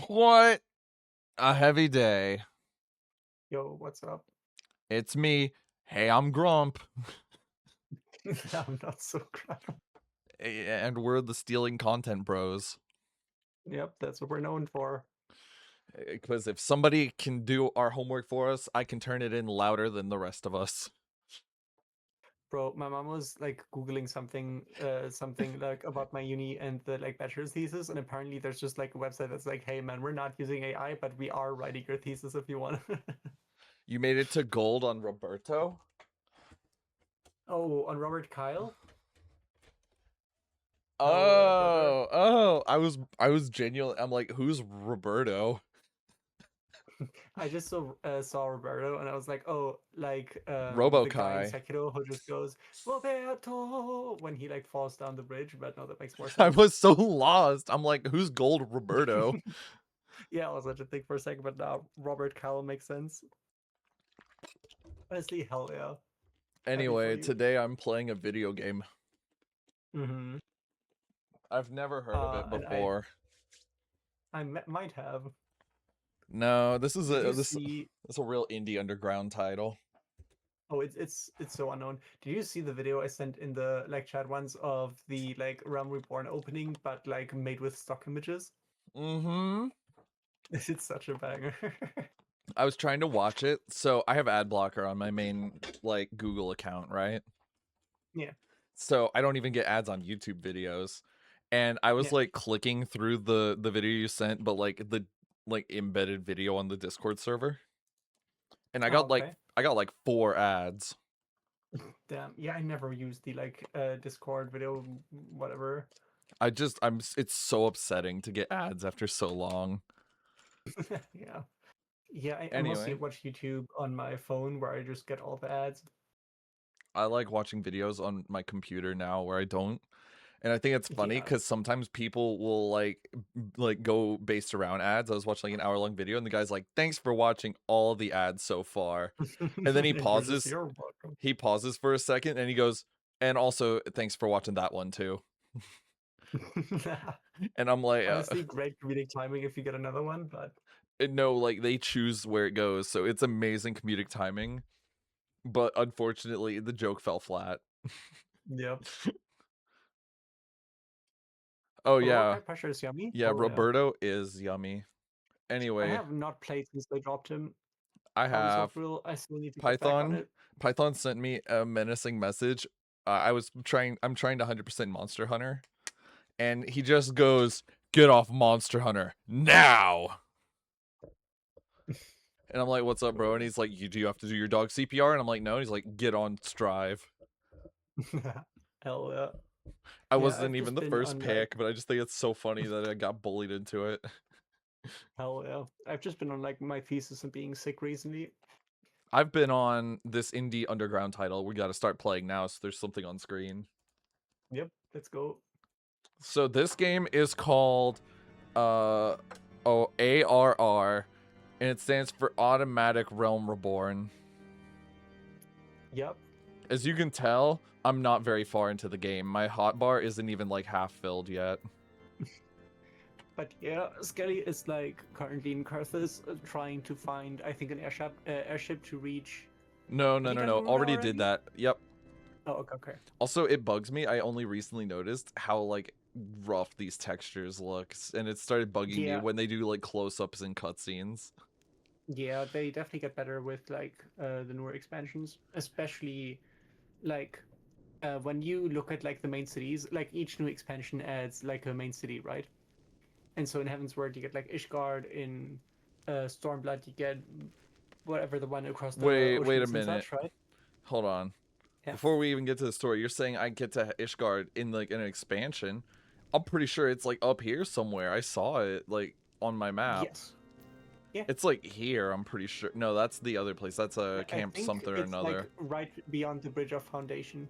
What a heavy day. Yo, what's up? It's me. Hey, I'm Grump. I'm not so crap. And we're the Stealing Content Bros. Yep, that's what we're known for. Because if somebody can do our homework for us, I can turn it in louder than the rest of us. Bro, my mom was like Googling something like about my uni and the like bachelor's thesis, and apparently there's just like a website that's like, hey man, we're not using AI, but we are writing your thesis if you want. You made it to gold on Roberto? Oh, on Robert Kyle? Hell yeah, brother. I was genuine. I'm like, who's Roberto? I just saw Roberto and I was like, oh, like the guy in Robokai. Sekiro who just goes Roberto when he like falls down the bridge, but no, that makes more I sense. was so lost. I'm like, who's gold Roberto? Yeah, I was such a thing for a second, but now Robert Cowell makes sense. Honestly, hell yeah. Happy for Anyway, you. today I'm playing a video game. Mm-hmm. I've never heard of it And before. might have. No, this is Did you this see? is a real indie underground title. Oh, it's so unknown. Did you see the video I sent in the like chat once of the like Realm Reborn opening, but like made with stock images? Mm-hmm. It's such a banger. I was trying to watch it, so I have ad blocker on my main like Google account, right? Yeah, So I don't even get ads on YouTube videos. And I was yeah. like clicking through the video you sent, but like the embedded video on the Discord server. And Oh, okay. I got like 4 ads. Damn. Yeah, I never used the like Discord video whatever. It's so upsetting to get ads after so long. Yeah. Yeah, I mostly Anyway, watch YouTube on my phone where I just get all the ads. I like watching videos on my computer now where I don't. And I think it's funny Yeah. because sometimes people will like go based around ads. I was watching like an hour long video and the guy's like, "Thanks for watching all the ads so far." And then And you're just, you're welcome. he pauses for a second and he goes, "And also thanks for watching that one too." And I'm like, Honestly, great comedic timing if you get another one, but no, like they choose where it goes. So it's amazing comedic timing. But unfortunately, the joke fell flat. yep. Oh Aurora yeah. High Pressure is yummy. Yeah, Hell yeah. Roberto is yummy. I Anyway, have not played since they dropped him. I Probably have soft real. I still need to get back on Python. it. Python sent me a menacing message. I'm trying to 100% Monster Hunter, and he just goes, "Get off Monster Hunter now!" And I'm like, "What's up, bro?" And he's like, "Do you have to do your dog CPR?" And I'm like, "No." And he's like, "Get on Strive." Hell yeah. I Yeah, wasn't I've even just the been first on like pick, but I just think it's so funny that I got bullied into it. hell yeah. I've just been on like my thesis and being sick recently. I've been on this indie underground title. We got to start playing now, so there's something on screen. Yep, let's go. So this game is called ARR, and it stands for Automatic Realm Reborn. Yep. As you can tell, I'm not very far into the game. My hotbar isn't even like half filled yet. But yeah, Skelly is like currently in Carthus trying to find, I think, an airship to reach. No, Have no, you no, done no. Runa Already did already? that. Yep. Oh, okay, okay. Also, it bugs me. I only recently noticed how like rough these textures looks, and it started bugging me Yeah, when they do like close-ups and cutscenes. yeah, they definitely get better with like the newer expansions, especially like when you look at like the main cities. Like each new expansion adds like a main city, right? And so in Heavensward you get like Ishgard. In Stormblood you get whatever the one across the Wait a oceans and minute. such, right? Hold on. Yeah. Before we even get to the story, you're saying I get to Ishgard in like an expansion. I'm pretty sure it's like up here somewhere. I saw it like on my map. Yes. Yeah. It's like here, I'm pretty sure. No, that's the other place. That's a I camp think something or it's like another. right beyond the Bridge of Foundation.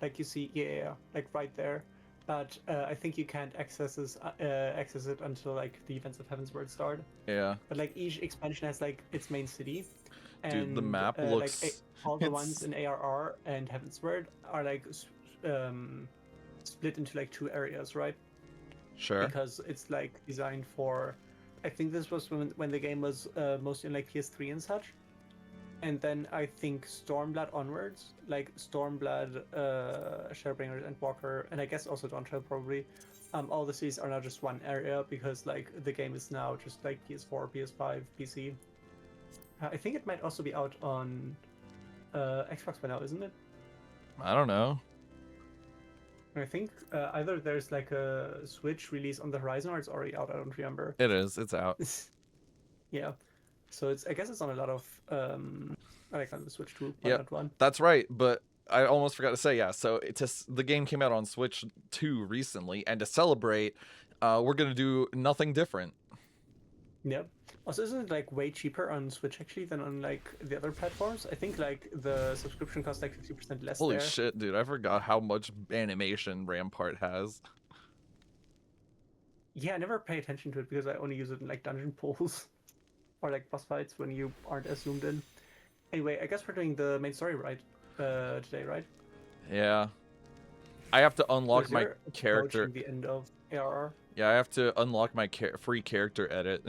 Like you see, yeah, like right there. But I think you can't access it until like the events of Heavensward start. Yeah. But like each expansion has like its main city, Dude, the and map like looks all the ones it's in ARR and Heavensward are like split into like two areas, right? sure. Because it's like designed for I think this was when the game was mostly in like PS3 and such. And then I think Stormblood onwards, like Stormblood, Shadowbringers, and Walker, and I guess also Dawntrail probably. All the cities are now just one area because like the game is now just like PS4, PS5, PC. I think it might also be out on Xbox by now, isn't it? I don't know. I think either there's like a Switch release on the horizon or it's already out. I don't remember. It is. It's out. Yeah. So it's I guess it's on a lot of like on the Switch too, but Yep. not one. That's right. But I almost forgot to say, yeah. So the game came out on Switch 2 recently, and to celebrate, we're gonna do nothing different. Yep. Also, isn't it like way cheaper on Switch actually than on like the other platforms? I think like the subscription costs like 50% less Holy there. shit, dude! I forgot how much animation Rampart has. Yeah, I never pay attention to it because I only use it in like dungeon pulls or like boss fights when you aren't as zoomed in. Anyway, I guess we're doing the main story today, right? Yeah. I have to unlock Because my you're character. approaching the end of ARR. Yeah, I have to unlock my free character edit.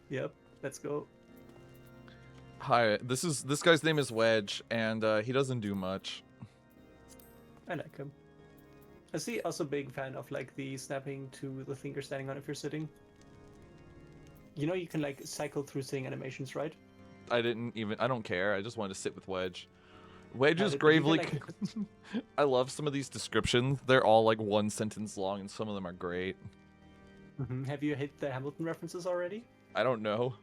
Yep, let's go. Hi, this guy's name is Wedge, and he doesn't do much. I like him. I see also big fan of like the snapping to the thing you're standing on if you're sitting. You know you can like cycle through sitting animations, right? I don't care. I just wanted to sit with Wedge. Wedge is You can, gravely. like, I love some of these descriptions. They're all like one sentence long, and some of them are great. Have you hit the Hamilton references already? I don't know.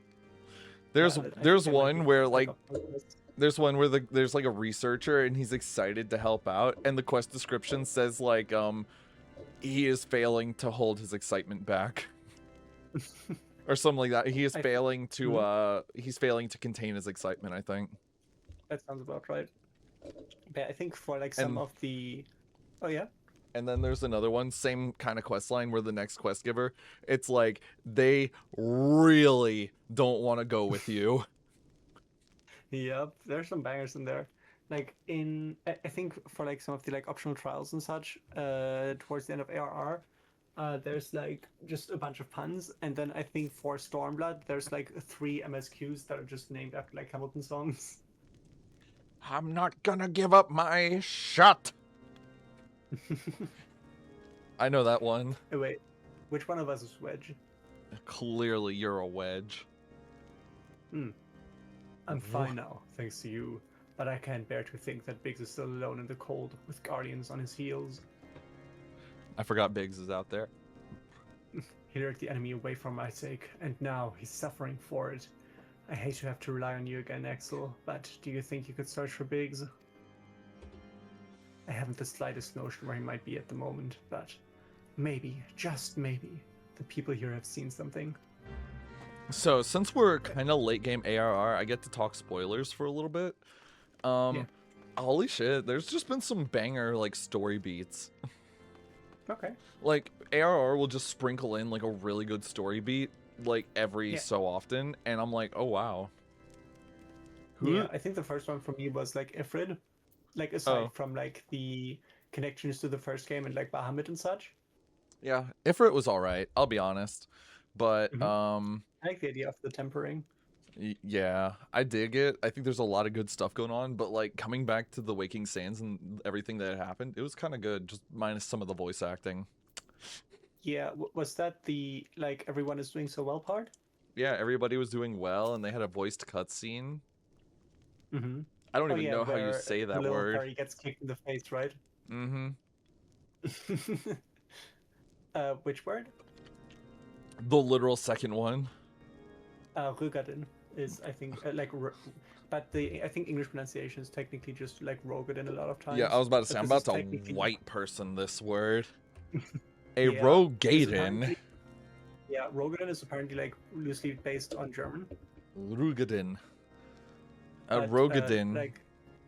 There's I think there's there might one be where like like a playlist. there's one where there's like a researcher and he's excited to help out, and the quest description says like he is failing to hold his excitement back. Or something like that. He is failing to he's failing to contain his excitement, I think. That sounds about right. But I think for like some of the oh yeah. And then there's another one, same kind of quest line where the next quest giver, it's like they really don't want to go with you. Yep, there's some bangers in there. Like I think for like some of the like optional trials and such, towards the end of ARR, there's like just a bunch of puns, and then I think for Stormblood, there's like 3 MSQs that are just named after like Hamilton songs. I'm not gonna give up my shot. I know that one. Oh, wait, which one of us is Wedge? Clearly, you're a Wedge. I'm fine now, thanks to you, but I can't bear to think that Biggs is still alone in the cold with guardians on his heels. I forgot Biggs is out there. He lured the enemy away for my sake, and now he's suffering for it. I hate to have to rely on you again, Axel, but do you think you could search for Biggs? I haven't the slightest notion where he might be at the moment, but maybe, just maybe, the people here have seen something. So, since we're kind of late game ARR, I get to talk spoilers for a little bit. Holy shit, there's just been some banger, like, story beats. Okay. Like, ARR will just sprinkle in, like, a really good story beat, like, every so often, and I'm like, oh, wow. Yeah, I think the first one for me was, like, Ifrit. Like, aside from, like, the connections to the first game and, like, Bahamut and such. Yeah, Ifrit was alright, I'll be honest. But, I like the idea of the tempering. Yeah, I dig it. I think there's a lot of good stuff going on, but like coming back to the Waking Sands and everything that happened, it was kind of good, just minus some of the voice acting. Yeah, was that the like everyone is doing so well part? Yeah, everybody was doing well, and they had a voiced cutscene. Mm-hmm. I don't even know how you say that the word. Harry gets kicked in the face, right? Mm-hmm. Which word? The literal second one. Rugadin is, I think, but I think English pronunciation is technically just like Rogadin a lot of times. Yeah, I was about to say, I'm about to white person this word. A Rogadin. Yeah, Rogadin is apparently like loosely based on German. Rugadin. A Rogadin. Like,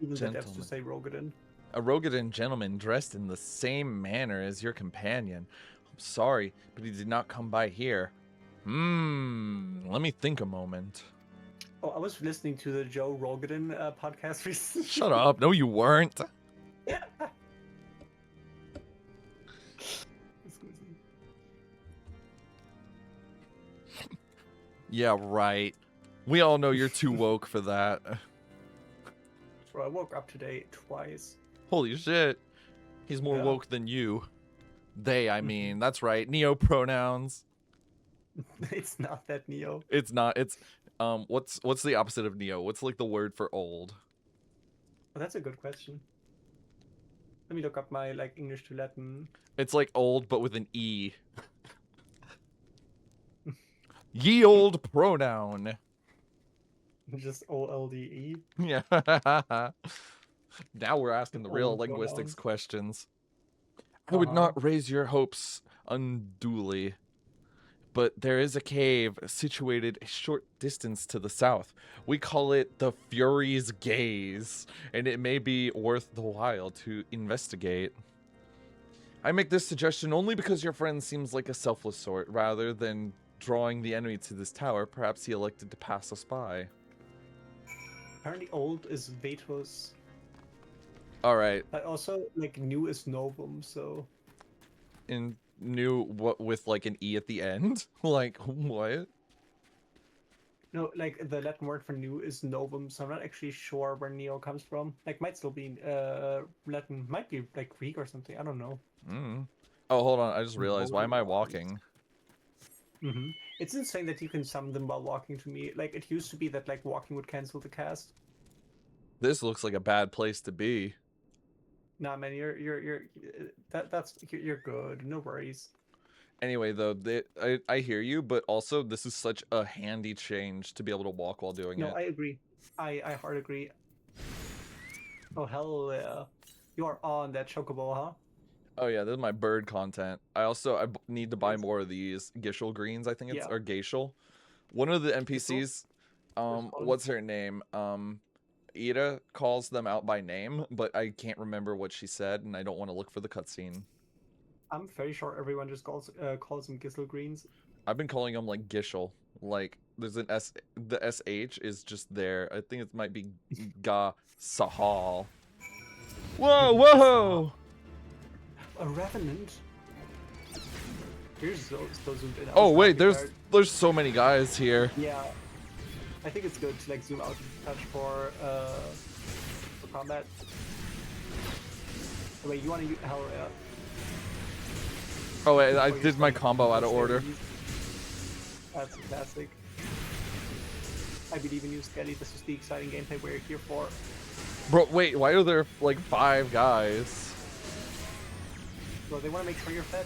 even the devs just say Rogadin. A Rogadin gentleman dressed in the same manner as your companion. I'm sorry, but he did not come by here. Let me think a moment. Oh, I was listening to the Joe Rogan podcast recently. Shut up. No, you weren't. Yeah, right. We all know you're too woke for that. Bro, I woke up today twice. Holy shit. He's more Yeah. woke than you. They, I mean. That's right. Neo pronouns. It's not that Neo. It's not. It's what's the opposite of neo? What's like the word for old? Oh, that's a good question. Let me look up my like English to Latin. It's like old but with an e. Ye old pronoun. Just OLDE. Yeah. Now we're asking the real Old linguistics pronoun. questions. I would Uh-huh. not raise your hopes unduly, but there is a cave situated a short distance to the south. We call it the Fury's Gaze, and it may be worth the while to investigate. I make this suggestion only because your friend seems like a selfless sort. Rather than drawing the enemy to this tower, perhaps he elected to pass us by. Apparently old is Vetus. Alright, But also like new is Novum, so in new what with like an E at the end? Like, what? no, like the Latin word for new is Novum, so I'm not actually sure where Neo comes from. Like might still be Latin, might be like Greek or something, I don't know. Mm. Oh, hold on, I just realized, why am I Nodes. walking? It's insane that you can summon them while walking to me. Like it used to be that like walking would cancel the cast. This looks like a bad place to be. Nah, man, you're good. No worries. Anyway, though, I hear you, but also this is such a handy change to be able to walk while doing No, it. I agree. I hard agree. Oh hell yeah, you are on that chocobo, huh? Oh yeah, this is my bird content. I need to buy Nice. more of these Gishel greens, I think it's, Yeah. or Geishel. One of the Giselle? NPCs, First one. what's her name? Ida calls them out by name, but I can't remember what she said, and I don't want to look for the cutscene. I'm very sure everyone just calls them Giselle Greens. I've been calling them like Gishel. Like there's an S, the SH is just there. I think it might be Ga Sahal. Whoa, whoa! A revenant. Here's so zoomed in. I Oh was not wait, prepared. there's so many guys here. Yeah, I think it's good to like zoom out and touch for combat. Oh, wait, you want to use hell yeah. Oh wait, I Before you did my start combo out of using order. these. That's classic. I believe in you, Skelly. This is the exciting gameplay we're here for. Bro, wait, why are there like 5 guys? Well, they want to make sure you're fed.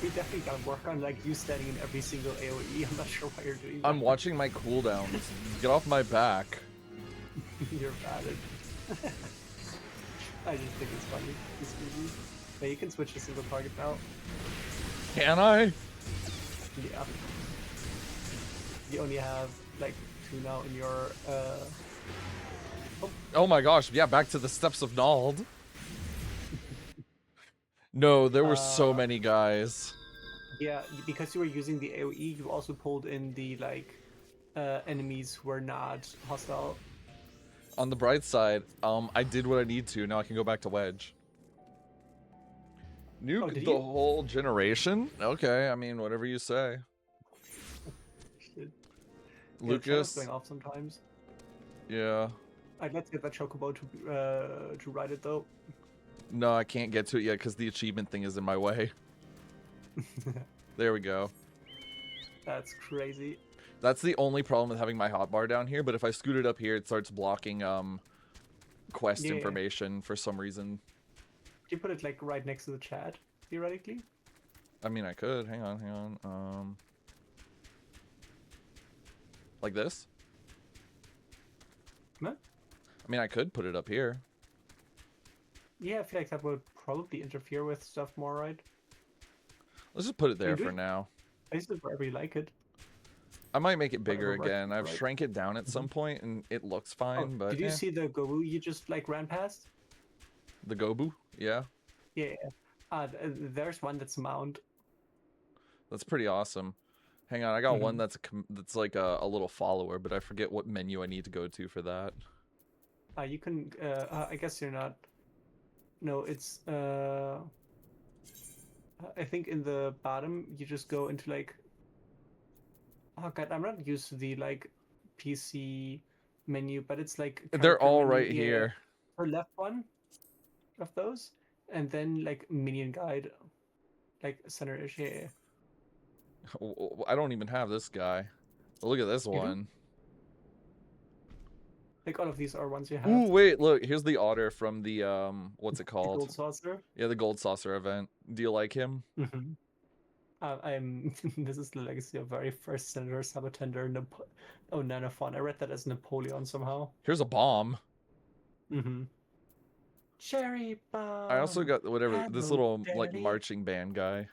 We definitely gotta work on like you standing in every single AoE. I'm not sure why you're doing that. I'm watching my cooldowns. Get off my back. You're valid. I just think it's funny. It's easy. Yeah, you can switch to single target now. Can I? Yeah. You only have like 2 now in your Oh my gosh, yeah, back to the steps of Nald. No, there were so many guys. yeah, because you were using the AoE, you also pulled in the like enemies who were not hostile. On the bright side, I did what I need to. Now I can go back to Wedge. Nuke did the you? whole generation? Okay, I mean, whatever you say. Shit. Yeah, Lucas? going off sometimes. Yeah. I'd like to get that chocobo to ride it though. No, I can't get to it yet because the achievement thing is in my way. There we go. That's crazy. That's the only problem with having my hotbar down here, but if I scoot it up here, it starts blocking quest Yeah. information for some reason. You put it like right next to the chat, theoretically. I mean, I could. Hang on. Like this? Huh? I mean, I could put it up here. Yeah, I feel like that would probably interfere with stuff more, right? Let's just put it there do for it. now. I just wherever you like it. I might make it bigger Whatever works, again. I've right? shrank it down at some point, and it looks fine, but Did you eh. see the Gobu you just like ran past? The Gobu? Yeah. Yeah. There's one that's mount. That's pretty awesome. Hang on, I got one that's like a little follower, but I forget what menu I need to go to for that. You can. I guess you're not. No, it's. I think in the bottom you just go into like. Oh god, I'm not used to the like PC menu, but it's like They're character all menu. right Yeah, here. the left one of those, and then like minion guide, like center-ish. Yeah. I don't even have this guy. Look at this You do? one. Like all of these are ones you have. Ooh, wait, look, here's the otter from the what's it The called? gold saucer. Yeah, the gold saucer event. Do you like him? Mm-hmm. I'm. This is the legacy of very first Senator Sabotender. Oh, Nanophon. I read that as Napoleon somehow. Here's a bomb. Mm-hmm. Cherry I also bomb. got whatever this Hello, little like Daddy. marching band guy.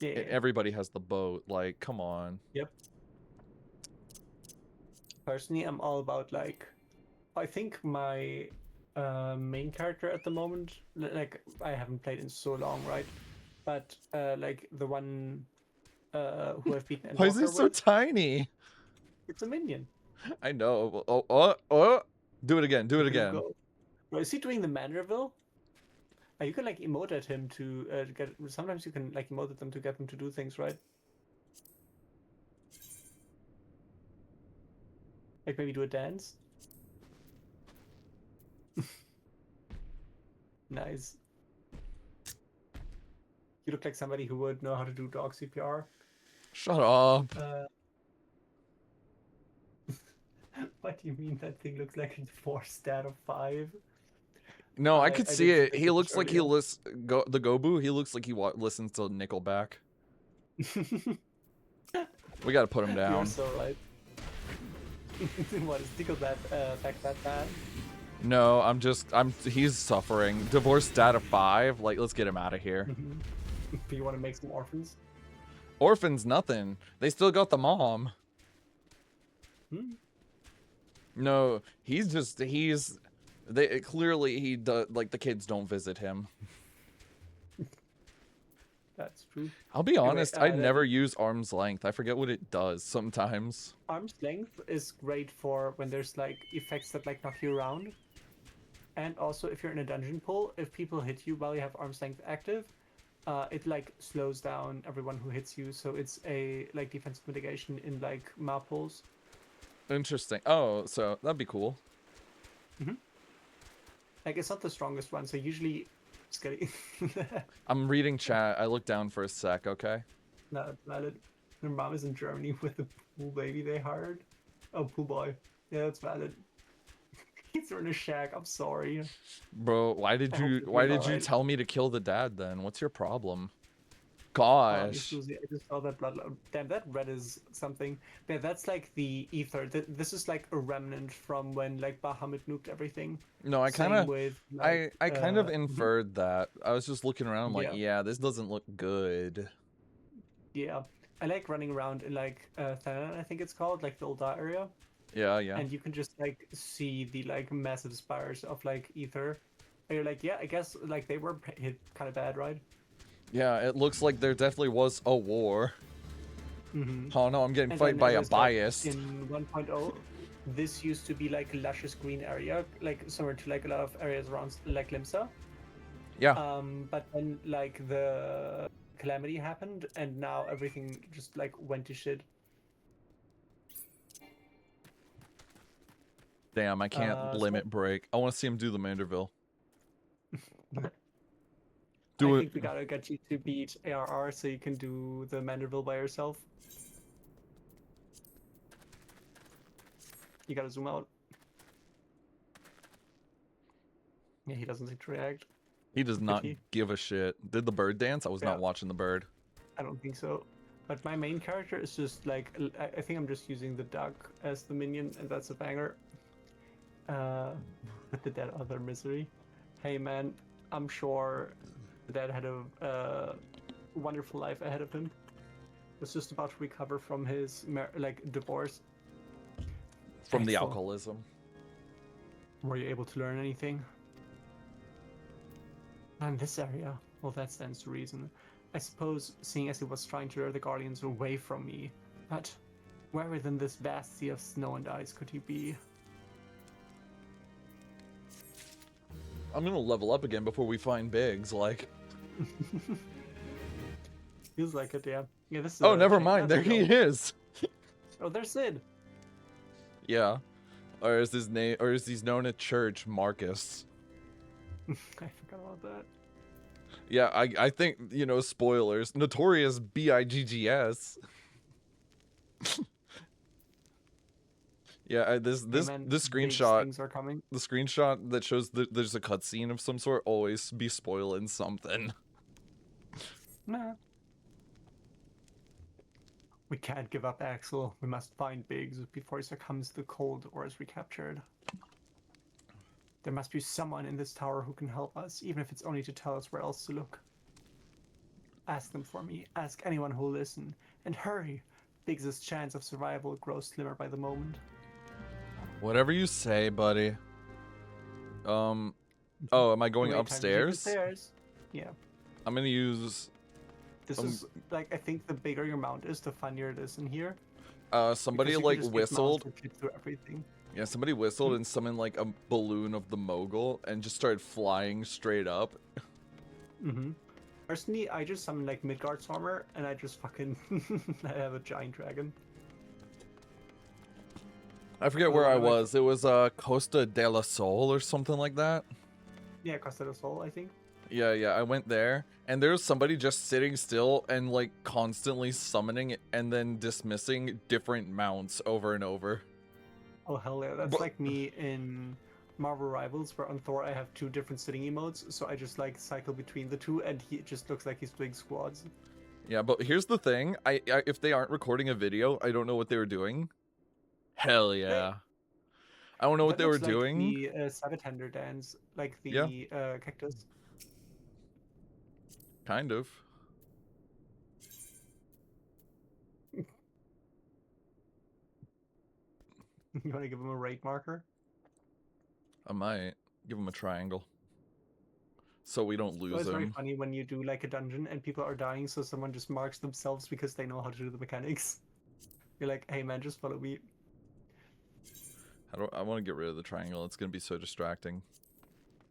Yeah. Everybody has the boat. Like, come on. Yep. Personally, I'm all about like. I think my main character at the moment, like I haven't played in so long, right? But like the one who I've beaten Why is he Endwalker so with, tiny? it's a minion. I know. Oh. Do it again. Do it again. Go. Well, is he doing the Manderville? You can like emote at him to get. Sometimes you can like emote at them to get them to do things, right? Like maybe do a dance. Nice. You look like somebody who would know how to do dog CPR. Shut up. What do you mean that thing looks like a 4 stat of 5? No, I could see did it. think He of this looks like he earlier. the Gobu. He looks like he listens to Nickelback. We gotta put him You're down. so right. What is Nickelback back that bad? No, he's suffering. Divorce data 5. Like, let's get him out of here. Do you want to make some orphans? Orphans, nothing. They still got the mom. Hmm? No, clearly he does, like, the kids don't visit him. That's true. I'll be Anyway, honest, I never use arm's length. I forget what it does sometimes. Arm's length is great for when there's like effects that like knock you around. And also if you're in a dungeon pool, if people hit you while you have arm's length active, it like slows down everyone who hits you, so it's a like defensive mitigation in like map pools. Interesting. Oh, so that'd be cool. Like it's not the strongest one, so usually just kidding. I'm reading chat. I look down for a sec, okay? No, it's valid. Their mom is in Germany with the pool baby they hired. Oh, pool boy. Yeah, that's valid. He's in a shack. I'm sorry. Bro, why did you alright. tell me to kill the dad then? What's your problem? Oh, Gosh. I just saw that blood. Damn, that red is something. Yeah, that's like the ether. This is like a remnant from when like Bahamut nuked everything. No, I Same kind of with like, I kind of inferred that. I was just looking around, I'm like, Yeah. yeah, this doesn't look good. Yeah, I like running around in like Thanan, I think it's called, like the Ulda area, Yeah, yeah. and you can just like see the like massive spires of like ether. And you're like, yeah, I guess like they were hit kind of bad, right? Yeah, it looks like there definitely was a war. Oh no, I'm getting And fight then by a there's, like, biased. in 1.0, this used to be like a luscious green area, like similar to like a lot of areas around like Limsa. Yeah. But then like the calamity happened, and now everything just like went to shit. Damn, I can't so- limit break. I want to see him do the Manderville. I Do think it. we gotta get you to beat ARR so you can do the Manderville by yourself. You gotta zoom out. Yeah, he doesn't seem to react. He does not he? give a shit. Did the bird dance? I was not Yeah. watching the bird. I don't think so. But my main character is just like, I think I'm just using the duck as the minion, and that's a banger. With the dead other misery. Hey man, I'm sure the dad had a wonderful life ahead of him. Was just about to recover from his like divorce. From the Excellent. alcoholism. Were you able to learn anything? In this area? Well, that stands to reason. I suppose, seeing as he was trying to lure the Guardians away from me. But where within this vast sea of snow and ice could he be? I'm gonna level up again before we find Biggs, like. Feels like it, yeah. Yeah, this is Oh, a never chain. mind. There Let's he go. is. Oh, there's Sid. Yeah. Or is his name? Or is he's known at church Marcus? I forgot about that. Yeah, I think, you know, spoilers. Notorious Biggs. Yeah, Hey man, this big screenshot, things are coming. the screenshot that shows that there's a cutscene of some sort always be spoiling something. Nah. We can't give up Axel. We must find Biggs before he succumbs to the cold or is recaptured. There must be someone in this tower who can help us, even if it's only to tell us where else to look. Ask them for me. Ask anyone who'll listen. And hurry! Biggs's chance of survival grows slimmer by the moment. Whatever you say, buddy. Oh, am I going Anyway, time to take the upstairs? stairs. Yeah. I'm gonna use This is, like, I think the bigger your mount is, the funnier it is in here. somebody Because you can like just get whistled. mounts that fit through everything. Yeah, somebody whistled and summoned like a balloon of the mogul and just started flying straight up. Mm-hmm. Personally, I just summon like Midgard's armor, and I just fucking I have a giant dragon. I forget where I was. It was Costa del Sol or something like that. Yeah, Costa del Sol, I think. Yeah, I went there and there was somebody just sitting still and like constantly summoning and then dismissing different mounts over and over. Oh hell yeah, that's like me in Marvel Rivals, where on Thor I have 2 different sitting emotes, so I just like cycle between the 2, and he just looks like he's doing squads. Yeah, but here's the thing: I if they aren't recording a video, I don't know what they were doing. Hell yeah, I don't know what they were doing. The Sabatender dance, like the cactus. Kind of. You want to give him a raid marker? I might give him a triangle, so we don't lose It's him. very funny when you do like a dungeon and people are dying, so someone just marks themselves because they know how to do the mechanics. You're like, hey man, just follow me. I want to get rid of the triangle. It's gonna be so distracting.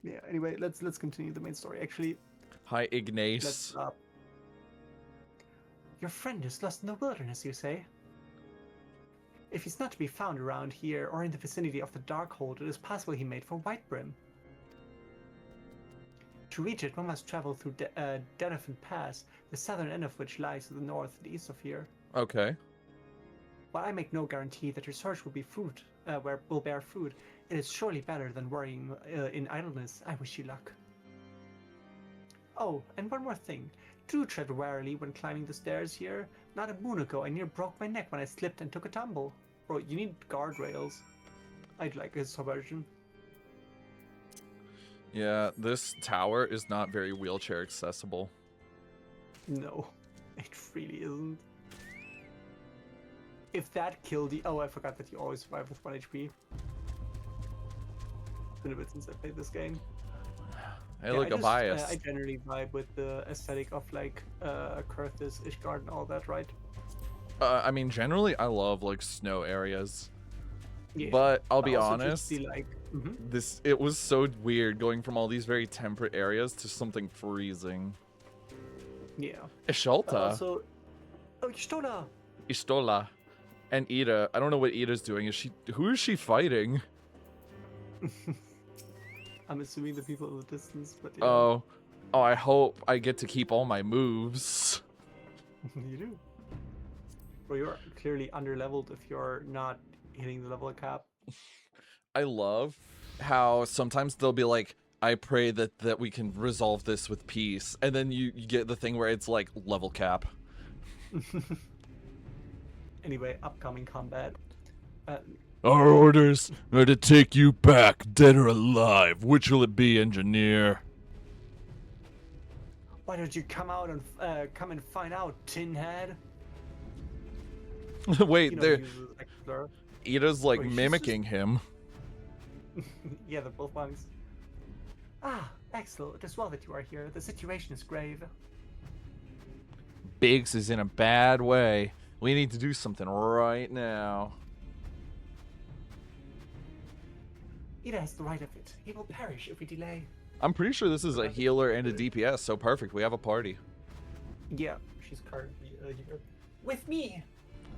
Yeah. Anyway, let's continue the main story. Actually, hi Ignace. let's stop. Your friend is lost in the wilderness, you say? If he's not to be found around here or in the vicinity of the Darkhold, it is possible he made for Whitebrim. To reach it, one must travel through Denefin Pass, the southern end of which lies to the north and east of here. Okay. While I make no guarantee that your search will bear fruit, it is surely better than worrying in idleness. I wish you luck. Oh, and one more thing. Do tread warily when climbing the stairs here. Not a moon ago, I near broke my neck when I slipped and took a tumble. Bro, you need guardrails. I'd like a subversion. Yeah, this tower is not very wheelchair accessible. No, it really isn't. If that killed you... Oh, I forgot that you always survive with 1 HP. It's been a bit since I played this game. Hey, look, a bias. I generally vibe with the aesthetic of like Kurthis, Ishgard, and all that, right? I mean, generally, I love like snow areas. Yeah. But I'll be also honest, just like, it was so weird going from all these very temperate areas to something freezing. Yeah. Isholta. Also, oh, Istola. Istola. And Ida. I don't know what Ida's doing. Who is she fighting? I'm assuming the people in the distance, but yeah. Oh, I hope I get to keep all my moves. You do. Well, you're clearly under-leveled if you're not hitting the level cap. I love how sometimes they'll be like, I pray that we can resolve this with peace. And then you get the thing where it's like level cap. Anyway, upcoming combat. Our orders are to take you back, dead or alive. Which will it be, engineer? Why don't you come out and come and find out, Tinhead? Wait, You know, there. uses like slur. Ida's like Wait, she's mimicking him. Yeah, they're both monks. Ah, Axel, it is well that you are here. The situation is grave. Biggs is in a bad way. We need to do something right now. Ida has the right of it. He will perish if we delay. I'm pretty sure this is a healer and a DPS, so perfect. We have a party. Yeah, she's currently here with me.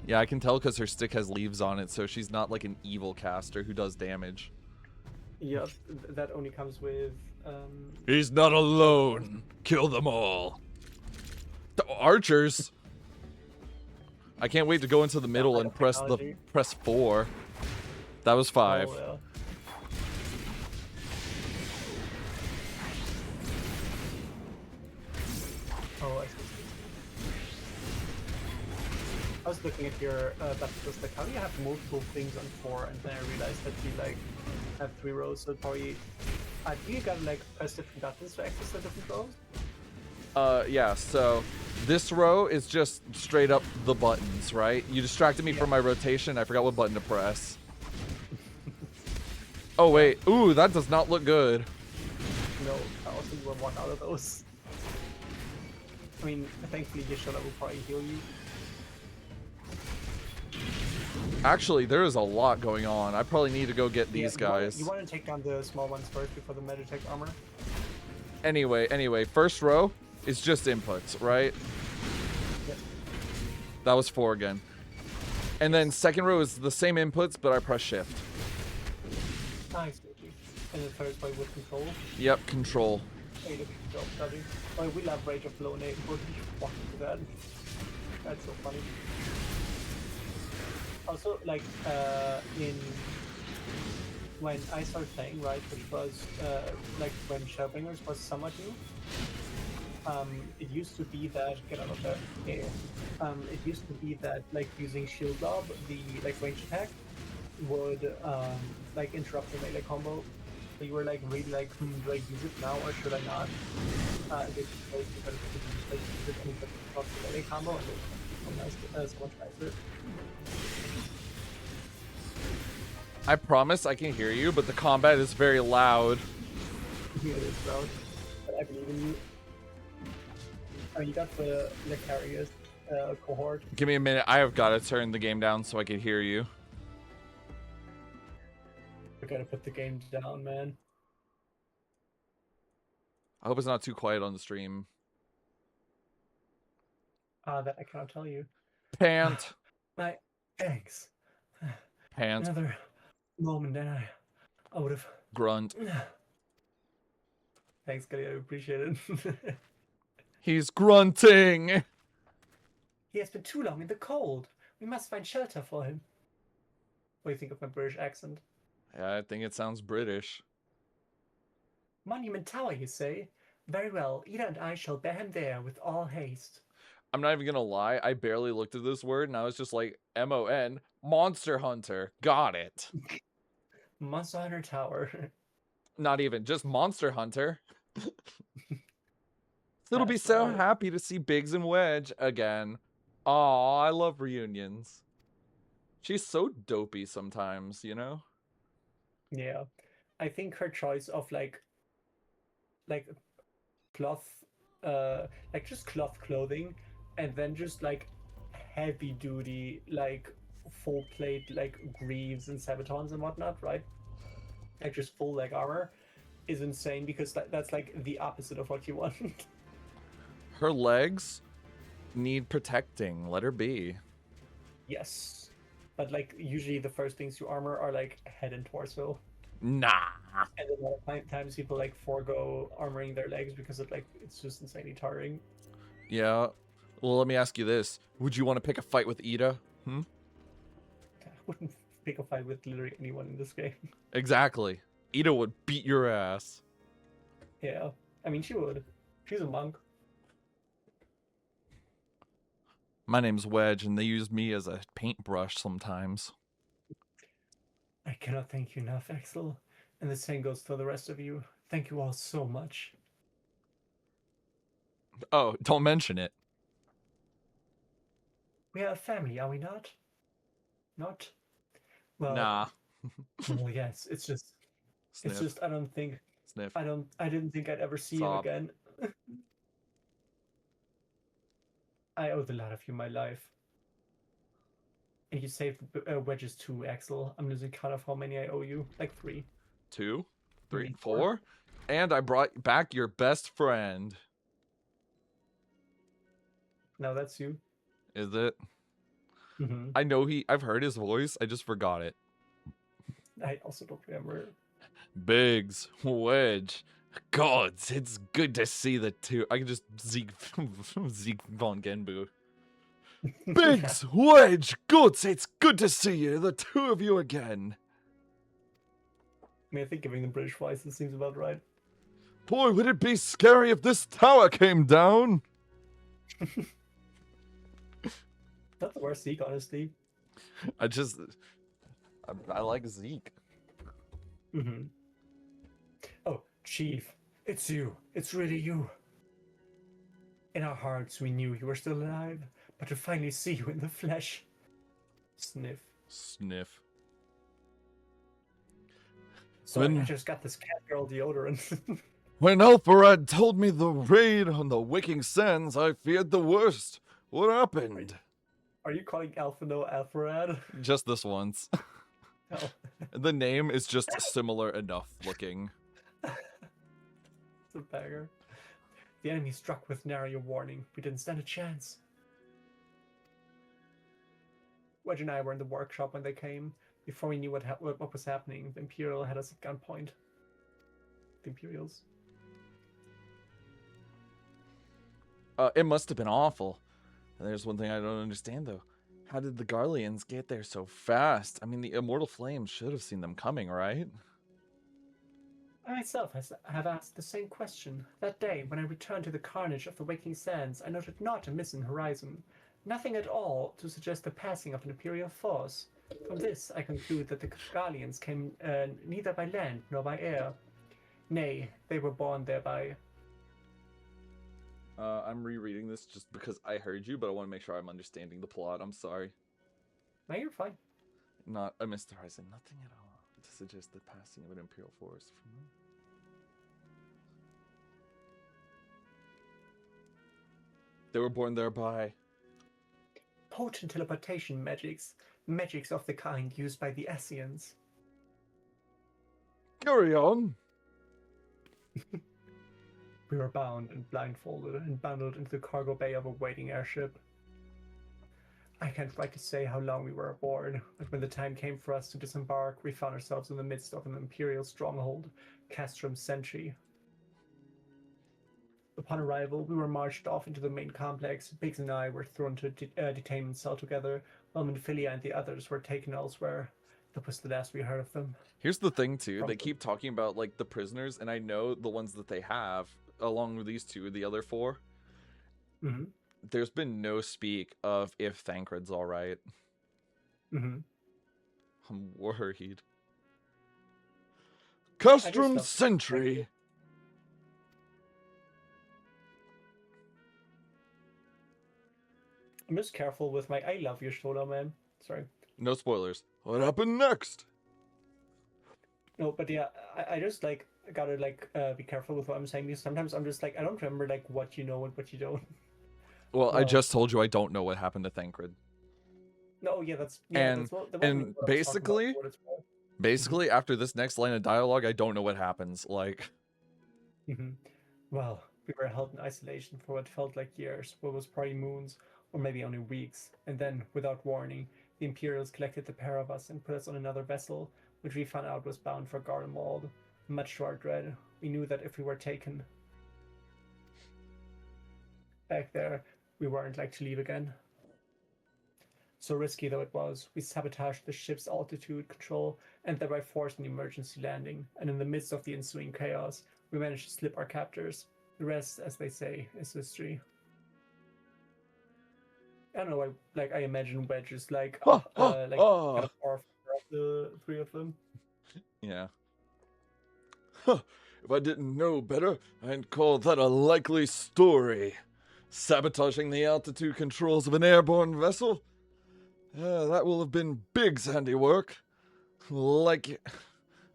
Yeah, I can tell because her stick has leaves on it, so she's not like an evil caster who does damage. Yep, that only comes with. He's not alone. Kill them all. The archers. I can't wait to go into the middle and press press 4. That was 5. Oh, yeah. Oh, I see. I was looking at your battles, like how do you have multiple things on 4, and then I realized that you like have 3 rows, so probably you gotta like press different buttons to access the different rows. Yeah, so this row is just straight up the buttons, right? You distracted me from my rotation. I forgot what button to press. Oh, wait. Ooh, that does not look good. No, I also will one out of those. I mean, thankfully Yishola will probably heal you. Actually, there is a lot going on. I probably need to go get these guys. You want to take down the small ones first before the Meditech armor? Anyway, first row is just inputs, right? Yep. That was 4 again. And then second row is the same inputs, but I press shift. Nice. And the third by with control. Yep, control. Hey, look, job, buddy. Oh, we love Rage of Flow name. Fuck that. That's so funny. Also, like, when I started playing, right, which was, like, when Shadowbringers was somewhat new, it used to be that, get out of there, yeah. It used to be that, like, using Shield Lob, the, like, range attack, would, like, interrupt the melee combo. So you were, like, really, like, do I use it now or should I not? They just told you that like, use it and it interrupts the melee combo, and it's so much nicer. I promise I can hear you, but the combat is very loud. Yeah, it is loud, but I believe in you. I mean, you got the Lecarius cohort. Give me a minute. I have got to turn the game down so I can hear you. I gotta put the game down, man. I hope it's not too quiet on the stream. That I cannot tell you. Pant. My eggs. Pant. Another moment, and I would have. Grunt. Thanks, Kelly. I appreciate it. He's grunting. He has been too long in the cold. We must find shelter for him. What do you think of my British accent? Yeah, I think it sounds British. Monument Tower, you say? Very well. Ida and I shall bear him there with all haste. I'm not even gonna lie. I barely looked at this word, and I was just like, M-O-N, Monster Hunter. Got it. Monster Hunter Tower. Not even, just Monster Hunter. It'll be so happy to see Biggs and Wedge again. Aw, I love reunions. She's so dopey sometimes, you know? Yeah. I think her choice of like cloth, like just cloth clothing, and then just like heavy duty, like full plate, like greaves and sabatons and whatnot, right? Like just full leg armor is insane because that's like the opposite of what you want. Her legs need protecting. Let her be. Yes. But like usually the first things you armor are like head and torso. Nah. And a lot of times people like forego armoring their legs because it's just insanely tiring. Yeah. Well, let me ask you this. Would you want to pick a fight with Ida? I wouldn't pick a fight with literally anyone in this game. Exactly. Ida would beat your ass. Yeah. I mean, she would. She's a monk. My name's Wedge, and they use me as a paintbrush sometimes. I cannot thank you enough, Axel. And the same goes for the rest of you. Thank you all so much. Oh, don't mention it. We are a family, are we not? Not? Well, nah. Well, yes. It's just. Sniff. It's just. I don't think. Sniff. I didn't think I'd ever see Sob. him again. I owe the lot of you my life. And you saved Wedges too, Axel. I'm losing count of how many I owe you. Like 3. 2, 3, Maybe 4. And I brought back your best friend. No, that's you. Is it? Mm-hmm. I know I've heard his voice. I just forgot it. I also don't remember. Biggs, Wedge. Gods, it's good to see the two. I can just Zeke von Genbu. Biggs, Wedge, Gods, it's good to see you, the two of you again. I think giving the British voices seems about right. Boy, would it be scary if this tower came down. Not the worst Zeke, honestly. I like Zeke. Mm-hmm. Oh, Chief, it's you. It's really you. In our hearts, we knew you were still alive, but to finally see you in the flesh. Sniff. Sniff. Sorry, I just got this cat girl deodorant. When Alfarad told me the raid on the Waking Sands, I feared the worst. What happened? Are you calling Alphino Alpharad? Just this once. Oh. The name is just similar enough looking. It's a beggar. The enemy struck with nary a warning. We didn't stand a chance. Wedge and I were in the workshop when they came. Before we knew what was happening, the Imperial had us at gunpoint. The Imperials. It must have been awful. There's one thing I don't understand, though. How did the Garleans get there so fast? I mean, the Immortal Flames should have seen them coming, right? I myself have asked the same question. That day, when I returned to the carnage of the Waking Sands, I noted not a missing horizon. Nothing at all to suggest the passing of an Imperial force. From this, I conclude that the Garleans came neither by land nor by air. Nay, they were born thereby. I'm rereading this just because I heard you, but I want to make sure I'm understanding the plot. I'm sorry. No, you're fine. Not a missed horizon. Nothing at all to suggest the passing of an Imperial force. They were born thereby. Potent teleportation magics. Magics of the kind used by the Asians. Carry on. We were bound and blindfolded and bundled into the cargo bay of a waiting airship. I can't quite to say how long we were aboard, but when the time came for us to disembark, we found ourselves in the midst of an Imperial stronghold, Castrum Sentry. Upon arrival, we were marched off into the main complex. Biggs and I were thrown to a detainment cell together, while Minfilia and the others were taken elsewhere. That was the last we heard of them. Here's the thing, too. They keep talking about, like, the prisoners, and I know the ones that they have, along with these two, the other four. Mm-hmm. There's been no speak of if Thancred's alright. Mm-hmm. I'm worried. Castrum Sentry! I'm just careful with my I love you shoulder, man. Sorry. No spoilers. What happened next? No, but yeah, I just like gotta like be careful with what I'm saying because sometimes I'm just like I don't remember like what you know and what you don't. Well, I just told you I don't know what happened to Thancred. No, yeah, that's basically after this next line of dialogue, I don't know what happens. Like, well, we were held in isolation for what felt like years, what was probably moons or maybe only weeks, and then, without warning, the Imperials collected the pair of us and put us on another vessel, which we found out was bound for Garlemald. Much to our dread, we knew that if we were taken back there, we weren't like to leave again. So risky though it was, we sabotaged the ship's altitude control and thereby forced an emergency landing, and in the midst of the ensuing chaos, we managed to slip our captors. The rest, as they say, is history. I don't know, I imagine Wedge is like, kind of of the three of them. Yeah. Huh. If I didn't know better, I'd call that a likely story. Sabotaging the altitude controls of an airborne vessel? That will have been Biggs' handiwork. Like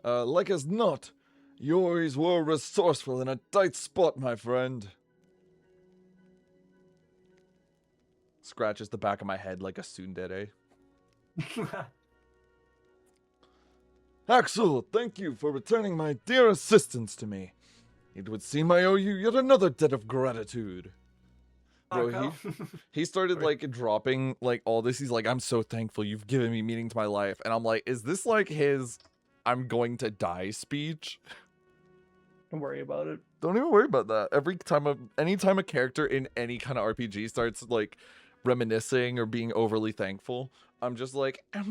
as not, yours were resourceful in a tight spot, my friend. Scratches the back of my head like a tsundere. Axel, thank you for returning my dear assistance to me. It would seem I owe you yet another debt of gratitude. Bro, Aka. he started Sorry. like dropping like all this. He's like, I'm so thankful you've given me meaning to my life. And I'm like, is this like his I'm going to die speech? Don't worry about it. Don't even worry about that. Anytime a character in any kind of RPG starts like reminiscing or being overly thankful, I'm just like, Hey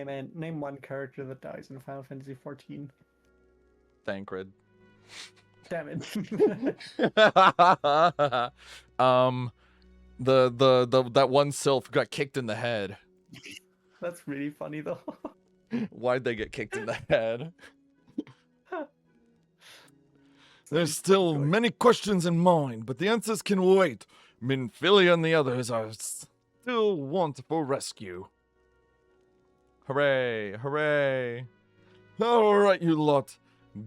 man, name one character that dies in Final Fantasy 14. Thancred. Damn it. The that one sylph got kicked in the head. That's really funny though. Why'd they get kicked in the head? There's still many questions in mind, but the answers can wait. Minfilia and the others are still want for rescue. Hooray, hooray. Alright, you lot.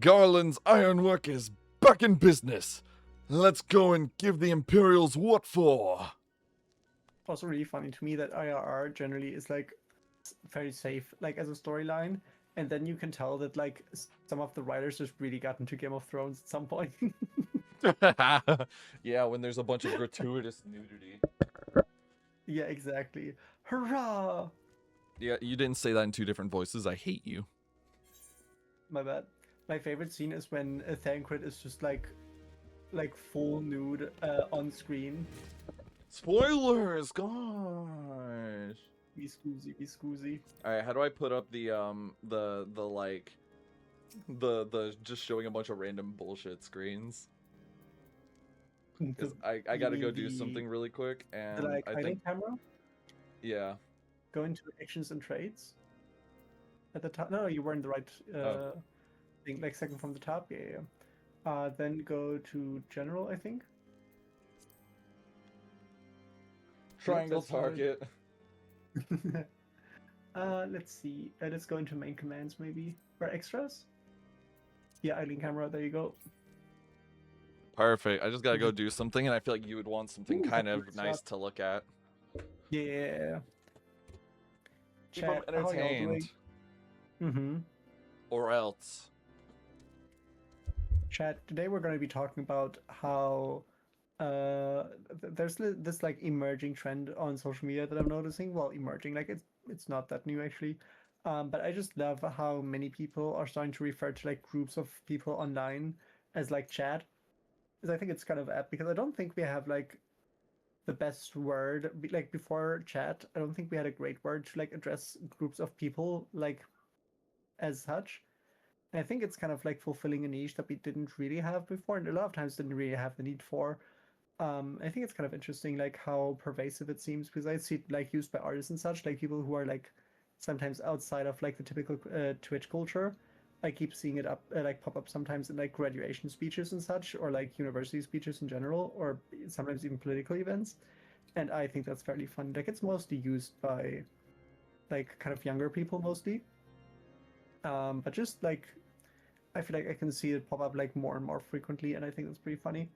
Garland's ironwork is back in business. Let's go and give the Imperials what for. Also really funny to me that IRR generally is like very safe, like as a storyline, and then you can tell that like some of the writers just really got into Game of Thrones at some point. Yeah, when there's a bunch of gratuitous nudity. Yeah, exactly. Hurrah! Yeah, you didn't say that in two different voices. I hate you. My bad. My favorite scene is when Thancred is just like full nude on screen. Spoilers, gosh. Be scoozy, be scoozy. All right, how do I put up the like the just showing a bunch of random bullshit screens? Because I gotta go do something really quick, and The like I hiding think camera. yeah. Go into actions and trades. At the top. No, you were in the right thing. Like second from the top. Yeah, yeah. Then go to general, I think. Triangle that's how it- target. Let's see. Let's go into main commands maybe. Or extras? Yeah, idling camera, there you go. Perfect. I just gotta go do something, and I feel like you would want something Ooh, kind that's a of good nice shot. to look at. Yeah. Keep them Chat, how y'all entertained, doing? Mm-hmm. or else. Chat, today we're going to be talking about how there's this like emerging trend on social media that I'm noticing. Well, emerging, like it's not that new actually. But I just love how many people are starting to refer to like groups of people online as like chat. Because I think it's kind of apt because I don't think we have like the best word like before chat. I don't think we had a great word to like address groups of people like as such. And I think it's kind of like fulfilling a niche that we didn't really have before, and a lot of times didn't really have the need for. I think it's kind of interesting, like how pervasive it seems, because I see it like used by artists and such, like people who are like sometimes outside of like the typical Twitch culture. I keep seeing it up, like pop up sometimes in like graduation speeches and such, or like university speeches in general, or sometimes even political events. And I think that's fairly fun. Like it's mostly used by like kind of younger people mostly. But just like I feel like I can see it pop up like more and more frequently, and I think that's pretty funny.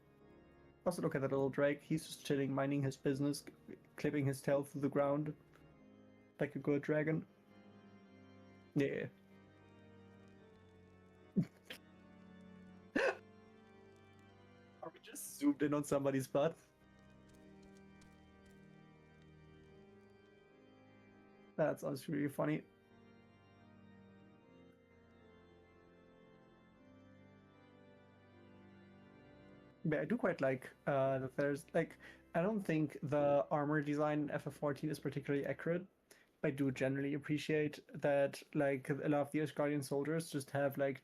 Also, look at that little Drake. He's just chilling, minding his business, clipping his tail through the ground like a good dragon. Yeah. Are we just zoomed in on somebody's butt? That's honestly really funny. But I do quite like that there's like I don't think the armor design in FF14 is particularly accurate. I do generally appreciate that like a lot of the Asgardian soldiers just have like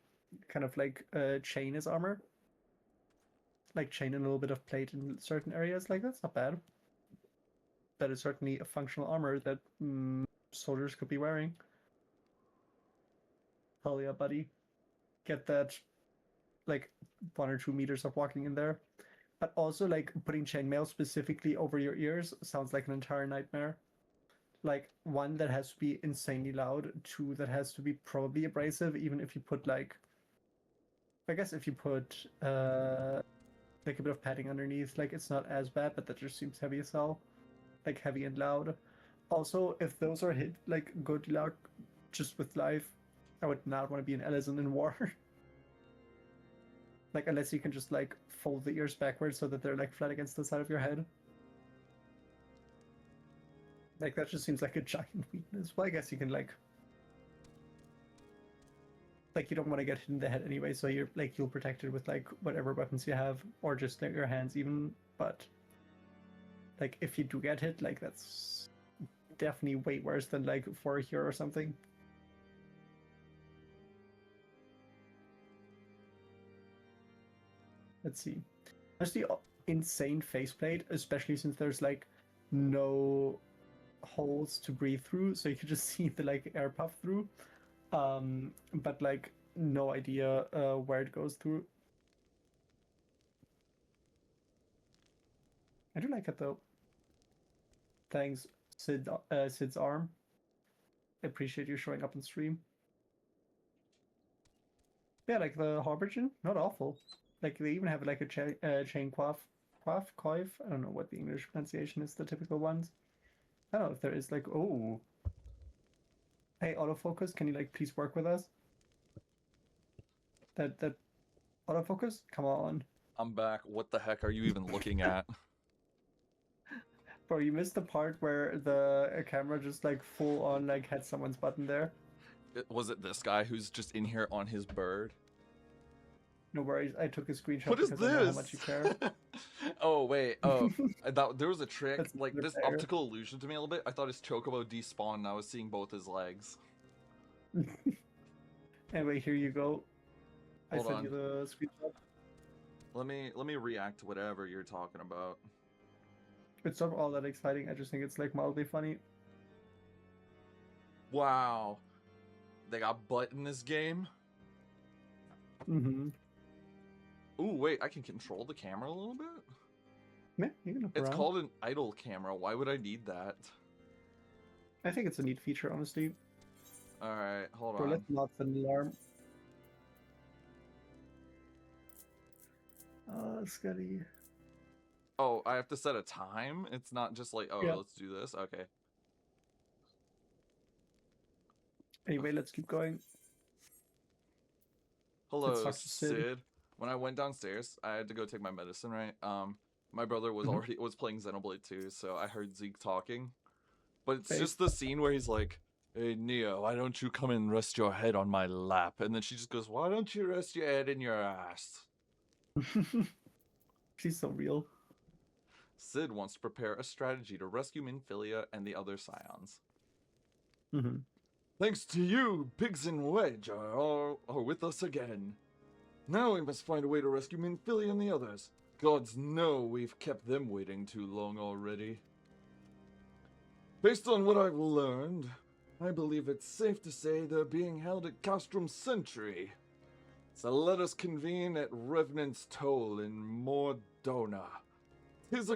kind of like chain as armor. Like chain and a little bit of plate in certain areas. Like that's not bad. That is certainly a functional armor that soldiers could be wearing. Hell yeah, buddy. Get that like 1 or 2 meters of walking in there. But also like putting chainmail specifically over your ears sounds like an entire nightmare. Like one that has to be insanely loud, two that has to be probably abrasive, even if you put like I guess if you put like a bit of padding underneath, like it's not as bad, but that just seems heavy as hell. Like heavy and loud. Also, if those are hit like good luck just with life, I would not want to be an Ellison in war. Like unless you can just like fold the ears backwards so that they're like flat against the side of your head. Like that just seems like a giant weakness. Well, I guess you can like you don't want to get hit in the head anyway, so you're like you'll protect it with like whatever weapons you have, or just like, your hands even. But like if you do get hit, like that's definitely way worse than like for a hero or something. Let's see. There's the insane faceplate, especially since there's like no holes to breathe through, so you can just see the like air puff through. But like no idea where it goes through. I do like it though. Thanks, Sid's arm. I appreciate you showing up on stream. Yeah, like the Harbinger, not awful. Like they even have like a chain coif. I don't know what the English pronunciation is. The typical ones. I don't know if there is like oh. Hey, autofocus, can you like please work with us? That autofocus, come on. I'm back. What the heck are you even looking at? Bro, you missed the part where the camera just like full on like had someone's button there. Was it this guy who's just in here on his bird? No worries, I took a screenshot What is because I know how much you this? care. Oh wait, oh, I thought there was a trick. That's Like this fair. optical illusion to me a little bit. I thought his chocobo despawned and I was seeing both his legs. Anyway, here you go. I Hold sent on. you the screenshot. Let me react to whatever you're talking about. It's not all that exciting. I just think it's like mildly funny. Wow. They got butt in this game? Mm-hmm. Ooh, wait, I can control the camera a little bit? Yeah, you can look It's around. called an idle camera. Why would I need that? I think it's a neat feature, honestly. Alright, hold Bro, on. let's not send an alarm. Scotty. Oh, I have to set a time? It's not just like, oh, Yeah. let's do this? Okay. Anyway, let's keep going. Hello, talk to Sid. Sid. When I went downstairs, I had to go take my medicine, right? My brother was Mhm. was playing Xenoblade 2, so I heard Zeke talking. But it's Face. just the scene where he's like, "Hey Neo, why don't you come and rest your head on my lap?" And then she just goes, "Why don't you rest your head in your ass?" She's so real. Sid wants to prepare a strategy to rescue Minfilia and the other scions. Mm-hmm. Thanks to you, Pigs and Wedge are with us again. Now we must find a way to rescue Minfilia and the others. Gods know we've kept them waiting too long already. Based on what I've learned, I believe it's safe to say they're being held at Castrum Sentry. So let us convene at Revenant's Toll in Mordona. Tis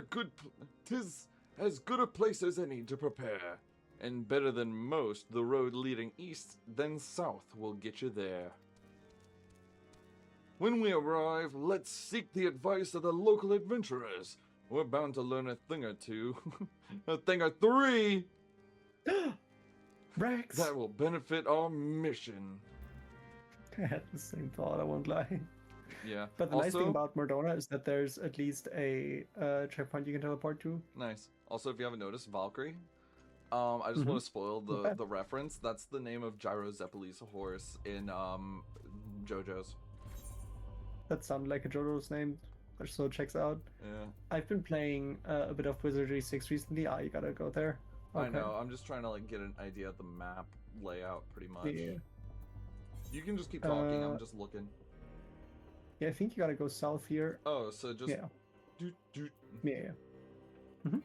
as good a place as any to prepare. And better than most, the road leading east then south will get you there. When we arrive, let's seek the advice of the local adventurers. We're bound to learn a thing or two, a thing or three, Rex! that will benefit our mission. I had the same thought, I won't lie. Yeah. But the nice thing about Mordona is that there's at least a checkpoint you can teleport to. Nice. Also, if you haven't noticed, Valkyrie. I just want to spoil the reference. That's the name of Gyro Zeppeli's horse in JoJo's. That sounded like a JoJo's name, so it checks out. Yeah. I've been playing a bit of Wizardry 6 recently. You gotta go there. Okay. I know. I'm just trying to like get an idea of the map layout, pretty much. Yeah. You can just keep talking. I'm just looking. Yeah, I think you gotta go south here. Oh, so just Yeah. Yeah. Mm-hmm.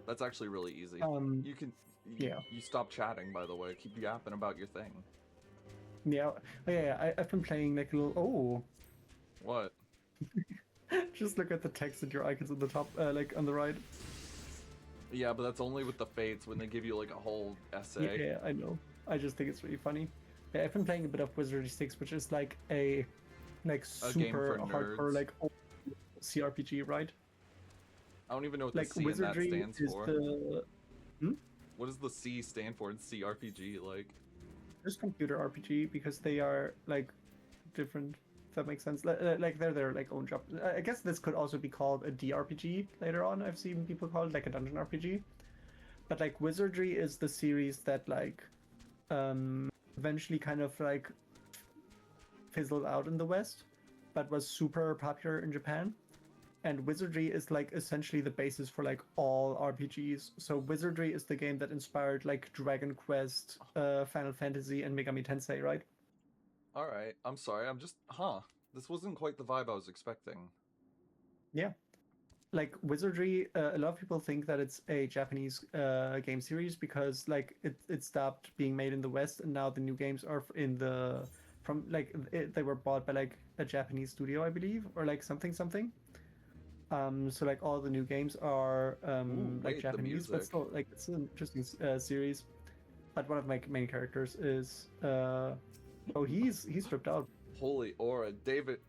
That's actually really easy. You can. You stop chatting, by the way. Keep yapping about your thing. Yeah. Oh, yeah. I've been playing like a little. Oh. What? Just look at the text and your icons on the top, like on the right. Yeah, but that's only with the fates when they give you like a whole essay. Yeah, I know. I just think it's really funny. Yeah, I've been playing a bit of Wizardry 6, which is like a super hardcore like CRPG, right? I don't even know what like the C Wizardry in that stands is for. What does the C stand for in CRPG? Like, there's computer RPG because they are like different. If that makes sense. Like they're their like own job. I guess this could also be called a DRPG later on. I've seen people call it like a dungeon RPG. But like Wizardry is the series that like eventually kind of like fizzled out in the West, but was super popular in Japan. And Wizardry is like essentially the basis for like all RPGs. So Wizardry is the game that inspired like Dragon Quest, Final Fantasy, and Megami Tensei, right? All right. I'm sorry. I'm just, this wasn't quite the vibe I was expecting. Yeah. Like Wizardry, a lot of people think that it's a Japanese game series because like it stopped being made in the West, and now the new games are in the from like they were bought by like a Japanese studio, I believe, or like something. So like all the new games are Ooh, like wait, the Japanese, but music. still like it's an interesting series. But one of my main characters is oh he's stripped out. Holy aura. David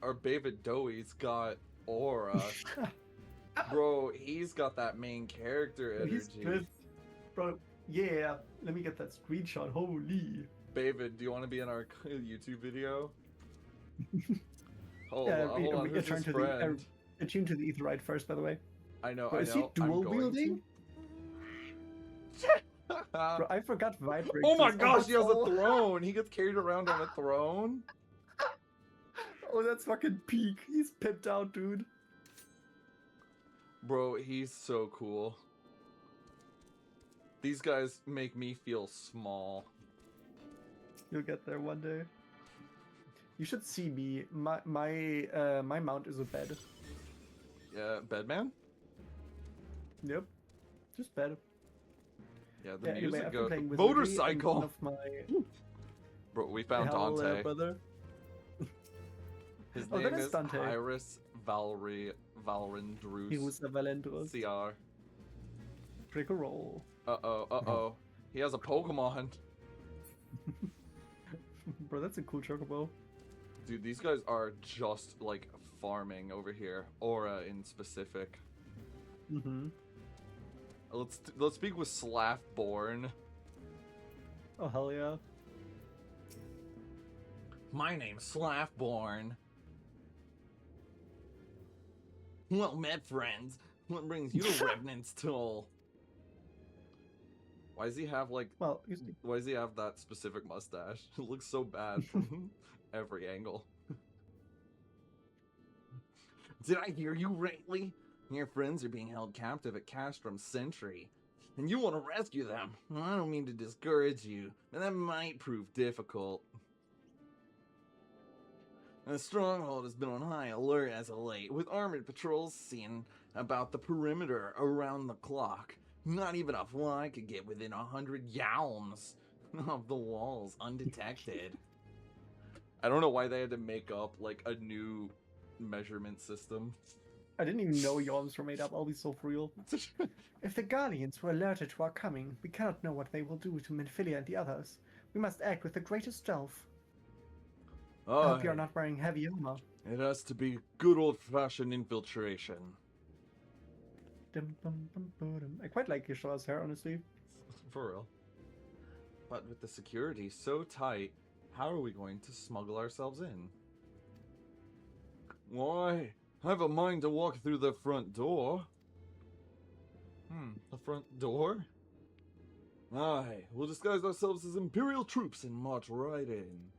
Dowie's got aura. Bro, he's got that main character energy. He's stripped, bro. Yeah, let me get that screenshot. Holy. David, do you want to be in our YouTube video? Hold Yeah, on, hold on. Who's his friend? Attune to the Etherite first, by the way. I know, Bro, I is know. he dual I'm going wielding? to. Bro, I forgot Vibrate. Oh my exists. gosh, he has a that's all- throne! He gets carried around on a throne? Oh, that's fucking peak. He's pimped out, dude. Bro, he's so cool. These guys make me feel small. You'll get there one day. You should see me. My mount is a bed. Yeah, Bedman? Yep. Just bed. Yeah, the Yeah, anyway, music I've been goes. playing Wizardry, and Motorcycle! one of my Bro, we found Hell, Dante. brother. His Oh, name that is is Dante. Iris Valrindrus. He was a Valendros. CR. Critical roll. Uh-oh. He has a Pokemon. Bro, that's a cool chocobo. Dude, these guys are just, like, farming over here. Aura in specific. Mm-hmm. Let's speak with Slaffborn. Oh, hell yeah. My name's Slaffborn. Well met, friends. What brings you to Revenant's Toll? Why does he have, like... Well, Why does he have that specific mustache? It looks so bad from every angle. Did I hear you rightly? Your friends are being held captive at Castrum Sentry, and you want to rescue them. Well, I don't mean to discourage you, but that might prove difficult. The stronghold has been on high alert as of late, with armored patrols seen about the perimeter around the clock. Not even a fly could get within 100 yalms of the walls undetected. I don't know why they had to make up, like, a new measurement system. I didn't even know yawns were made up. I'll be so for real. If the Guardians were alerted to our coming, we cannot know what they will do to Minfilia and the others. We must act with the greatest stealth. I hope you are not wearing heavy armor. It has to be good old-fashioned infiltration. I quite like Yashar's hair, honestly. For real. But with the security so tight, how are we going to smuggle ourselves in? Why, I have a mind to walk through the front door. The front door? Aye, we'll disguise ourselves as Imperial troops and march right in.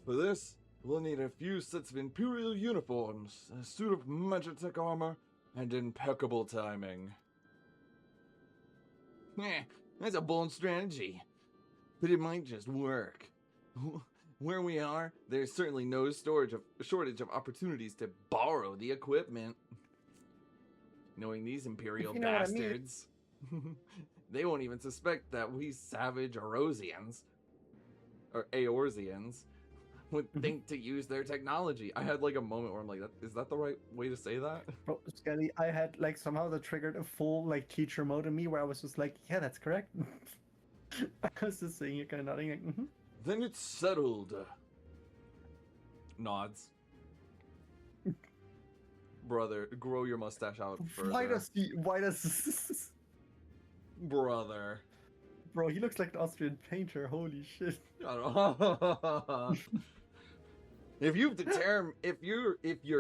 For this, we'll need a few sets of Imperial uniforms, a suit of Magitech armor, and impeccable timing. That's a bold strategy, but it might just work. Where we are, there's certainly no shortage of opportunities to borrow the equipment. Knowing these Imperial bastards, they won't even suspect that we savage Eorzeans, or Eorzeans, would think to use their technology. I had like a moment where I'm like, is that the right way to say that? Bro, Skelly, I had like somehow that triggered a full like teacher mode in me where I was just like, yeah, that's correct. I was just saying it, kind of nodding like, mm-hmm. Then it's settled. Nods. Brother, grow your mustache out further. Why does Brother. Bro, he looks like an Austrian painter, holy shit. I don't know. If you're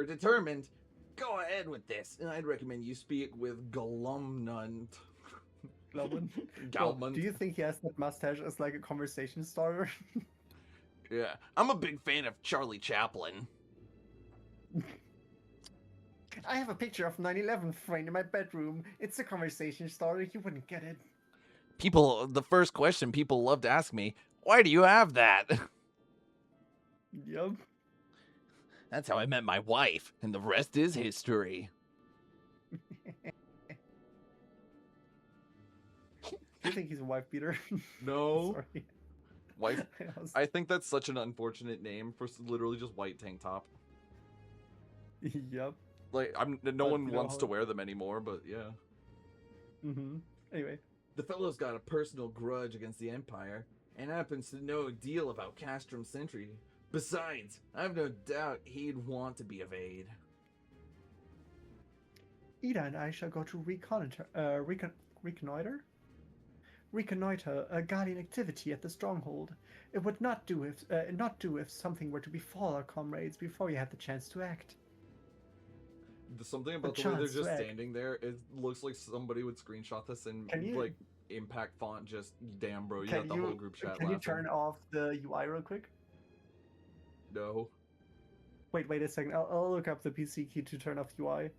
determined, go ahead with this. And I'd recommend you speak with Glumnund. Glumnund. Galmund. Well, do you think he has that mustache as like a conversation starter? Yeah, I'm a big fan of Charlie Chaplin. I have a picture of 9/11 framed in my bedroom. It's a conversation starter. You wouldn't get it. The first question people love to ask me, why do you have that? Yep. That's how I met my wife, and the rest is history. Do you think he's a wife beater? No. Sorry. Wife. I think that's such an unfortunate name for literally just white tank top. Yep. Like, no one wants to wear them anymore, but yeah. Mm-hmm. Anyway. The fellow's got a personal grudge against the Empire, and happens to know a deal about Castrum Sentry. Besides, I've no doubt he'd want to be of aid. Ida and I shall go to reconnoiter a Guardian activity at the stronghold. It would not do if something were to befall our comrades before you have the chance to act. Something about the way they're just standing there, it looks like somebody would screenshot this and like impact font just, damn bro, you got the whole group chat Can you turn off the UI real quick? No. Wait a second. I'll look up the PC key to turn off UI.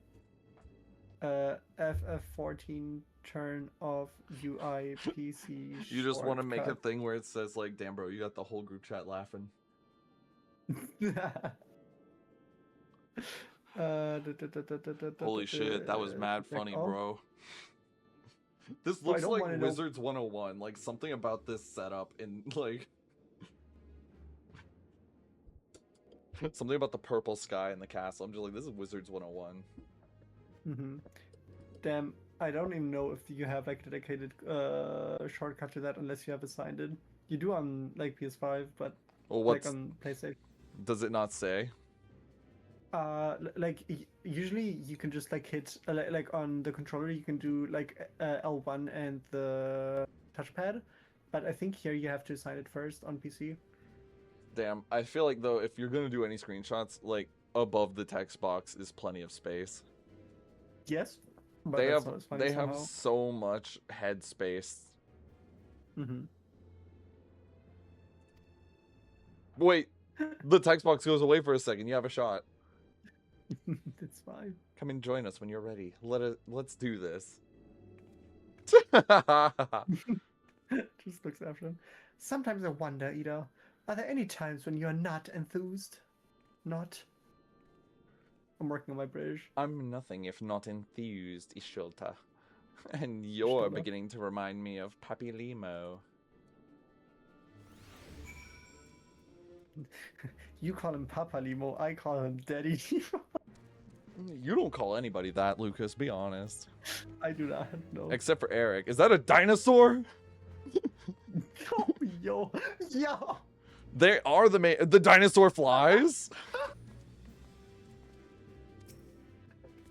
FF14 turn off UI PC. You just want to make a thing where it says like, damn bro, you got the whole group chat laughing. Holy shit, that was mad funny, bro. This looks like Wizards 101, like something about this setup in like something about the purple sky in the castle. I'm just like, this is Wizards 101. Mm-hmm. Damn, I don't even know if you have like a dedicated shortcut to that unless you have assigned it. You do on like PS5, but like on PlayStation. Does it not say? Like usually you can just like hit like on the controller you can do like L1 and the touchpad, but I think here you have to assign it first on PC. Damn, I feel like though if you're gonna do any screenshots, like above the text box is plenty of space. Yes, but they have so much head space. Mm-hmm. Wait, the text box goes away for a second. You have a shot. It's fine. Come and join us when you're ready. Let's do this. Just looks after him. Sometimes I wonder, Ida, are there any times when you're not enthused? Not? I'm working on my British. I'm nothing if not enthused, Ishilta. And you're beginning to remind me of Papi Limo. You call him Papa Limo, I call him Daddy Limo. You don't call anybody that, Lucas, be honest. I do not, no. Except for Eric. Is that a dinosaur? Oh, yo. They are the dinosaur flies?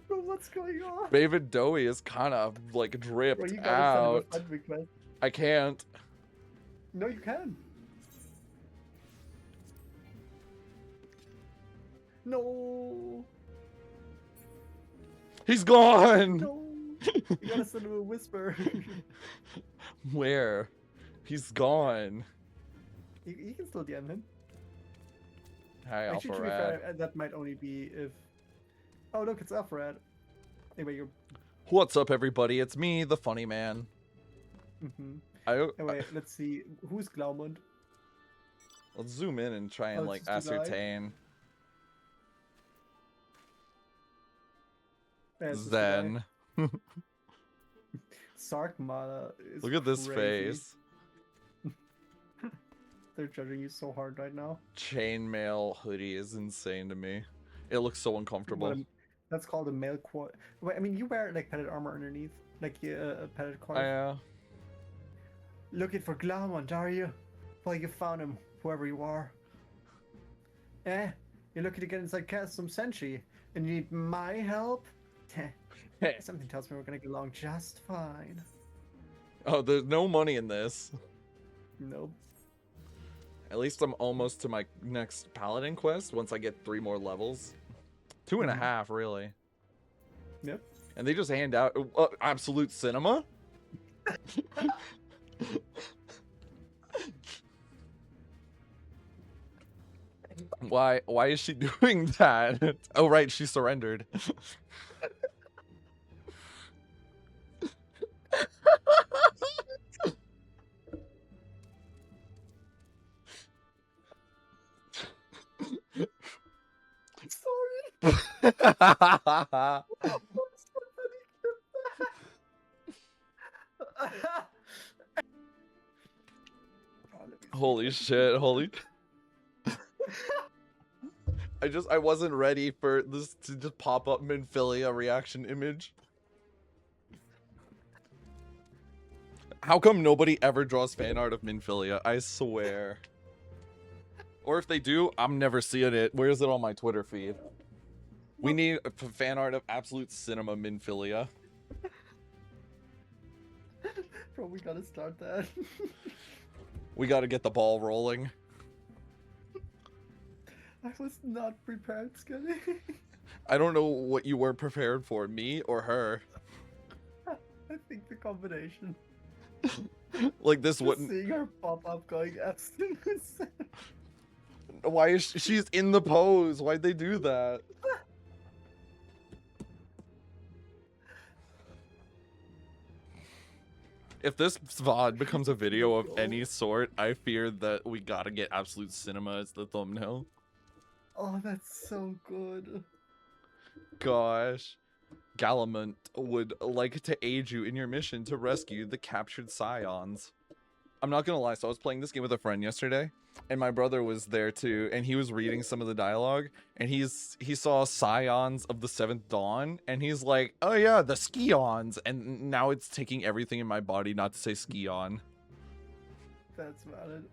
Bro, what's going on? David Dowie is kind of like dripped out. I can't. No, you can. No. He's gone. No. You gotta send him a whisper. Where? He's gone. You can still DM him. Hi, Actually, to be fair, that might only be if. Oh look, it's Alpharad. Anyway, you're. What's up, everybody? It's me, the funny man. Anyway, let's see. Who's Glaumund? Let's zoom in and try and like ascertain. Zen. Sarkmala is Look at this crazy. face. They're judging you so hard right now. Chainmail hoodie is insane to me. It looks so uncomfortable. That's called a mail quad. Wait, I mean, you wear like padded armor underneath, like a padded quad. Yeah. Looking for Glaumund, are you? Well, you found him, whoever you are. Eh? You're looking to get inside Castrum Sentry, and you need my help? Something tells me we're gonna get along just fine. Oh, there's no money in this. Nope. At least I'm almost to my next paladin quest once I get 3 more levels. 2.5, really. Yep. And they just hand out absolute cinema. Why is she doing that? Oh right, she surrendered. Sorry. Holy shit, holy. I wasn't ready for this to just pop up Minfilia reaction image. How come nobody ever draws fan art of Minfilia? I swear. Or if they do, I'm never seeing it. Where is it on my Twitter feed? We need a fan art of absolute cinema Minfilia. Bro, we gotta start that. We gotta get the ball rolling. I was not prepared, Skelly. I don't know what you were prepared for, me or her. I think the combination. Like this Just wouldn't. seeing her pop up going absolutely insane. Why is she's in the pose? Why'd they do that? If this VOD becomes a video of any sort, I fear that we gotta get Absolute Cinema as the thumbnail. Oh, that's so good. Gosh. Galamant would like to aid you in your mission to rescue the captured Scions. I'm not gonna lie, so I was playing this game with a friend yesterday, and my brother was there too, and he was reading some of the dialogue, and he saw Scions of the Seventh Dawn, and he's like, oh yeah, the Scions, and now it's taking everything in my body not to say Scion. That's valid.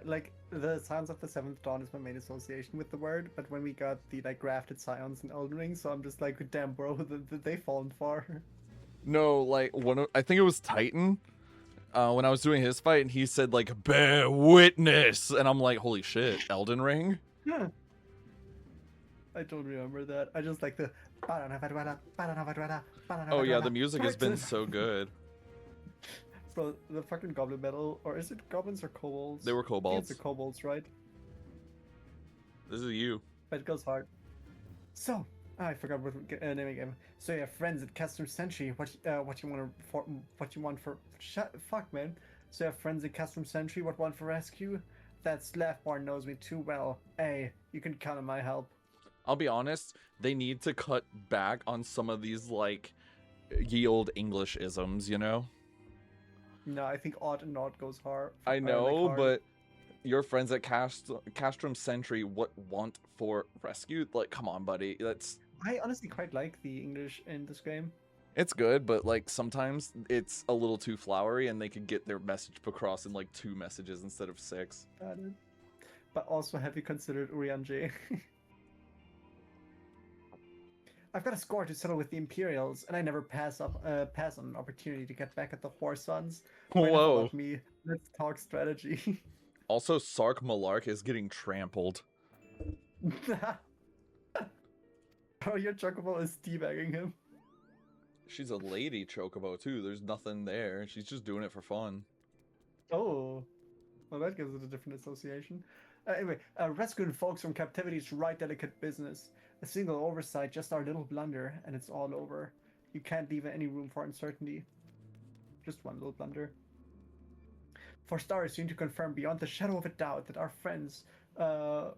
Like, the Scions of the Seventh Dawn is my main association with the word, but when we got the, like, grafted Scions in Elden Ring, so I'm just like, damn bro, they fallen far. No, like, I think it was Titan, when I was doing his fight, and he said, like, bear witness, and I'm like, holy shit, Elden Ring? Yeah. I don't remember that. I just like the... Oh yeah, the music has been so good. Bro, the fucking goblin metal, or is it goblins or kobolds? They were I think kobolds. it's the kobolds, right? This is you. But it goes hard. So, I forgot what name again. So yeah, friends at Custom Sentry. What you want for? Fuck, man. So yeah, friends at Custom Sentry. What want for rescue? That Slathborn knows me too well. Hey, you can count on my help. I'll be honest, they need to cut back on some of these, like, ye old English isms, you know? No, I think odd and not goes hard. I know, hard. but your friends at Castrum Sentry, what want for rescue? Like, come on, buddy. That's... I honestly quite like the English in this game. It's good, but, like, sometimes it's a little too flowery, and they could get their message across in, like, 2 messages instead of 6. But also, have you considered Urian J? I've got a score to settle with the Imperials, and I never pass on an opportunity to get back at the Whoresons. Whoa. Me. Let's talk strategy. Also, Sark Malark is getting trampled. Oh, your Chocobo is teabagging him. She's a lady Chocobo, too. There's nothing there. She's just doing it for fun. Oh. Well, that gives it a different association. Anyway, rescuing folks from captivity is right delicate business. A single oversight, just our little blunder, and it's all over. You can't leave any room for uncertainty. Just one little blunder. For starters, you need to confirm beyond the shadow of a doubt that our friends are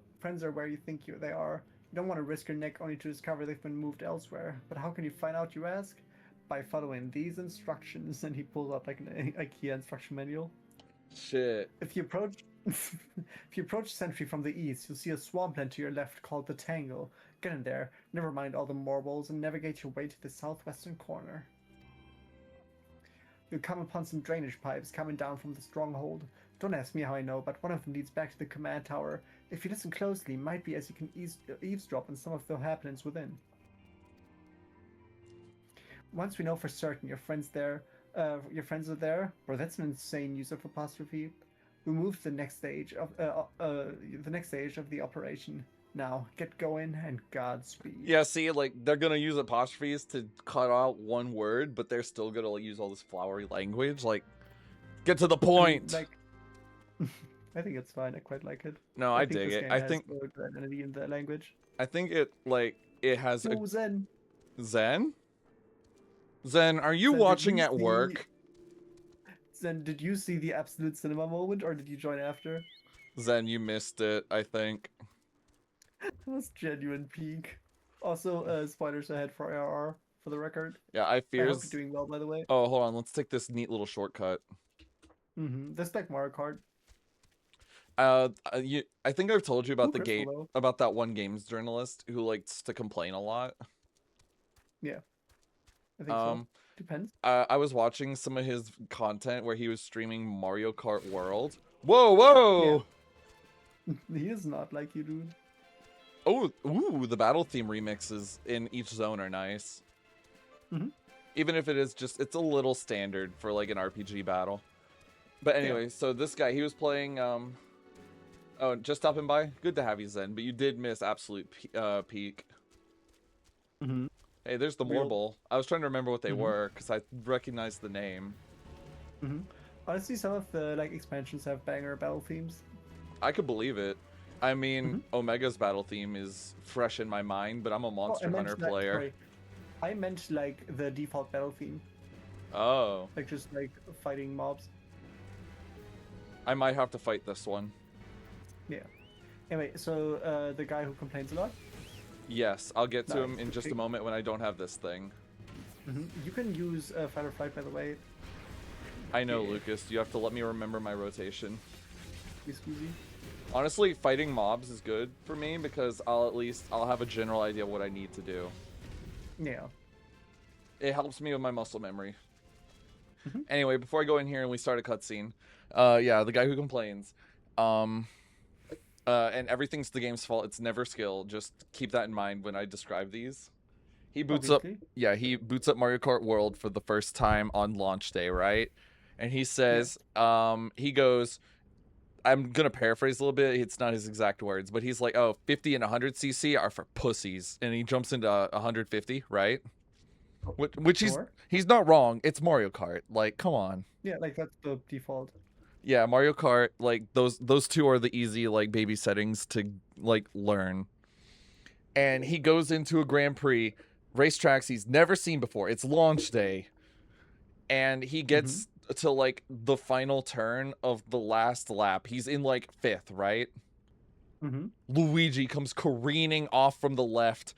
where you think they are. You don't want to risk your neck only to discover they've been moved elsewhere. But how can you find out, you ask? By following these instructions. And he pulls out like an IKEA instruction manual. Shit. If you approach Sentry from the east, you'll see a swampland to your left called the Tangle. Get in there, never mind all the marbles, and navigate your way to the southwestern corner. You'll come upon some drainage pipes coming down from the stronghold. Don't ask me how I know, but one of them leads back to the command tower. If you listen closely, might be as you can eavesdrop on some of the happenings within. Once we know for certain your friends are there, bro, that's an insane use of apostrophe. We move to the next stage of the operation. Now, get going and Godspeed. Yeah, see, like, they're gonna use apostrophes to cut out one word, but they're still gonna like, use all this flowery language. Like, get to the I mean, point. like, I think it's fine. I quite like it. No, I think dig this it. game I has think good identity in the language. it has a Oh, Zen. Zen. Zen, are you Zen, did watching you at see- work? Zen, did you see the absolute cinema moment, or did you join after? Zen, you missed it. I think. That was genuine peak. Also, spoilers ahead for ARR, for the record. Yeah, I I hope fears. you're doing well, by the way. Oh, hold on. Let's take this neat little shortcut. This like Mario Kart. I think I've told you about Ooh, the Crystal, game, though. about that one games journalist who likes to complain a lot. Yeah. I think so. Depends. I was watching some of his content where he was streaming Mario Kart World. Whoa, whoa! He is not like you, dude. Oh, ooh, the battle theme remixes in each zone are nice. Mhm. Even if it is just, it's a little standard for like an RPG battle. But anyway, so this guy, he was playing, oh, just stopping by? Good to have you, Zen, but you did miss Absolute Peak. Mm-hmm. Hey, there's the Real- Morble. I was trying to remember what they Mhm. were, because I recognized the name. Mm-hmm. Honestly, some of the like expansions have banger battle themes. I could believe it. I mean, Mhm. Omega's battle theme is fresh in my mind, but I'm a Monster Hunter player. Sorry. I meant like the default battle theme, Oh, like just like fighting mobs. I might have to fight this one. Anyway, so the guy who complains a lot. Yes, I'll get to him Nice, in just a okay. moment when I don't have this thing. You can use Fight or Flight, by the way. I know, Yeah. Lucas. You have to let me remember my rotation. Excuse me. Honestly, fighting mobs is good for me because I'll have a general idea what I need to do. Yeah. It helps me with my muscle memory. Mhm. Anyway, before I go in here and we start a cutscene, yeah, the guy who complains, and everything's the game's fault. It's never skill. Just keep that in mind when I describe these. He boots up, Obviously. yeah, he boots up Mario Kart World for the first time on launch day, right? And he says, he goes, I'm gonna paraphrase a little bit. It's not his exact words, but he's like, "Oh, 50 and 100 cc are for pussies," and he jumps into 150, right? Which Sure. he's not wrong. It's Mario Kart. Like, come on. Yeah, like that's the default. Yeah, Mario Kart. Like those two are the easy like baby settings to like learn. And he goes into a Grand Prix racetracks he's never seen before. It's launch day, and he gets to like the final turn of the last lap. He's in like fifth, right? Mm-hmm. Luigi comes careening off from the left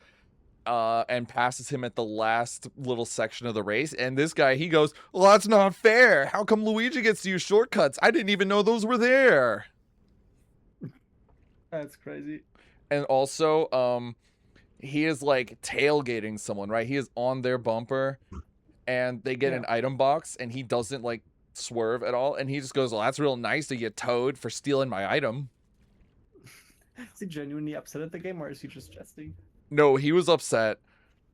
and passes him at the last little section of the race. And this guy, he goes, "Well, that's not fair. How come Luigi gets to use shortcuts? I didn't even know those were there." That's crazy. And also, he is like tailgating someone, right? He is on their bumper and they get an item box and he doesn't like swerve at all. And he just goes, "Well, that's real nice to get towed for stealing my item." Is he genuinely upset at the game, or is he just jesting? No, he was upset.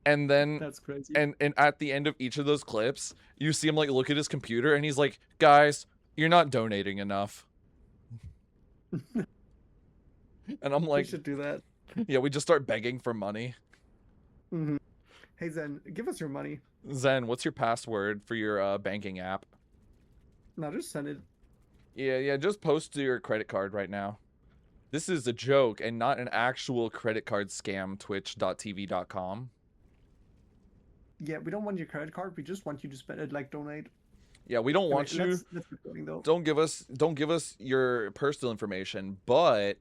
And then That's crazy. and at the end of each of those clips, you see him like look at his computer and he's like, "Guys, you're not donating enough." And I'm We like, should do that. yeah, we just start begging for money. Mm-hmm. Hey Zen, give us your money. Zen, what's your password for your banking app? No, just send it. Yeah, just post your credit card right now. This is a joke and not an actual credit card scam, twitch.tv.com. Yeah, we don't want your credit card. We just want you to spend it, like donate. Yeah, we don't want you. Let's keep going though. Don't give us your personal information, but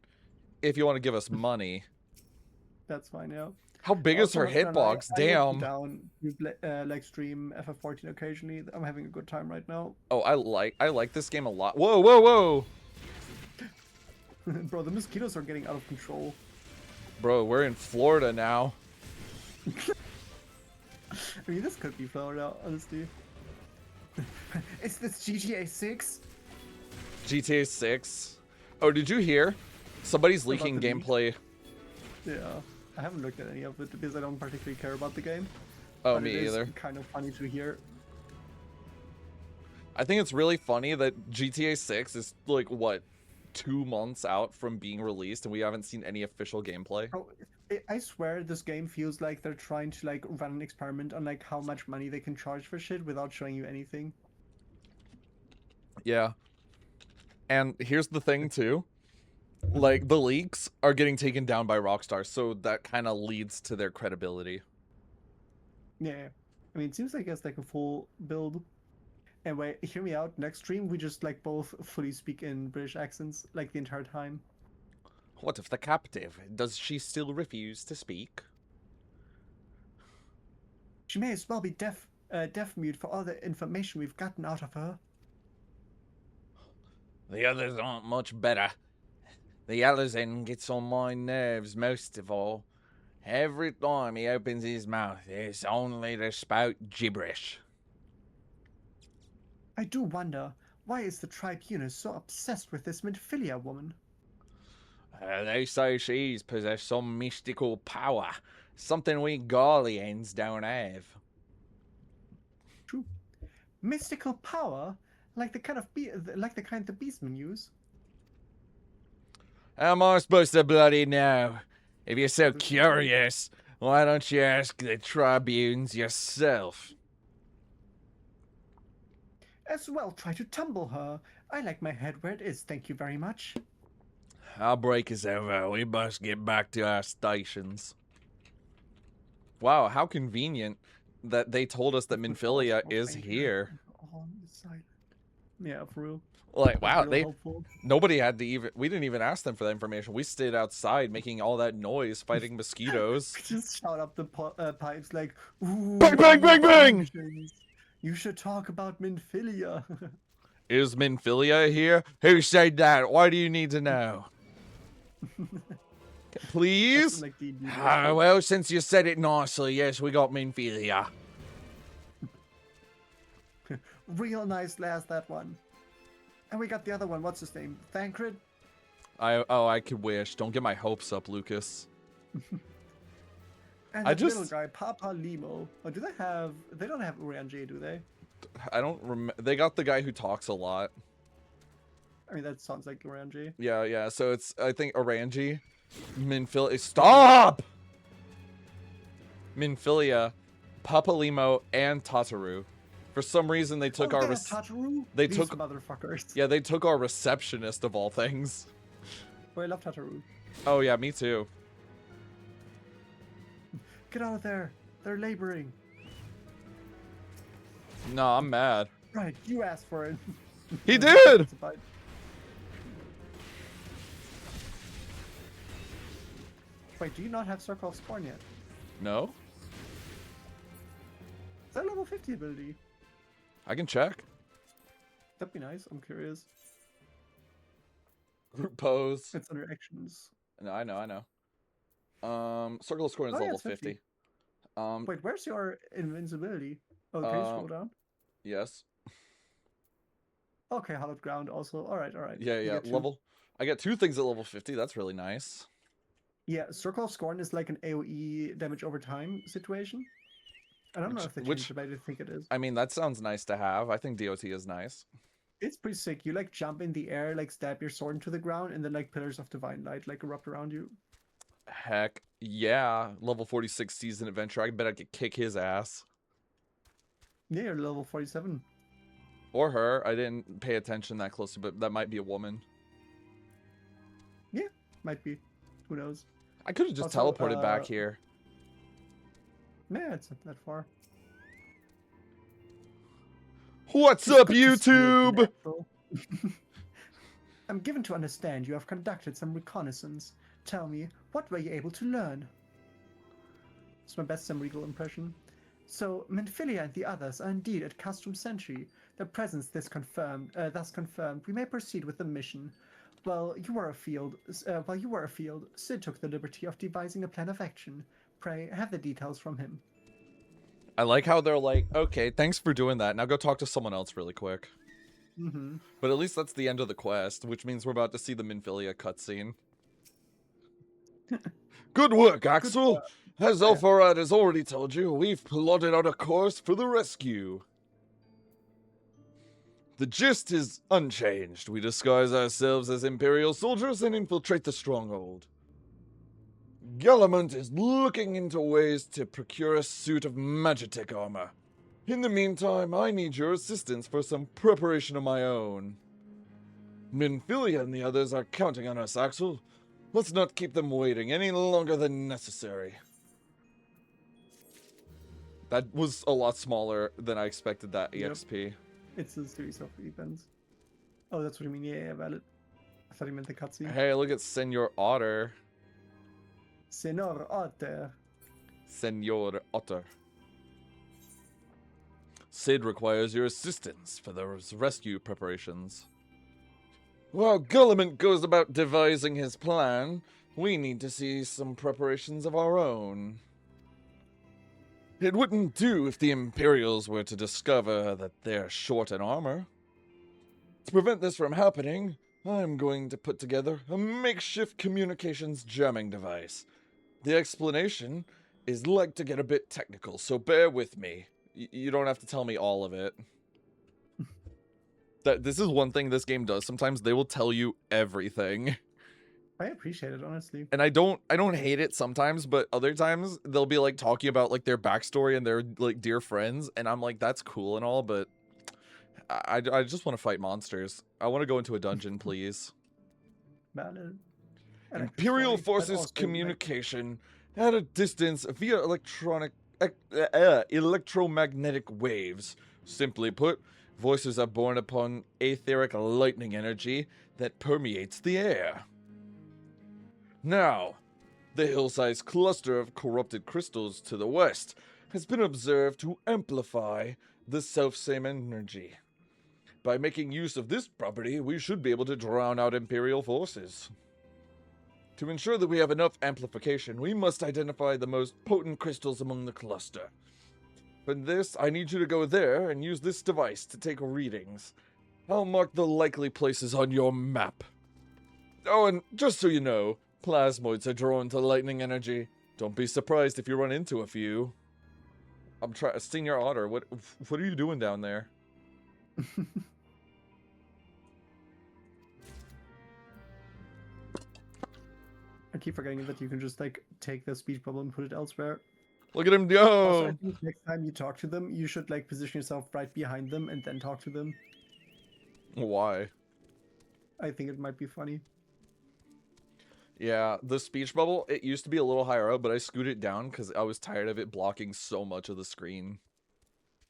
if you want to give us money. That's fine, yeah. How big is her Also, Zen, hitbox? I wrote Damn. down you like stream FF14 occasionally. I'm having a good time right now. Oh, I like this game a lot. Whoa, whoa, whoa. Bro, the mosquitoes are getting out of control. Bro, we're in Florida now. I mean, this could be Florida, honestly. Is this GTA 6? GTA 6. Oh, did you hear? Somebody's About leaking the leak? gameplay. Yeah. I haven't looked at any of it because I don't particularly care about the game. Oh, but me it is either. kind of funny to hear. I think it's really funny that GTA 6 is like what 2 months out from being released and we haven't seen any official gameplay. Bro, I swear this game feels like they're trying to like run an experiment on like how much money they can charge for shit without showing you anything. Yeah. And here's the thing too. Like the leaks are getting taken down by Rockstar, so that kind of leads to their credibility. Yeah. I mean, it seems like it's like a full build. Anyway, hear me out. Next stream, we just like both fully speak in British accents like the entire time. What of the captive? Does she still refuse to speak? She may as well be deaf mute for all the information we've gotten out of her. The others aren't much better. The Alizin gets on my nerves most of all. Every time he opens his mouth, it's only to spout gibberish. I do wonder, why is the tribunal so obsessed with this Minfilia woman? They say she's possessed some mystical power, something we Garleans don't have. True. Mystical power? Like the kind the beastmen use? How am I supposed to bloody know? If you're so curious, why don't you ask the tribunes yourself? As well try to tumble her. I like my head where it is, thank you very much. Our break is over. We must get back to our stations. Wow, how convenient that they told us that Minfilia is here. Yeah, for real. Like, wow, Real helpful. nobody had to even, we didn't even ask them for that information. We stayed outside making all that noise, fighting mosquitoes. We just shout up the pipes like, ooh, Bang, bang, bang, bang! missions. You should talk about Minfilia. Is Minfilia here? Who said that? Why do you need to know? Please? Like the Well, since you said it nicely, yes, we got Minfilia. Real nice lass, that one. And we got the other one. What's his name? Thancred? I could wish. Don't get my hopes up, Lucas. And I the just- little guy, Papa Limo. Oh, do they have... They don't have Urianji, do they? I don't remember. They got the guy who talks a lot. I mean, that sounds like Urianji. Yeah. So it's, I think, Orangi, Minfilia. Stop! Minfilia, Papalimo, and Tataru. For some reason, they took our. Tataru? they These took- motherfuckers. Yeah, they took our receptionist of all things. Oh, I love Tataru. Oh yeah, me too. Get out of there. They're laboring. No, I'm mad. Right, you asked for it. He did! It's a bite. Wait, do you not have Circle of Scorn yet? No, Is that a level 50 ability? I can check. That'd be nice. I'm curious. Group pose. It's under actions. No, I know. Circle of Scorn is Oh, yeah, level it's 50. 50. Wait, where's your invincibility? Oh, can you scroll down? Yes. Okay, Hallowed Ground also. Alright. Yeah. You get two. Level. I got 2 things at level 50. That's really nice. Yeah, Circle of Scorn is like an AoE damage over time situation. I don't know if they changed it, but I think it is. I mean, that sounds nice to have. I think DOT is nice. It's pretty sick. You like jump in the air, like stab your sword into the ground, and then like pillars of divine light like erupt around you. Heck yeah. Level 46 season adventure. I bet I could kick his ass. Yeah, you're level 47. Or her. I didn't pay attention that closely, but that might be a woman. Yeah, might be. Who knows? I could have just Also, teleported back here. Yeah, it's not that far. What's It's up, good to see you in YouTube? April. I'm given to understand you have conducted some reconnaissance. Tell me, what were you able to learn? It's my best Sam Riegel impression. So, Minfilia and the others are indeed at Castrum Sentry. Their presence thus confirmed, we may proceed with the mission. While you were afield, Sid took the liberty of devising a plan of action. Pray, have the details from him. I like how they're like, okay, thanks for doing that. Now go talk to someone else really quick. Mm-hmm. But at least that's the end of the quest, which means we're about to see the Minfilia cutscene. Good work, Axel! As Elfarad has already told you, we've plotted out a course for the rescue. The gist is unchanged. We disguise ourselves as Imperial soldiers and infiltrate the stronghold. Gallimond is looking into ways to procure a suit of Magitech armor. In the meantime, I need your assistance for some preparation of my own. Minfilia and the others are counting on us, Axel. Let's not keep them waiting any longer than necessary. That was a lot smaller than I expected that Yep. EXP. It's a series of events. Oh, that's what you mean. Yeah, valid. I thought you meant the cutscene. Hey, look at Senor Otter. Senor Otter. Senor Otter. Sid requires your assistance for those rescue preparations. While Guilliman goes about devising his plan, we need to see some preparations of our own. It wouldn't do if the Imperials were to discover that they're short in armor. To prevent this from happening, I'm going to put together a makeshift communications jamming device. The explanation is like to get a bit technical, so bear with me. You don't have to tell me all of it. This is one thing this game does. Sometimes they will tell you everything. I appreciate it, honestly. And I don't hate it sometimes, but other times they'll be like talking about like their backstory and their like dear friends, and I'm like, that's cool and all, but I just want to fight monsters. I want to go into a dungeon, please. Valid. Imperial Forces communication at a distance via electromagnetic waves. Simply put, voices are born upon etheric lightning energy that permeates the air. Now, the hill-sized cluster of corrupted crystals to the west has been observed to amplify the self-same energy. By making use of this property, we should be able to drown out Imperial forces. To ensure that we have enough amplification, we must identify the most potent crystals among the cluster. For this, I need you to go there and use this device to take readings. I'll mark the likely places on your map. Oh, and just so you know, plasmoids are drawn to lightning energy. Don't be surprised if you run into a few. I'm trying. Senior Otter, what are you doing down there? I keep forgetting that you can just like take the speech bubble and put it elsewhere. Look at him Also, go! I think next time you talk to them, you should like position yourself right behind them and then talk to them. Why? I think it might be funny. Yeah, the speech bubble, it used to be a little higher up, but I scooted it down because I was tired of it blocking so much of the screen.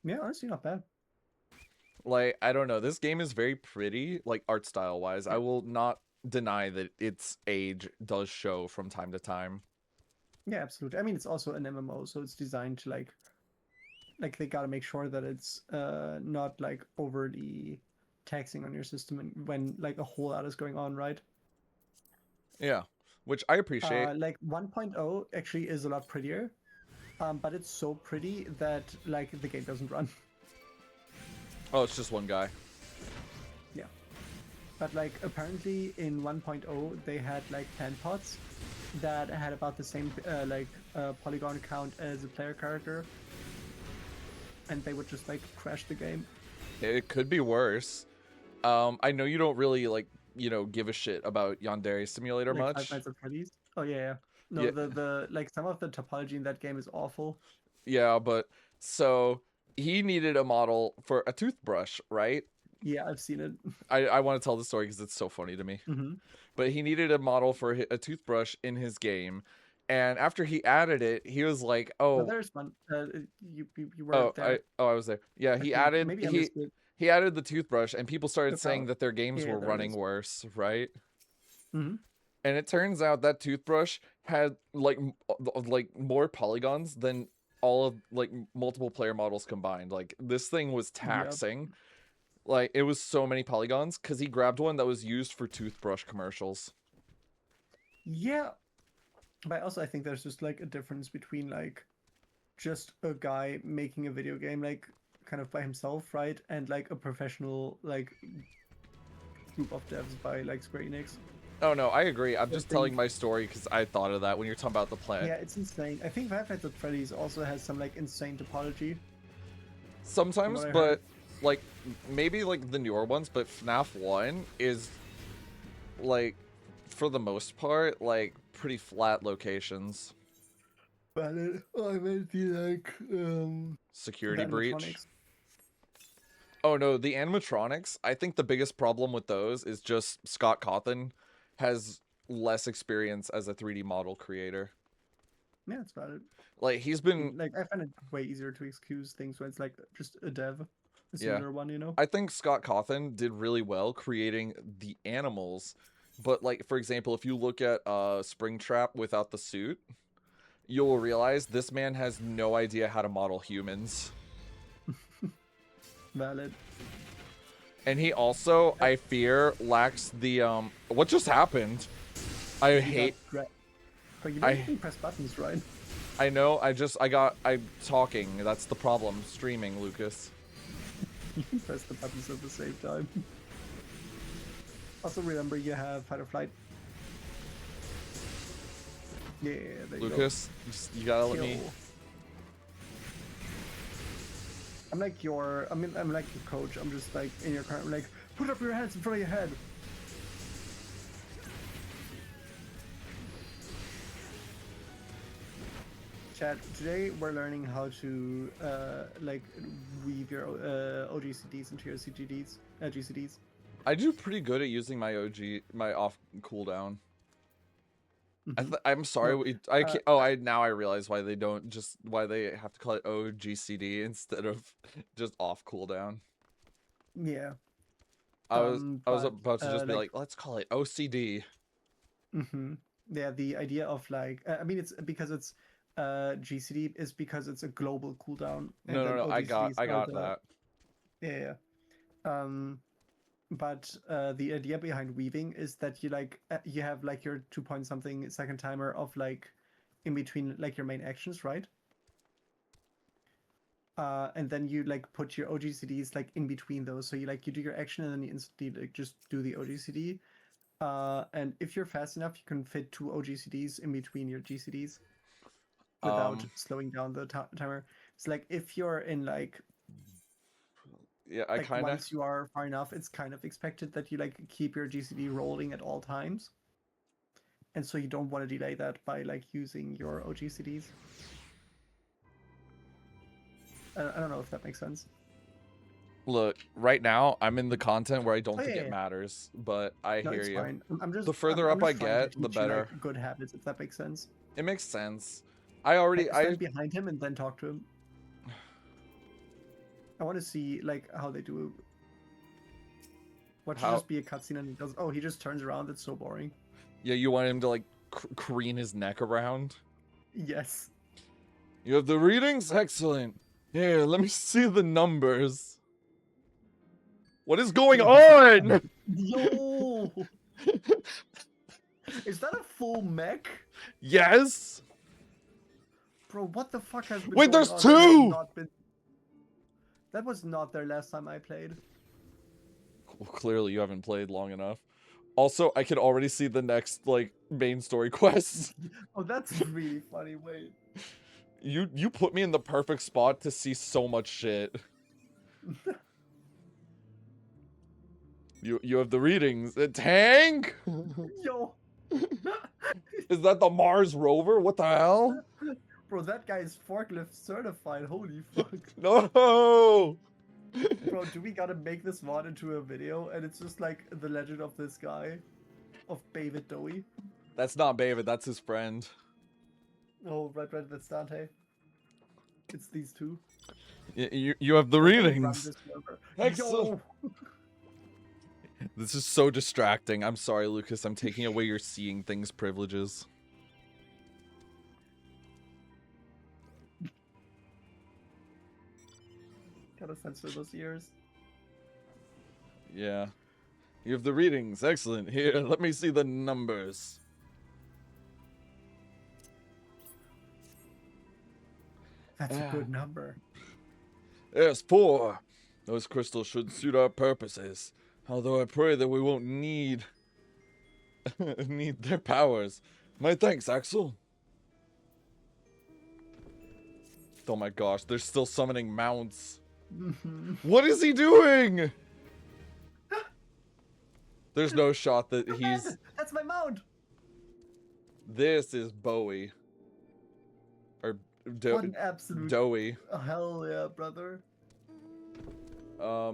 Yeah, honestly, not bad. Like, I don't know, this game is very pretty, like, art style-wise. I will not deny that its age does show from time to time. Yeah, absolutely. I mean, it's also an MMO, so it's designed to like they gotta make sure that it's not like overly taxing on your system and when like a whole lot is going on, right? Yeah, which I appreciate. Like 1.0 actually is a lot prettier, but it's so pretty that like the game doesn't run. Oh, it's just one guy. Yeah. But like apparently in 1.0 they had like 10 pods that had about the same polygon count as a player character, and they would just like crash the game. It could be worse. I know you don't really like, give a shit about Yandere Simulator Like much. Five Nights at Freddy's. Oh yeah. No, Yeah. the like some of the topology in that game is awful. Yeah, but so he needed a model for a toothbrush, right? Yeah, I've seen it. I want to tell the story because it's so funny to me. Mm-hmm. But he needed a model for a toothbrush in his game, and after he added it, he was like, Oh, "Oh, there's one. You weren't there. I was there. Yeah, I he think. added Maybe I he missed it. he added the toothbrush, and people started No saying problem. that their games Yeah, were there it running is. worse, right?" Mm-hmm. And it turns out that toothbrush had like more polygons than all of like multiple player models combined. Like this thing was taxing. Like it was so many polygons because he grabbed one that was used for toothbrush commercials. Yeah, but also I think there's just like a difference between like just a guy making a video game like kind of by himself, right, and like a professional like group of devs by like Square Enix. Oh no, I agree. I'm just think- telling my story because I thought of that when you're talking about the plan. Yeah, it's insane. I think Five Nights at Freddy's also has some like insane topology. Sometimes, what I but heard. like maybe like the newer ones, but FNAF 1 is like for the most part like pretty flat locations. But I meant the like Security the breach. animatronics. Oh no, the animatronics, I think the biggest problem with those is just Scott Cawthon has less experience as a 3D model creator. Yeah, that's about it. Like he's been Like I find it way easier to excuse things when it's like just a dev, a Yeah. similar one, you know. I think Scott Cawthon did really well creating the animals, but like for example, if you look at Springtrap without the suit, you'll realize this man has no idea how to model humans. Valid. And he also, I fear, lacks the what just happened? I hate But you don't even press buttons, right? I know, I'm talking. That's the problem. Streaming, Lucas. You can press the buttons at the same time. Also remember you have fight or flight. Yeah, there you Lucas, you gotta go. let me. Kill. I'm like your coach. I'm just like in your car. I'm like, put up your hands in front of your head. Chat, today we're learning how to like weave your OGCDs into your GCDs. I do pretty good at using my my off cooldown. I'm sorry. Well, I can't. Now I realize why they have to call it OGCD instead of just off cooldown. Yeah. I was but, about to just be like, let's call it OCD. Yeah, the idea of like, I mean, it's because it's GCD is because it's a global cooldown. And then No. I got OGCDs that. Yeah. But the idea behind weaving is that you like you have like your 2 point something second timer of like in between like your main actions, right? And then you like put your OGCDs like in between those. So you do your action and then you instantly like just do the OGCD. And if you're fast enough, you can fit 2 OGCDs in between your GCDs without slowing down the timer. It's like if you're in like Yeah, I kind of. Once you are far enough, it's kind of expected that you like keep your GCD rolling at all times, and so you don't want to delay that by like using your OGCDs. I don't know if that makes sense. Look, right now I'm in the content where I don't think yeah. it matters, but I No, hear it's you. fine. I'm just The further I'm up I just trying to get, the teach you, better. like, good habits, if that makes sense. It makes sense. I already Like, stand behind him and then talk to him. I want to see like how they do. What should just be a cutscene and he does? Oh, he just turns around. It's so boring. Yeah, you want him to like careen his neck around? Yes. You have the readings? Excellent. Here, let me see the numbers. What is going on? Yo! Is that a full mech? Yes. Bro, what the fuck has been Wait, going there's on? two! That was not their last time I played. Well, clearly you haven't played long enough. Also, I can already see the next, like, main story quest. Oh, that's really funny. Wait. You put me in the perfect spot to see so much shit. You have the readings. A tank? Yo! Is that the Mars rover? What the hell? Bro, that guy is forklift certified. Holy fuck. No! Bro, do we gotta make this mod into a video? And it's just like the legend of this guy. Of David Dowie. That's not David, that's his friend. Oh, right, that's Dante. It's these two. You have the readings. Excellent. Yo! This is so distracting. I'm sorry, Lucas. I'm taking away your seeing things privileges. Gotta censor those ears. Yeah. You have the readings. Excellent. Here, let me see the numbers. That's a good number. Yes, 4. Those crystals should suit our purposes. Although I pray that we won't need their powers. My thanks, Axel. Oh my gosh, they're still summoning mounts. Mhm. What is he doing? There's no shot that he's... Red! That's my mount! This is Bowie. Or What an absolute Doughy. hell yeah, brother. I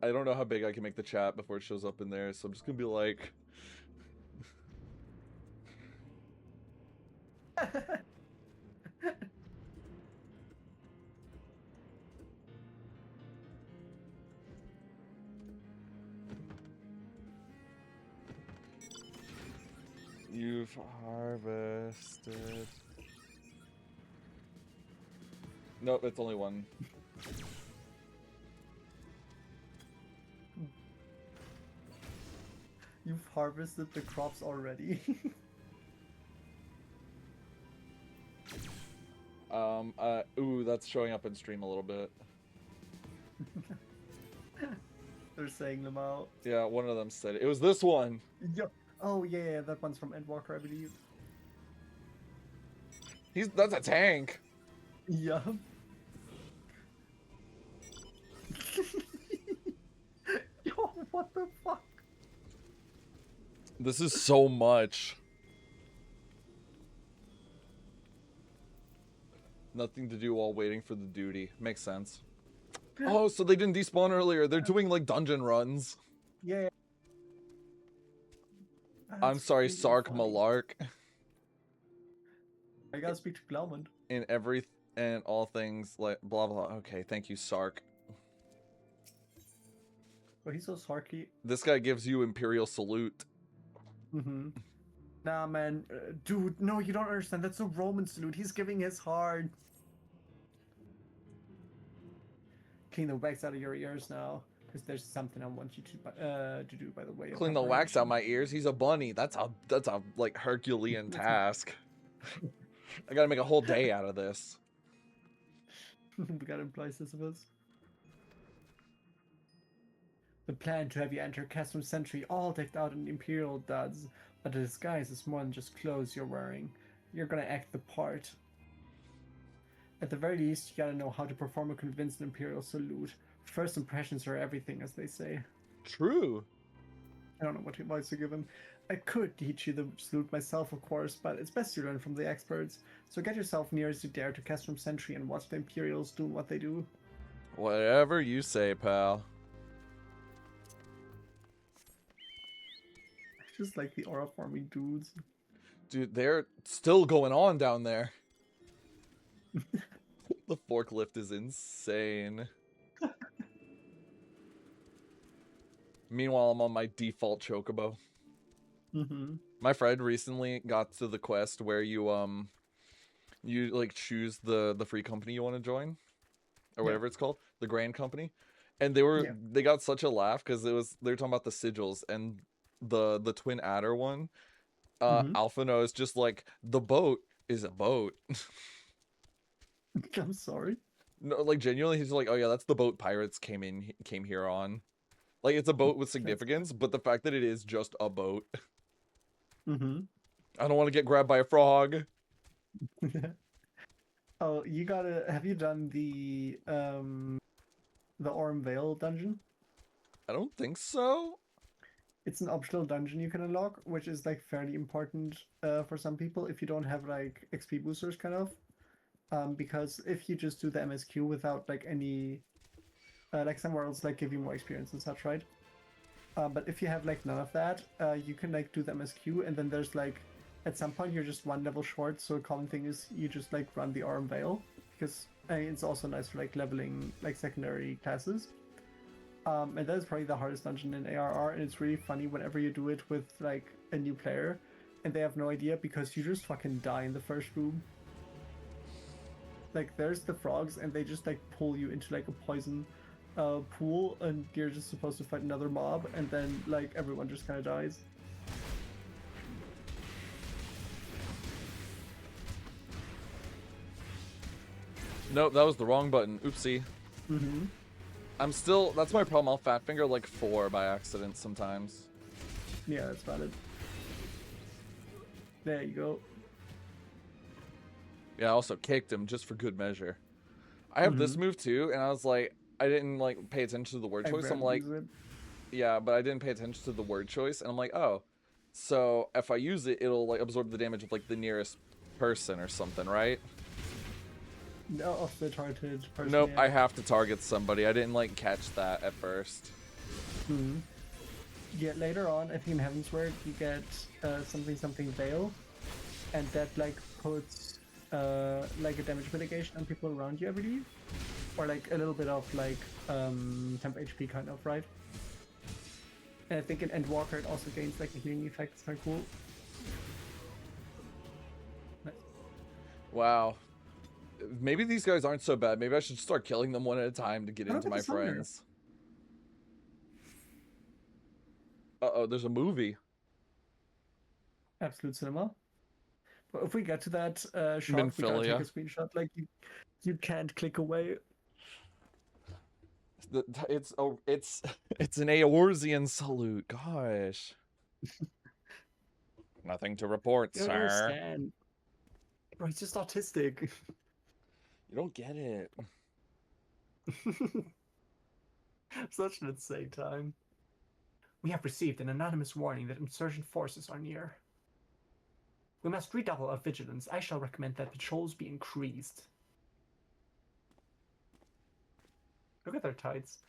don't know how big I can make the chat before it shows up in there, so I'm just gonna be like... You've harvested... Nope, it's only one. You've harvested the crops already. Ooh, that's showing up in stream a little bit. They're saying them out. Yeah, one of them said it. It was this one. Yep. Oh yeah, that one's from Endwalker, I believe. That's a tank. Yeah. Yo, what the fuck? This is so much. Nothing to do while waiting for the duty. Makes sense. Oh, so they didn't despawn earlier. They're doing like dungeon runs. Yeah. I'm That's sorry, really Sark funny. Malark. I gotta speak to Plowman. In every and all things like blah blah. Okay, thank you, Sark. Oh, he's so sarky. This guy gives you Imperial salute. Mm-hmm. Nah, man. Dude, no, you don't understand. That's a Roman salute. He's giving his heart. Clean the wax out of your ears now. Because there's something I want you to do, by the way. of Clean the wax out preparation. my ears. He's a bunny. That's a like Herculean task. I gotta make a whole day out of this. We gotta imply Sisyphus. The plan to have you enter Castrum Sentry all decked out in Imperial duds, but the disguise is more than just clothes you're wearing. You're gonna act the part. At the very least, you gotta know how to perform a convincing Imperial salute. First impressions are everything, as they say. True. I don't know what advice to give him. I could teach you the salute myself, of course, but it's best you learn from the experts. So get yourself near as you dare to Castrum Sentry and watch the Imperials do what they do. Whatever you say, pal. I just like the aura farming dudes. Dude, they're still going on down there. The forklift is insane. Meanwhile, I'm on my default chocobo. Mm-hmm. My friend recently got to the quest where you like choose the free company you want to join, or whatever it's called, the Grand Company, and they got such a laugh because they were talking about the sigils and the Twin Adder one. Alphano is just like, the boat is a boat. I'm sorry. No, like genuinely, he's like, oh yeah, that's the boat pirates came here on. Like, it's a boat with significance, but the fact that it is just a boat. Mm-hmm. I don't want to get grabbed by a frog. Oh, you gotta. Have you done the Orm Vale dungeon? I don't think so. It's an optional dungeon you can unlock, which is like fairly important for some people if you don't have like XP boosters, kind of. Because if you just do the MSQ without like any, like some worlds like give you more experience and such, right? But if you have like none of that, you can like do the MSQ, and then there's like at some point you're just one level short. So a common thing is you just like run the Orm Vale, because I mean, it's also nice for like leveling like secondary classes. And that is probably the hardest dungeon in ARR, and it's really funny whenever you do it with like a new player, and they have no idea because you just fucking die in the first room. Like there's the frogs, and they just like pull you into like a poison pool, and you're just supposed to fight another mob, and then like everyone just kind of dies. Nope, that was the wrong button. Oopsie. Mm-hmm. That's my problem. I'll fat finger like 4 by accident sometimes. Yeah, that's valid. There you go. Yeah, I also kicked him just for good measure. I have this move too, and I was like, I didn't like pay attention to the word I choice. I'm rarely like, use it. yeah, but I didn't pay attention to the word choice, and I'm like, oh, so if I use it, it'll like absorb the damage of like the nearest person or something, right? No, off the targeted person. Nope, yeah. I have to target somebody. I didn't like catch that at first. Yeah, later on, I think in Heaven's Word, you get something Veil, and that like puts like a damage mitigation on people around you, I believe, or like a little bit of like temp HP kind of, right? And I think in Endwalker it also gains like a healing effect. It's kind of cool. Nice. Wow. Maybe these guys aren't so bad. Maybe I should start killing them one at a time to get I don't into think my it's on there. friends. Uh-oh, there's a movie. Absolute cinema. But if we get to that shot, we gotta take a screenshot. Like you can't click away. It's an Eorzean salute. Gosh. Nothing to report, You don't sir. understand. Bro, he's just autistic. You don't get it. Such an insane time. We have received an anonymous warning that insurgent forces are near. We must redouble our vigilance. I shall recommend that patrols be increased. Look at their tights.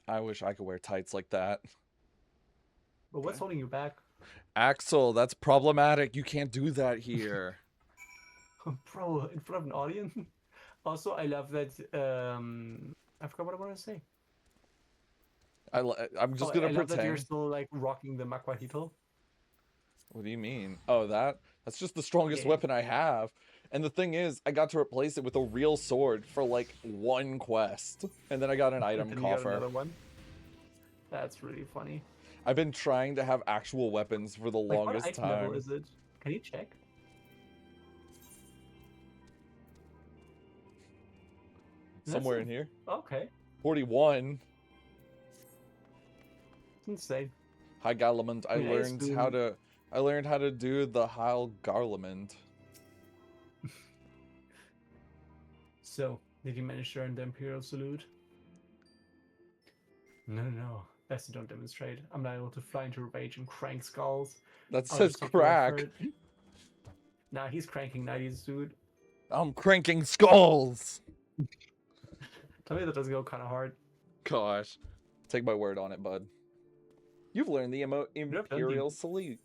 I wish I could wear tights like that. But what's holding you back? Axel, that's problematic. You can't do that here. Bro, in front of an audience? Also, I love that, I forgot what I wanted to say. I'm just I gonna love that you're pretend. still, like, rocking the Maquahito. What do you mean? Oh, that's just the strongest Yeah. weapon I have. And the thing is, I got to replace it with a real sword for like one quest. And then I got an item And then you got coffer. another one. That's really funny. I've been trying to have actual weapons for the Like, longest what item level time. is it? Can you check? Somewhere in here. Okay. 41. It's insane. High Garlement. I Yeah, it's learned how to do the High Garlement. So, did you manage to earn the Imperial Salute? No. Best you don't demonstrate. I'm not able to fly into rage and crank skulls. That I'll says just take your word crack. for it. Nah, he's cranking 90s, dude. I'm cranking skulls. Tell me that doesn't go kind of hard. Gosh. Take my word on it, bud. You've learned the Imperial Salute.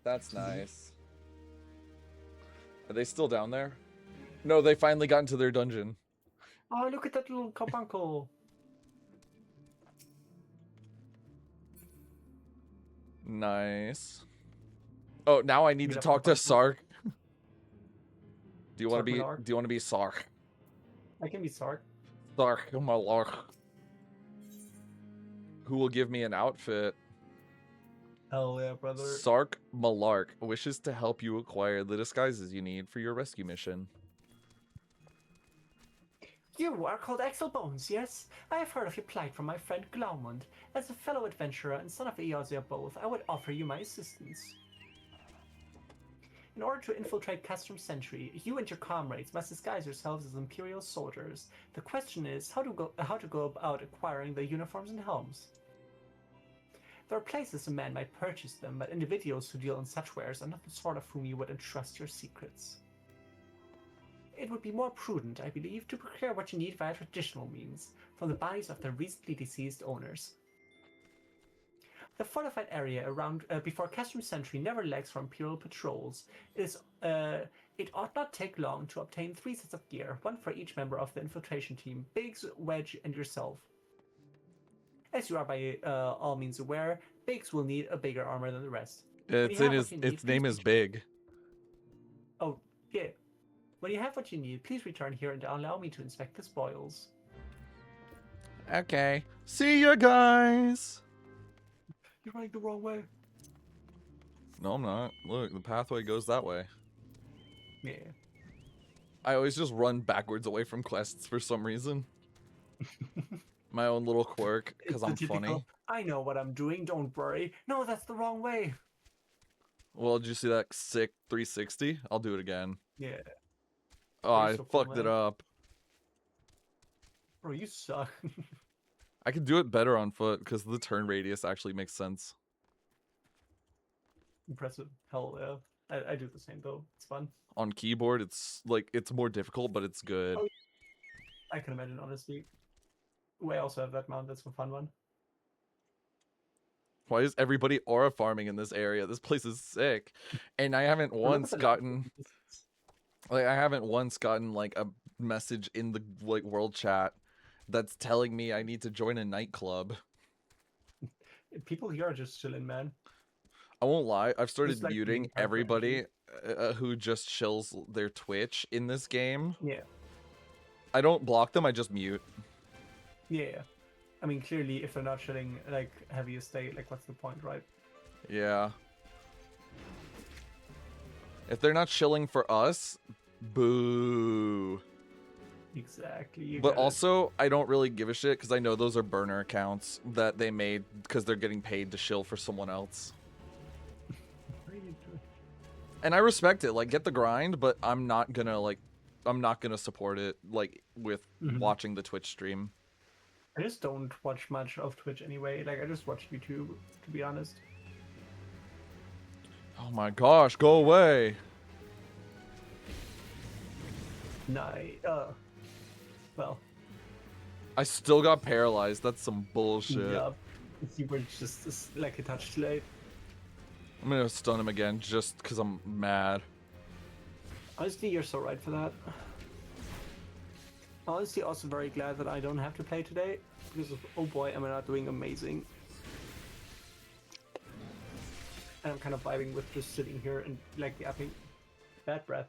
That's nice. Are they still down there? No, they finally got into their dungeon. Oh, look at that little carbuncle. Nice. Oh, now I need to talk to Sark. Do you want to be Sark? I can be Sark. Sark, my lord. Who will give me an outfit? Hell yeah, brother. Sark Malark wishes to help you acquire the disguises you need for your rescue mission. You are called Axel Bones, yes? I have heard of your plight from my friend Glaumund. As a fellow adventurer and son of Eozia both, I would offer you my assistance. In order to infiltrate Castrum Sentry, you and your comrades must disguise yourselves as Imperial soldiers. The question is how to go about acquiring the uniforms and helms. There are places a man might purchase them, but individuals who deal in such wares are not the sort of whom you would entrust your secrets. It would be more prudent, I believe, to procure what you need via traditional means, from the bodies of their recently deceased owners. The fortified area around before Castrum Sentry never lacks for Imperial patrols. It ought not take long to obtain 3 sets of gear, 1 for each member of the infiltration team, Biggs, Wedge, and yourself. As you are by all means aware, Biggs will need a bigger armor than the rest. Its name is Big. Oh, yeah. When you have what you need, please return here and allow me to inspect the spoils. Okay. See ya, guys! You're running the wrong way. No, I'm not. Look, the pathway goes that way. Yeah. I always just run backwards away from quests for some reason. My own little quirk, because I'm funny. I know what I'm doing, don't worry. No, that's the wrong way. Well, did you see that sick 360? I'll do it again. Yeah. Oh, I You're so cool, fucked it man. up. Bro, you suck. I can do it better on foot because the turn radius actually makes sense. Impressive. Hell yeah. I do the same though. It's fun. On keyboard, it's like it's more difficult, but it's good. Oh, I can imagine, honestly. I also have that mount. That's a fun one. Why is everybody aura farming in this area? This place is sick. And I haven't Bro, look at once the gotten numbers. like a message in the like world chat that's telling me I need to join a nightclub. People here are just chilling, man. I won't lie, I've started Just, like, muting being kind of everybody who just chills their Twitch in this game. Yeah. I don't block them, I just mute. Yeah. I mean, clearly, if they're not chilling, like, heavy estate, like, what's the point, right? Yeah. If they're not chilling for us, boo. Exactly. You But get it. also, I don't really give a shit because I know those are burner accounts that they made because they're getting paid to shill for someone else. And I respect it. Like, get the grind, but I'm not gonna support it like with Mhm. watching the Twitch stream. I just don't watch much of Twitch anyway. Like, I just watch YouTube, to be honest. Oh my gosh, go away. Well, I still got paralyzed. That's some bullshit. yeah. You were just like a touch late. I'm gonna stun him again just because I'm mad. Honestly, you're so right for that. Honestly, also very glad that I don't have to play today because of, oh boy, am I not doing amazing. And I'm kind of vibing with just sitting here and like yapping. Bad breath.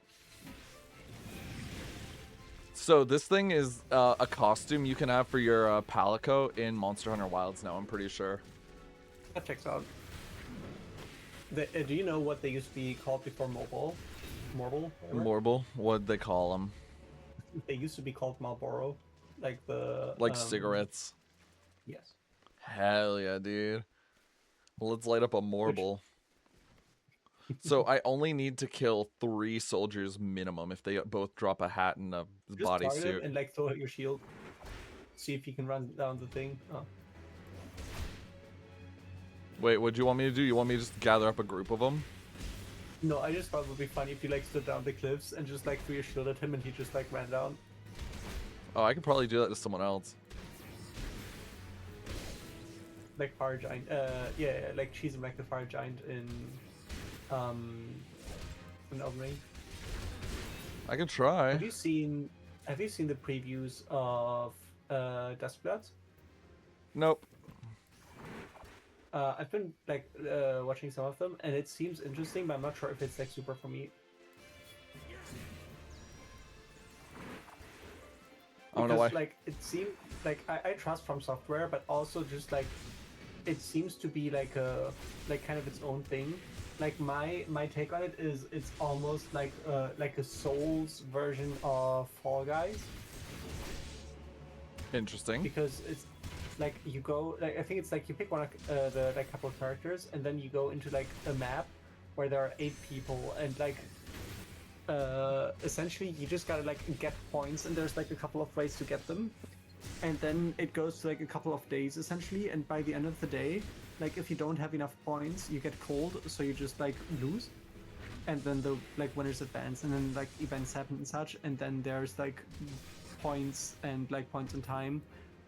So this thing is a costume you can have for your Palico in Monster Hunter Wilds now, I'm pretty sure. That checks out. Do you know what they used to be called before mobile? Morble? Whatever? Morble? What'd they call them? They used to be called Marlboro. Like the... Like cigarettes. Yes. Hell yeah, dude. Well, let's light up a Morble. So I only need to kill 3 soldiers minimum if they both drop a hat and a Just target him bodysuit. and like throw out your shield. See if you can run down the thing. Oh. Wait, what do you want me to do? You want me to just gather up a group of them? No, I just thought it would be funny if you like stood down the cliffs and just like threw your shield at him and he just like ran down. Oh, I could probably do that to someone else. Like fire giant. Yeah, like she's like the fire giant in Elden Ring. I could try. Have you seen the previews of Duskbloods? Nope. I've been like watching some of them, and it seems interesting, but I'm not sure if it's like super for me. I don't know why. Like it seemed like I trust From Software, but also just like it seems to be like a kind of its own thing. Like my take on it is it's almost like a Souls version of Fall Guys. Interesting. Because it's like you go like I think it's like you pick one of the like couple of characters and then you go into like a map where there are 8 people and like essentially you just gotta like get points and there's like a couple of ways to get them and then it goes to like a couple of days essentially and by the end of the day like if you don't have enough points you get cold so you just like lose and then the like winners advance and then like events happen and such and then there's like points and like points in time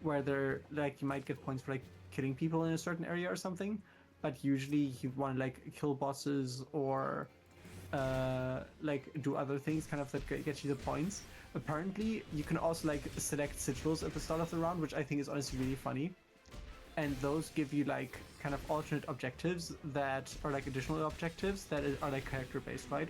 where they're like you might get points for like killing people in a certain area or something but usually you want to like kill bosses or like do other things kind of that get you the points. Apparently you can also like select sigils at the start of the round, which I think is honestly really funny, and those give you like kind of alternate objectives that are like additional objectives that are like character based, right?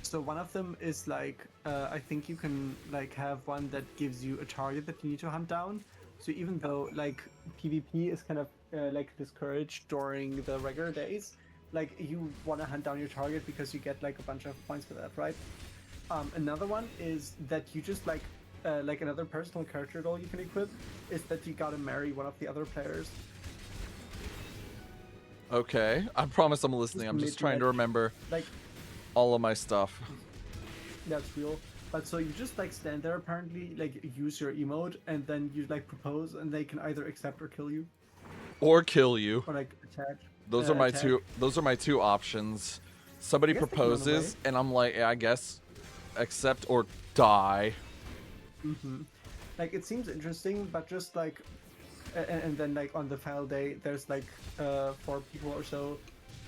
So one of them is like I think you can like have one that gives you a target that you need to hunt down. So even though like PvP is kind of like discouraged during the regular days, like you want to hunt down your target because you get like a bunch of points for that, right? Another one is that you just like another personal character goal you can equip is that you gotta marry one of the other players. Okay, I promise I'm listening. I'm just trying to remember like all of my stuff. That's real. But so you just like stand there apparently, like use your emote, and then you like propose, and they can either accept or kill you, Or kill you. or like attach. Those are my Attack. two. Those are my two options. Somebody I guess they can run proposes, away. and I'm like, yeah, I guess, accept or die. Like it seems interesting, but just like, and then like on the final day, there's like 4 people or so,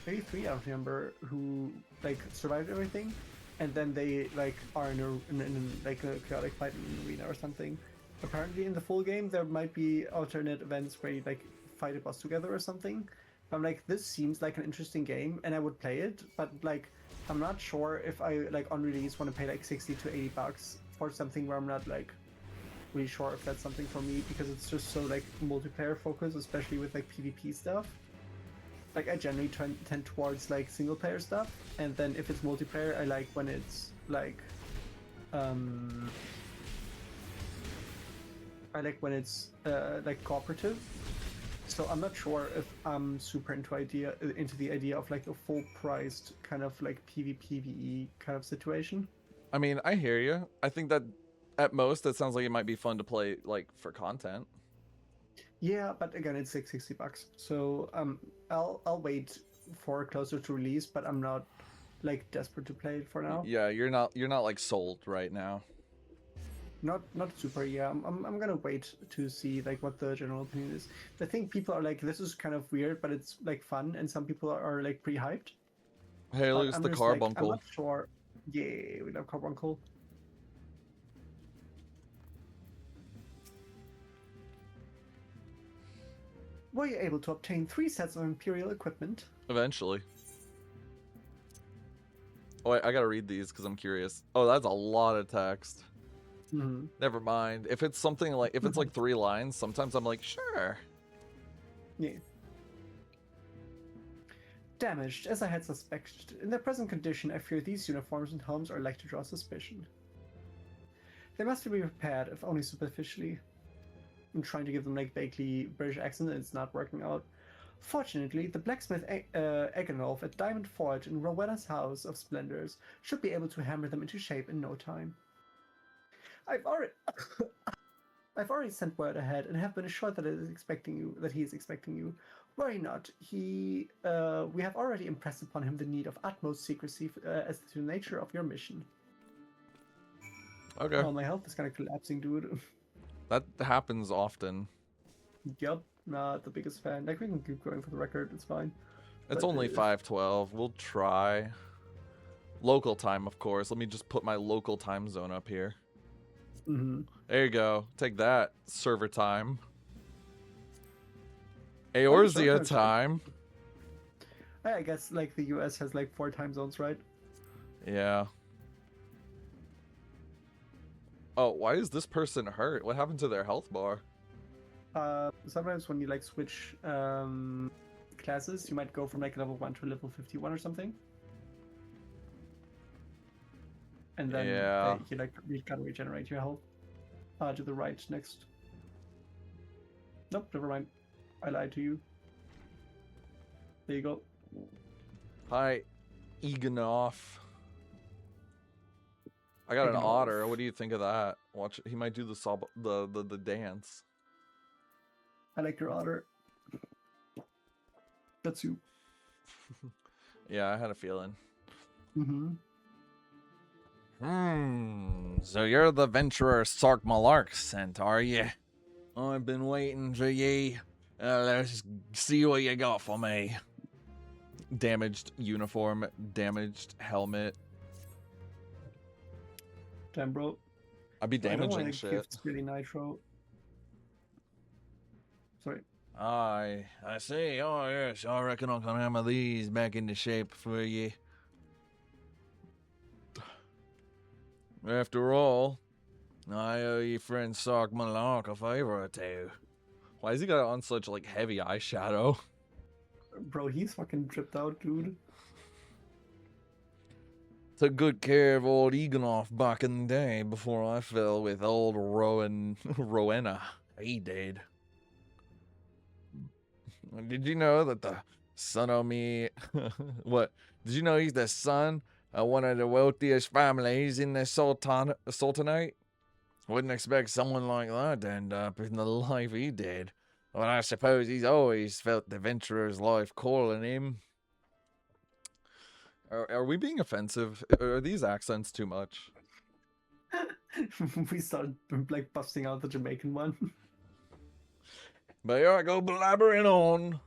maybe 3, I don't remember, who like survived everything, and then they like are in like a chaotic fight in an arena or something. Apparently, in the full game, there might be alternate events where you like fight a boss together or something. I'm like, this seems like an interesting game, and I would play it, but like, I'm not sure if I like on release want to pay like 60 to 80 bucks for something where I'm not like really sure if that's something for me, because it's just so like multiplayer focused, especially with like PvP stuff. Like I generally tend towards like single player stuff, and then if it's multiplayer, I like when it's like I like when it's like cooperative. So I'm not sure if I'm super into the idea of like a full priced kind of like PvPvE kind of situation. I mean, I hear you. I think that at most, it sounds like it might be fun to play like for content. Yeah, but again, it's like 60 bucks. So I'll wait for closer to release, but I'm not like desperate to play it for now. Yeah, you're not like sold right now. Not super. Yeah, I'm gonna wait to see like what the general opinion is. I think people are like, this is kind of weird, but it's like fun, and some people are like pretty hyped. Hey, But look, I'm the just like, I'm carbuncle. not sure. Yeah, we love carbuncle. Were you able to obtain 3 sets of Imperial equipment? Eventually. Oh, wait, I gotta read these because I'm curious. Oh, that's a lot of text. Mm-hmm. Never mind. If it's something like, if it's like 3 lines, sometimes I'm like, sure. Yeah. Damaged, as I had suspected. In their present condition, I fear these uniforms and helms are like to draw suspicion. They must be repaired, if only superficially. I'm trying to give them like vaguely British accent, and it's not working out. Fortunately, the blacksmith Eganolf at Diamond Forge in Rowena's House of Splendors should be able to hammer them into shape in no time. I've already sent word ahead and have been assured that he is expecting you. Worry not. We have already impressed upon him the need of utmost secrecy as to the nature of your mission. Okay. Oh, my health is kind of collapsing, dude. That happens often. Yep, not the biggest fan. Like, we can keep going for the record, it's fine. It's But, only 5:12. We'll try. Local time, of course. Let me just put my local time zone up here. Mm-hmm. There you go. Take that, server time. server Eorzea time's time. I guess, like, the US has, like, 4 time zones, right? Yeah. Oh, why is this person hurt? What happened to their health bar? Sometimes when you, like, switch classes, you might go from, like, level 1 to level 51 or something. And then Yeah. you, like, you gotta regenerate your health. To the right next. Nope, never mind. I lied to you. There you go. Hi, Eganov. I got an Eganov. otter. What do you think of that? Watch, he might do the dance. I like your otter. That's you. Yeah, I had a feeling. Mm-hmm. So you're the venturer Sark Malark sent, are you? I've been waiting for ye. Let's see what you got for me. Damaged uniform, damaged helmet. Damn, bro. I'd be I don't damaging want to shit. give really nitro. Sorry. I see. Oh yes, I reckon I can hammer these back into shape for you. After all, I owe your friend Sark Malark a favor or two. Why has he got on such like heavy eyeshadow? Bro, he's fucking tripped out, dude. Took good care of old Eganov back in the day before I fell with old Rowena. He did. Did you know that the son of me... What? Did you know he's the son one of the wealthiest families in the Sultanate. Wouldn't expect someone like that to end up in the life he did. Well, I suppose he's always felt the adventurer's life calling him. Are we being offensive? Are these accents too much? We started like busting out the Jamaican one. But here I go blabbering on.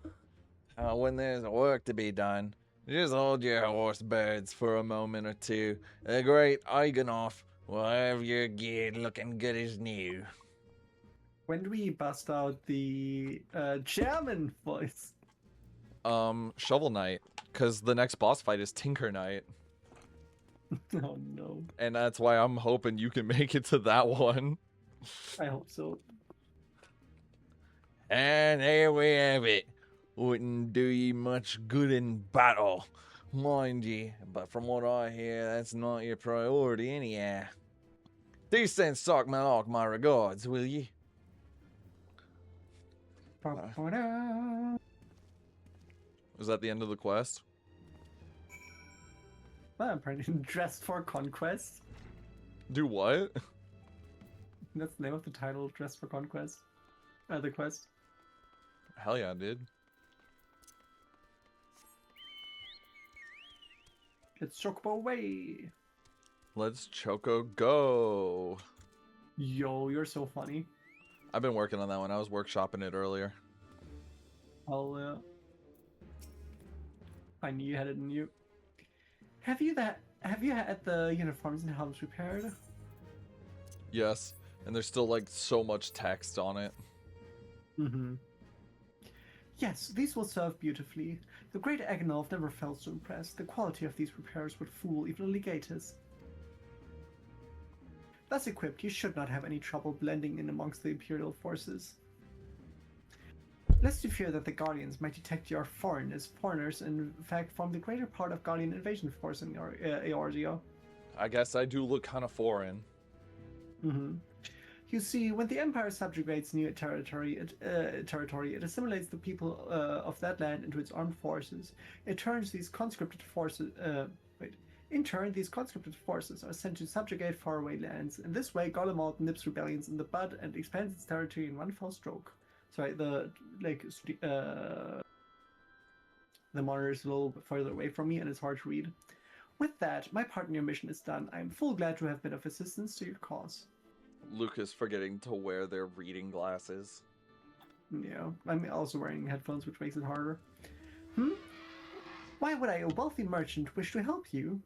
When there's work to be done, just hold your horse birds for a moment or two. The great Eigenhoff will have your gear looking good as new. When do we bust out the German voice? Shovel Knight, because the next boss fight is Tinker Knight. Oh no. And that's why I'm hoping you can make it to that one. I hope so. And there we have it. Wouldn't do ye much good in battle, mind ye, but from what I hear, that's not your priority anyhow. Do send Sock Malak my regards, will ye? Is that the end of the quest? Well, apparently dressed for conquest. Do what? That's the name of the title, Dressed for Conquest. The quest. Hell yeah, dude. Let's Chocobo away. Let's Choco go. Yo, you're so funny. I've been working on that one. I was workshopping it earlier. I'll I knew you had it in you. Have you had the uniforms and helms repaired? Yes, and there's still like so much text on it. Mm-hmm. Yes, these will serve beautifully. The great Agnolf never felt so impressed. The quality of these repairs would fool even a legatus. Thus equipped, you should not have any trouble blending in amongst the Imperial forces. Lest you fear that the Guardians might detect your foreigners in fact form the greater part of Guardian invasion force in your Eorzea. I guess I do look kind of foreign. Mm-hmm. You see, when the Empire subjugates new territory, it assimilates the people of that land into its armed forces. It turns these conscripted forces. In turn, these conscripted forces are sent to subjugate faraway lands. In this way, Golemald nips rebellions in the bud and expands its territory in one fell stroke. Sorry, the monitor is a little bit further away from me and it's hard to read. With that, my part in your mission is done. I am full glad to have been of assistance to your cause. Lucas forgetting to wear their reading glasses. Yeah, I'm also wearing headphones, which makes it harder. Why would a wealthy merchant wish to help you?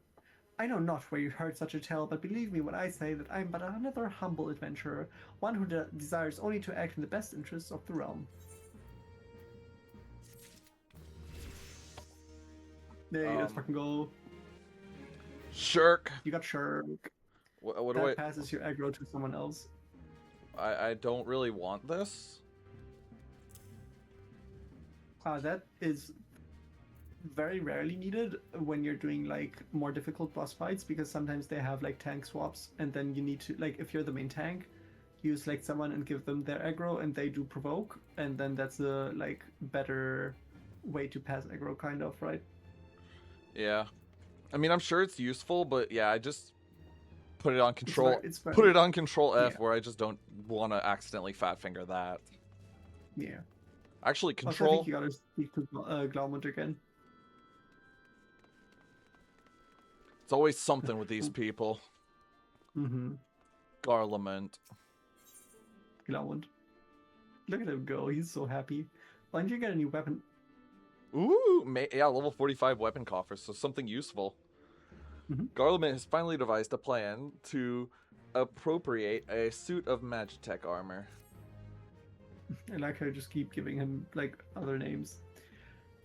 I know not where you heard such a tale, but believe me when I say that I am but another humble adventurer, one who desires only to act in the best interests of the realm. Hey, let's fucking go. Shirk. You got Shirk. What that do I... passes your aggro to someone else. I don't really want this. That is very rarely needed when you're doing like more difficult boss fights, because sometimes they have like tank swaps and then you need to, like, if you're the main tank, you select someone and give them their aggro and they do provoke, and then that's a like better way to pass aggro, kind of, right? Yeah. I mean, I'm sure it's useful, but yeah, I just put it on control. Put it on control F, yeah. where I just don't want to accidentally fat finger that. Yeah. Actually, Also, I control. think you gotta speak to Glaumund again. It's always something with these people. Mm-hmm. Garlement. Glaumund. Look at him go. He's so happy. Why didn't you get a new weapon? Ooh, yeah, level 45 weapon coffer, so something useful. Mm-hmm. Garlement has finally devised a plan to appropriate a suit of Magitech armor. I like how I just keep giving him like other names.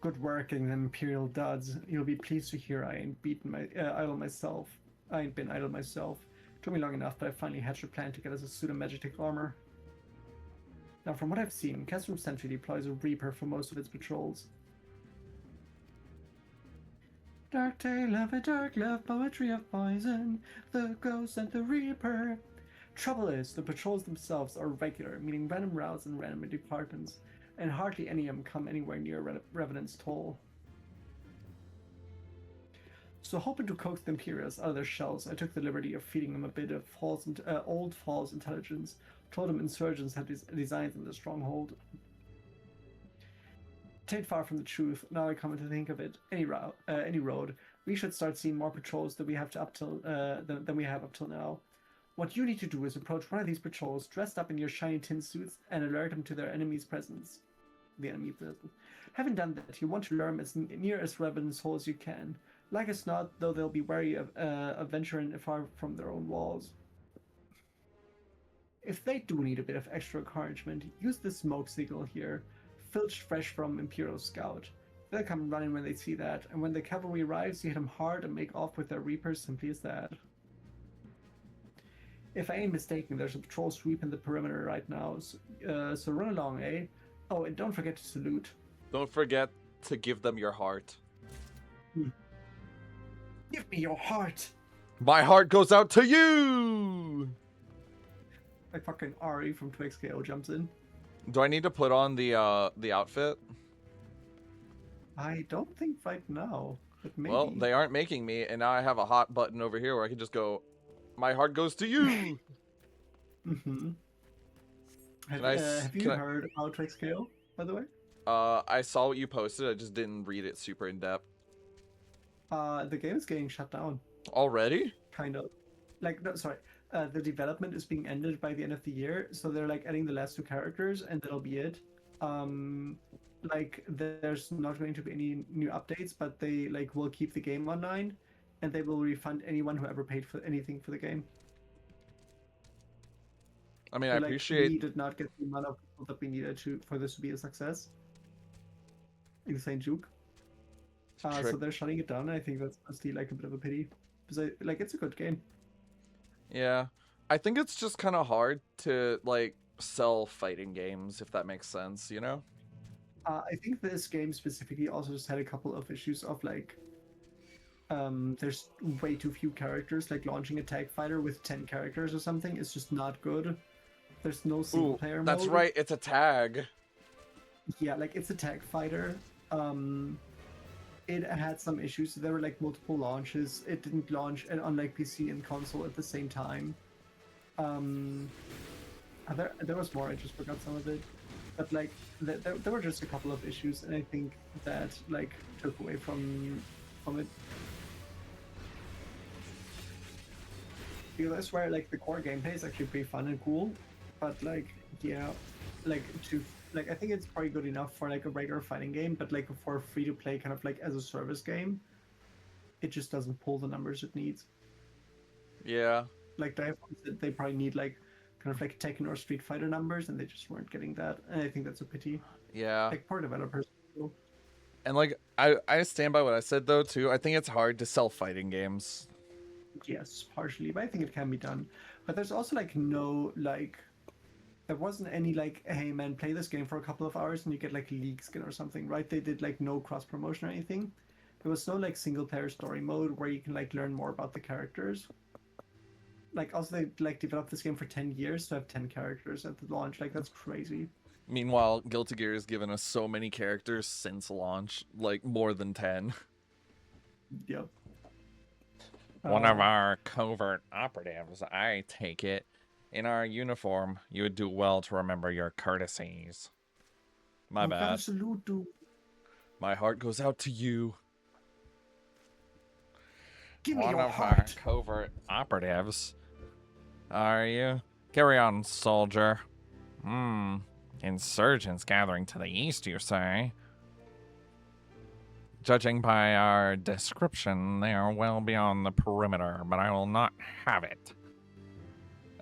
Good work in them Imperial duds. You'll be pleased to hear I ain't idle myself. I ain't been idle myself. Took me long enough, but I finally hatched a plan to get us a suit of Magitech armor. Now, from what I've seen, Castrum Sentry deploys a Reaper for most of its patrols. Dark tale of a dark love, poetry of poison, the ghost and the Reaper. Trouble is, the patrols themselves are regular, meaning random routes and random departments, and hardly any of them come anywhere near Revenant's toll. So hoping to coax the Imperials out of their shells, I took the liberty of feeding them a bit of old false intelligence. Told them insurgents had designs in the stronghold. Tain't far from the truth. Now I come to think of it, any road, we should start seeing more patrols than we have up till now. What you need to do is approach one of these patrols dressed up in your shiny tin suits and alert them to their enemy's presence. The enemy presence. Having done that, you want to lure them as near as Revenant's hole as you can. Like as not, though, they'll be wary of venturing far from their own walls. If they do need a bit of extra encouragement, use the smoke signal here, filched fresh from Imperial Scout. They'll come running when they see that, and when the cavalry arrives, you hit them hard and make off with their reapers, simply as that. If I ain't mistaken, there's a patrol sweeping the perimeter right now, so run along, eh? Oh, and don't forget to salute. Don't forget to give them your heart. Give me your heart! My heart goes out to you! Like fucking Ari from 2XKO jumps in. Do I need to put on the outfit? I don't think right now, but maybe. Well, they aren't making me, and now I have a hot button over here where I can just go, my heart goes to you! Mm-hmm. Have you heard about 2XKO, by the way? I saw what you posted, I just didn't read it super in depth. The game is getting shut down. Already? Kind of. Like, no, sorry. The development is being ended by the end of the year, so they're like adding the last 2 characters, and that'll be it. Like, there's not going to be any new updates, but they like will keep the game online, and they will refund anyone who ever paid for anything for the game. I mean, So, I like, appreciate... we did not get the amount of people that we needed for this to be a success. Insane juke. So they're shutting it down. I think that's honestly like a bit of a pity, because it's a good game. Yeah. I think it's just kind of hard to, like, sell fighting games, if that makes sense, you know? I think this game specifically also just had a couple of issues of, like, there's way too few characters. Like, launching a tag fighter with 10 characters or something is just not good. There's no single player mode. That's right, it's a tag. Yeah, like, it's a tag fighter. It had some issues. There were like multiple launches. It didn't launch on like PC and console at the same time. There was more. I just forgot some of it. But like there were just a couple of issues, and I think that like took away from it. Because I swear, like the core gameplay is actually pretty fun and cool, but like yeah, like I think it's probably good enough for like a regular fighting game, but like for a free-to-play kind of like as a service game, it just doesn't pull the numbers it needs. Yeah. Like they probably need like kind of like Tekken or Street Fighter numbers, and they just weren't getting that, and I think that's a pity. Yeah. Like poor developers. And like I stand by what I said though too. I think it's hard to sell fighting games. Yes, partially, but I think it can be done. But there's also like no like. There wasn't any like, hey man, play this game for a couple of hours and you get like league skin or something, right? They did like no cross promotion or anything. There was no like single player story mode where you can like learn more about the characters. Like also they like developed this game for 10 years to have 10 characters at the launch. Like that's crazy. Meanwhile, Guilty Gear has given us so many characters since launch, like more than 10. Yep. One of our covert operatives, I take it. In our uniform, you would do well to remember your courtesies. My bad. Salute, dude. My heart goes out to you. Give me One your of heart. our covert operatives. Are you? Carry on, soldier. Insurgents gathering to the east, you say? Judging by our description, they are well beyond the perimeter, but I will not have it.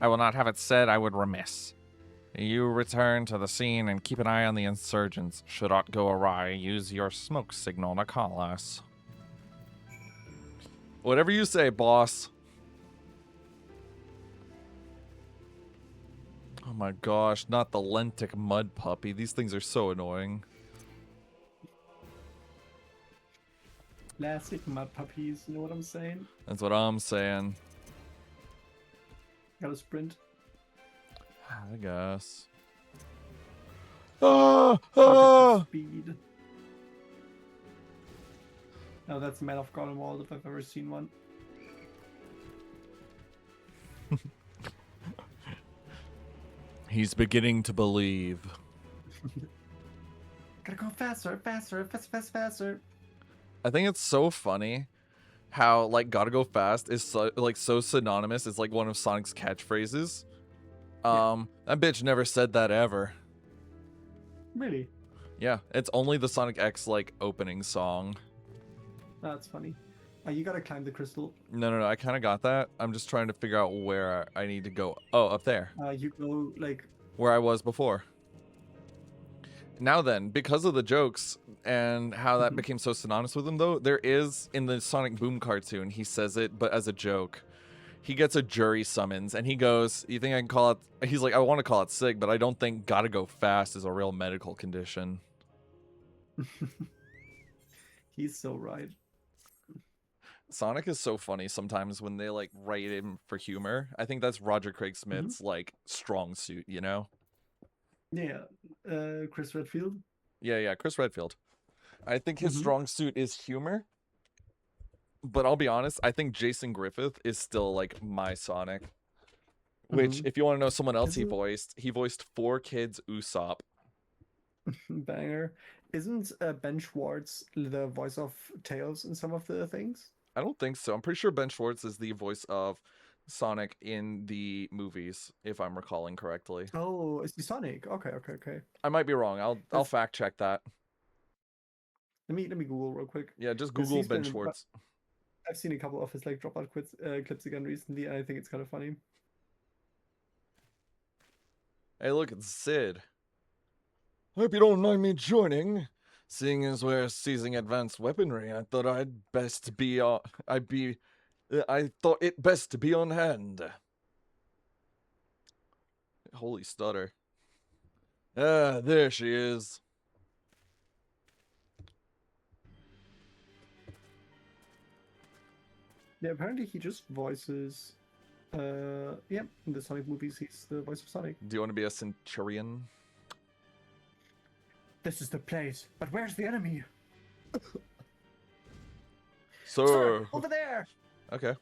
I will not have it said I would remiss. You return to the scene and keep an eye on the insurgents. Should aught go awry, use your smoke signal to call us. Whatever you say, boss. Oh my gosh, not the lentic mud puppy. These things are so annoying. Classic mud puppies, you know what I'm saying? That's what I'm saying. Gotta sprint. I guess. Ah! Ah! Speed. No, that's Man of God and Wall if I've ever seen one. He's beginning to believe. Gotta go faster, faster, faster, faster, faster. I think it's so funny how like "gotta go fast" is so synonymous. It's like one of Sonic's catchphrases. That bitch never said that ever. Really? Yeah, it's only the Sonic X like opening song. That's funny. You gotta climb the crystal. No, I kind of got that. I'm just trying to figure out where I need to go. Oh, up there, You go like. where I was before. Now then, because of the jokes and how that became so synonymous with him, though, there is in the Sonic Boom cartoon, he says it, but as a joke. He gets a jury summons and he goes, "You think I can call it?" He's like, "I want to call it SIG, but I don't think gotta go fast is a real medical condition." He's so right. Sonic is so funny sometimes when they like write him for humor. I think that's Roger Craig Smith's like strong suit, you know? Yeah. Chris Redfield. Yeah, Chris Redfield. I think his Mhm. strong suit is humor. But I'll be honest, I think Jason Griffith is still like my Sonic. Which, if you want to know someone else Isn't- he voiced 4 Kids Usopp. Banger. Isn't Ben Schwartz the voice of Tails in some of the things? I don't think so. I'm pretty sure Ben Schwartz is the voice of Sonic in the movies, if I'm recalling correctly. Oh, is he Sonic? Okay. I might be wrong. I'll That's- fact check that. Let me Google real quick. Yeah, just 'Cause Google he's Ben been in- Schwartz. I've seen a couple of his like dropout clips again recently, and I think it's kind of funny. Hey, look, it's Sid. Hope you don't mind me joining. Seeing as we're seizing advanced weaponry, I thought I thought it best to be on hand. Holy stutter. Ah, there she is. Yeah, apparently he just voices. Yeah, in the Sonic movies, he's the voice of Sonic. Do you want to be a Centurion? This is the place, but where's the enemy? Sir. Over there. Okay.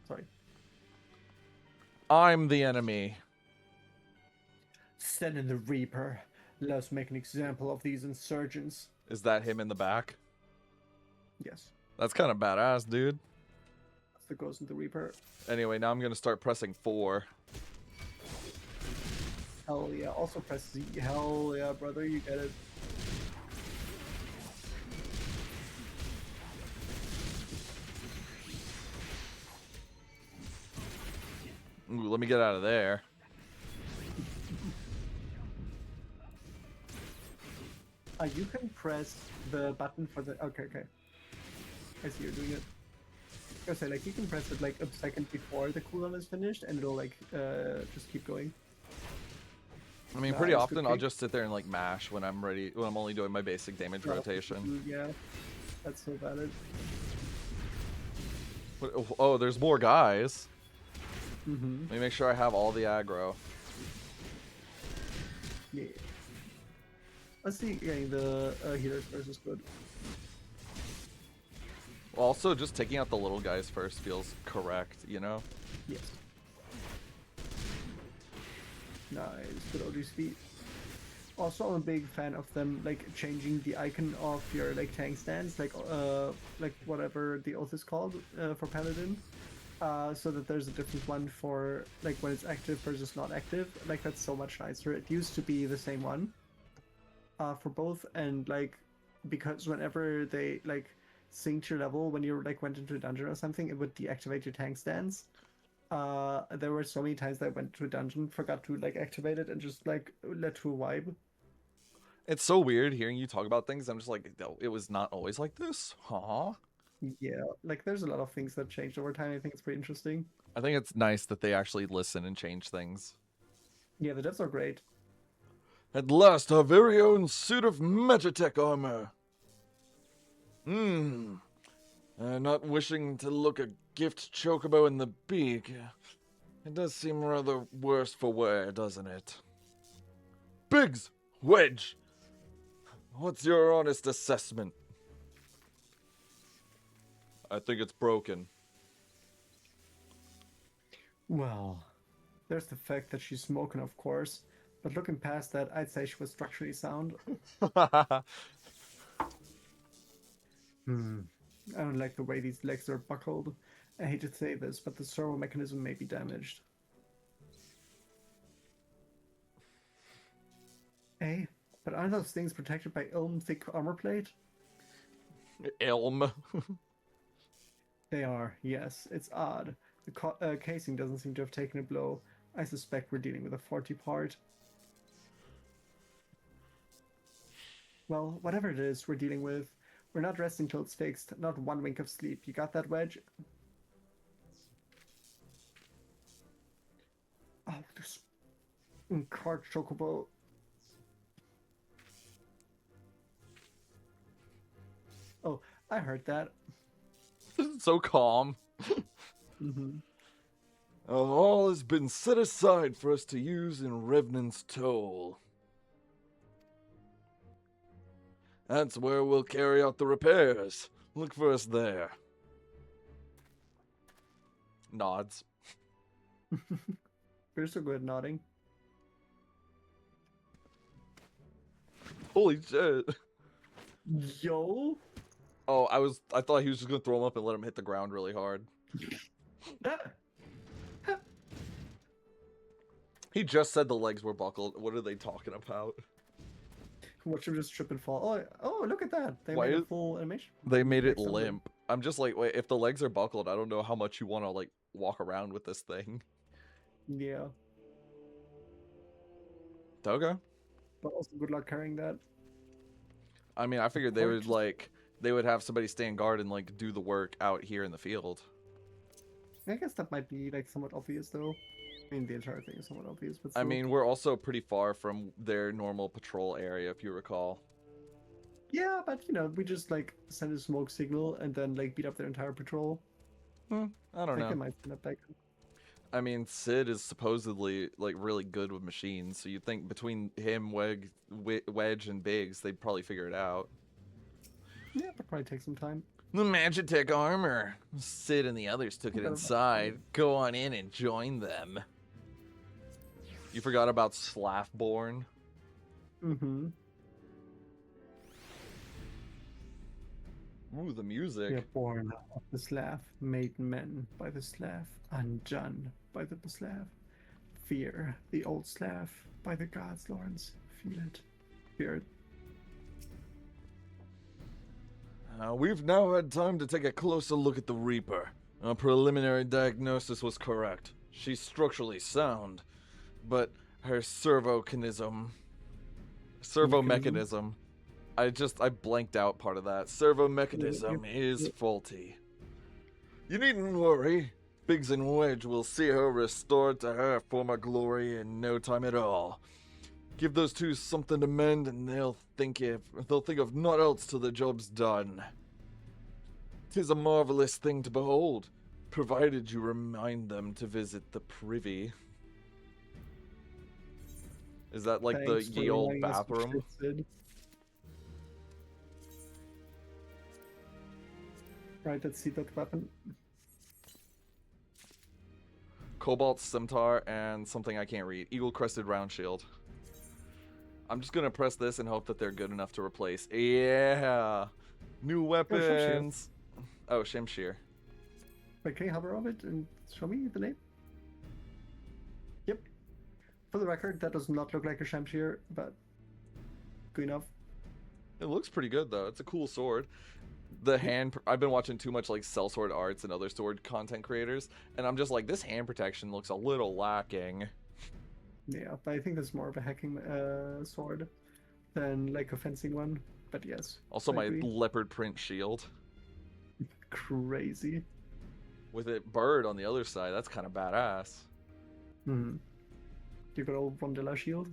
Sorry. I'm the enemy. Send in the Reaper. Let us make an example of these insurgents. Is that him in the back? Yes, That's kind of badass, dude. that's the Ghost in the Reaper. Anyway, now I'm going to start pressing 4. Hell yeah. Also press Z. Hell yeah, brother, you get it. Ooh, let me get out of there. You can press the button for the. Okay. I see you're doing it. I was gonna say, like, you can press it like a second before the cooldown is finished, and it'll like just keep going. I mean, pretty Nice, often good I'll pick. just sit there and like mash when I'm ready, when I'm only doing my basic damage rotation. Yeah, that's so valid. Oh, there's more guys. Mm-hmm. Let me make sure I have all the aggro. Yeah. Let's see, getting the healers first is good. Also, just taking out the little guys first feels correct, you know? Yes. Nice, good OG speed. Also, I'm a big fan of them like changing the icon of your like tank stance, like whatever the oath is called for Paladin, so that there's a different one for like when it's active versus not active. Like that's so much nicer. It used to be the same one for both, and like because whenever they like synced your level when you like went into a dungeon or something, it would deactivate your tank stance. There were so many times that I went to a dungeon, forgot to like activate it, and just like let to a vibe. It's so weird hearing you talk about things. I'm just like, "No, it was not always like this? Huh?" Yeah, like there's a lot of things that changed over time. I think it's pretty interesting. I think it's nice that they actually listen and change things. Yeah, the devs are great. At last, our very own suit of Magitech armor. Not wishing to look a gift chocobo in the beak. It does seem rather worse for wear, doesn't it? Biggs! Wedge! What's your honest assessment? I think it's broken. Well, there's the fact that she's smoking, of course. But looking past that, I'd say she was structurally sound. I don't like the way these legs are buckled. I hate to say this, but the servo mechanism may be damaged. Eh? But aren't those things protected by Ilm thick armor plate? Elm. They are, yes. It's odd. The casing doesn't seem to have taken a blow. I suspect we're dealing with a 40 part. Well, whatever it is we're dealing with, we're not resting till it's fixed. Not one wink of sleep. You got that, Wedge? Oh, this card chocobo. Oh, I heard that. So calm. Mm-hmm. All has been set aside for us to use in Revenant's Toll. That's where we'll carry out the repairs. Look for us there. Nods. You're so good at nodding. Holy shit. Yo! Oh, I thought he was just gonna throw him up and let him hit the ground really hard. He just said the legs were buckled. What are they talking about? Watch him just trip and fall. Oh, look at that. They Why made a is- full animation. They made it Like something. limp. I'm just like, wait, if the legs are buckled, I don't know how much you want to like walk around with this thing. Yeah. Okay. But also good luck carrying that. I mean, I figured they would Just- like they would have somebody stand guard and like do the work out here in the field. I guess that might be like somewhat obvious though. I mean, the entire thing is somewhat obvious, but I still. mean, we're also pretty far from their normal patrol area, if you recall. Yeah, but you know, we just like send a smoke signal and then like beat up their entire patrol. I don't Like they know. might send up back. I mean, Sid is supposedly like really good with machines, so you'd think between him, Wedge, and Biggs, they'd probably figure it out. Yeah, but probably take some time. The Magitech armor. Sid and the others took it Okay. inside. Go on in and join them. You forgot about Slaffborn? Mm-hmm. Ooh, the music. We are born of the Slav, made men by the Slav, undone by the Slav. Fear the old Slav by the gods, Lawrence. Feel it. Fear it. We've now had time to take a closer look at the Reaper. Our preliminary diagnosis was correct. She's structurally sound, but her servo mechanism. I blanked out part of that. Servo mechanism is faulty. You needn't worry. Biggs and Wedge will see her restored to her former glory in no time at all. Give those two something to mend, and they'll think of naught else till the job's done. 'Tis a marvelous thing to behold, provided you remind them to visit the privy. Is that like Thanks the for ye old reminding us of bathroom? shit, Sid. Right, let's see that weapon. Cobalt Scimitar and something I can't read. Eagle Crested Round Shield. I'm just gonna press this and hope that they're good enough to replace. Yeah! New weapons! Oh, Shimshir. Wait, can you hover over it and show me the name? Yep. For the record, that does not look like a Shamshir, but good enough. It looks pretty good though. It's a cool sword. The hand, I've been watching too much like Sellsword Arts and other sword content creators, and I'm just like, this hand protection looks a little lacking. Yeah, but I think that's more of a hacking sword than like a fencing one. But yes. Also, I my agree. leopard print shield Crazy. with it bird on the other side. That's kind of badass. Hmm. You got old Rondella shield?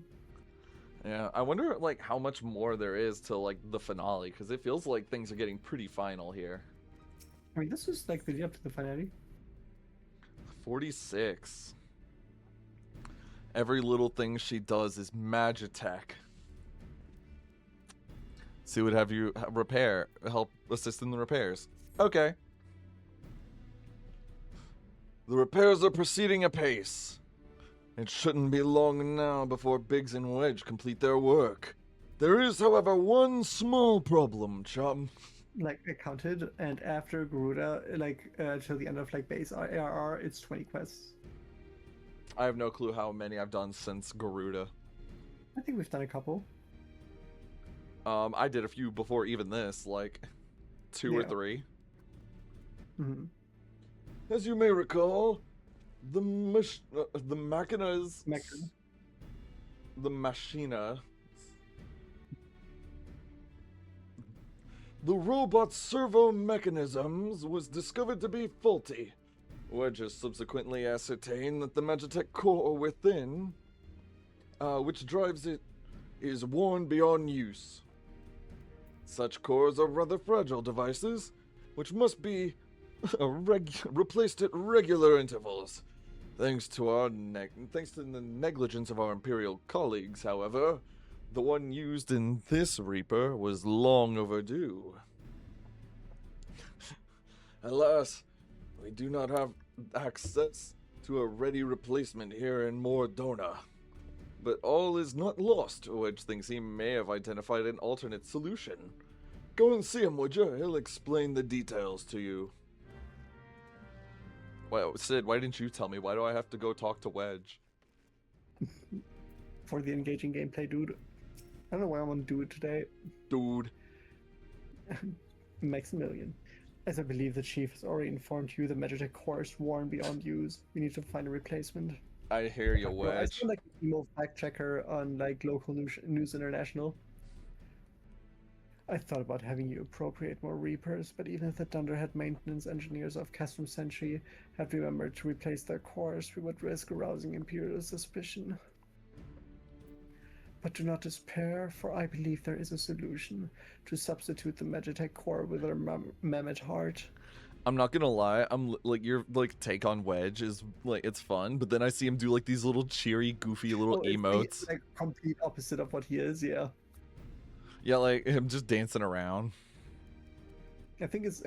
Yeah, I wonder like how much more there is to like the finale, because it feels like things are getting pretty final here. I mean, this is like the lead up to the finale. 46. Every little thing she does is Magitech. She would have you help assist in the repairs. Okay. The repairs are proceeding apace. It shouldn't be long now before Biggs and Wedge complete their work. There is, however, one small problem, chum. Like I counted, and after Garuda, till the end of like base ARR, it's 20 quests. I have no clue how many I've done since Garuda. I think we've done a couple. I did a few before even this, like 2 or Yeah. 3. Mm-hmm. As you may recall, the machinas, Mechan. the machina, the robot servo mechanisms was discovered to be faulty. Wedges subsequently ascertained that the Magitech core within, which drives it, is worn beyond use. Such cores are rather fragile devices, which must be replaced at regular intervals. Thanks to the negligence of our Imperial colleagues, however, the one used in this Reaper was long overdue. Alas, we do not have access to a ready replacement here in Mordona. But all is not lost. Wedge thinks he may have identified an alternate solution. Go and see him, would you? He'll explain the details to you. Well, Sid, why didn't you tell me? Why do I have to go talk to Wedge? For the engaging gameplay, dude. I don't know why I want to do it today. Dude. Maximilian. As I believe the chief has already informed you, the Magitech core is worn beyond use. We need to find a replacement. I hear you, Bro, I Wedge. feel like an emo fact checker on like local news international. I thought about having you appropriate more Reapers, but even if the Dunderhead maintenance engineers of Castrum Sentry had remembered to replace their cores, we would risk arousing Imperial suspicion. But do not despair, for I believe there is a solution to substitute the Magitech core with our mammoth heart. I'm not gonna lie, I'm like, your like take on Wedge is like, it's fun, but then I see him do like these little cheery, goofy little It's emotes. the, like complete opposite of what he is, yeah. Yeah, like him just dancing around. I think it's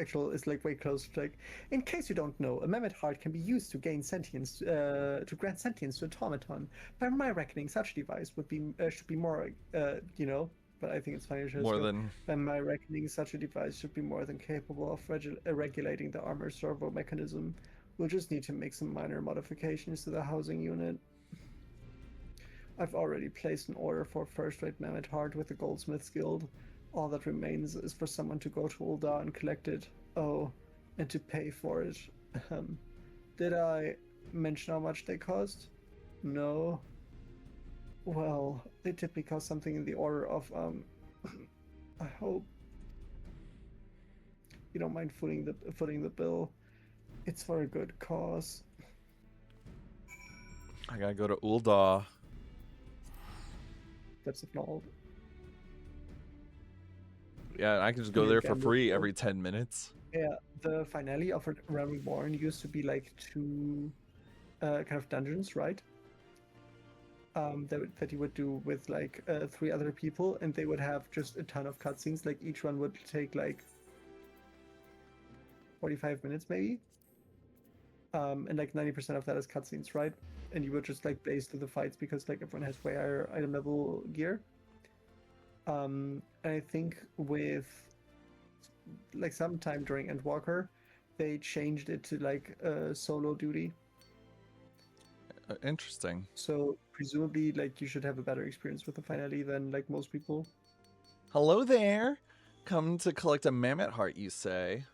like way closer to like, in case you don't know, a mammoth heart can be used to gain sentience, to grant sentience to automaton. By my reckoning, such a device would be should be more, but I think it's funny. More than By my reckoning, such a device should be more than capable of regulating the armor servo mechanism. We'll just need to make some minor modifications to the housing unit. I've already placed an order for a first-rate mammoth heart with the Goldsmiths Guild. All that remains is for someone to go to Ul'dah and collect it. Oh, and to pay for it. Did I mention how much they cost? No. Well, they typically cost something in the order of, I hope you don't mind footing the bill. It's for a good cause. I gotta go to Ul'dah. That's acknowledged. Yeah, I can just go Yeah, there for gamble free field. every 10 minutes. Yeah, the finale of Realm Reborn used to be like 2 kind of dungeons, right? That you would do with like 3 other people, and they would have just a ton of cutscenes. Like each one would take like 45 minutes, maybe. And like 90% of that is cutscenes, right? And you would just like blaze through the fights because like everyone has way higher item level gear. And I think with like sometime during Endwalker, they changed it to like solo duty. Interesting. So presumably, like you should have a better experience with the finale than like most people. Hello there. Come to collect a mammoth heart, you say?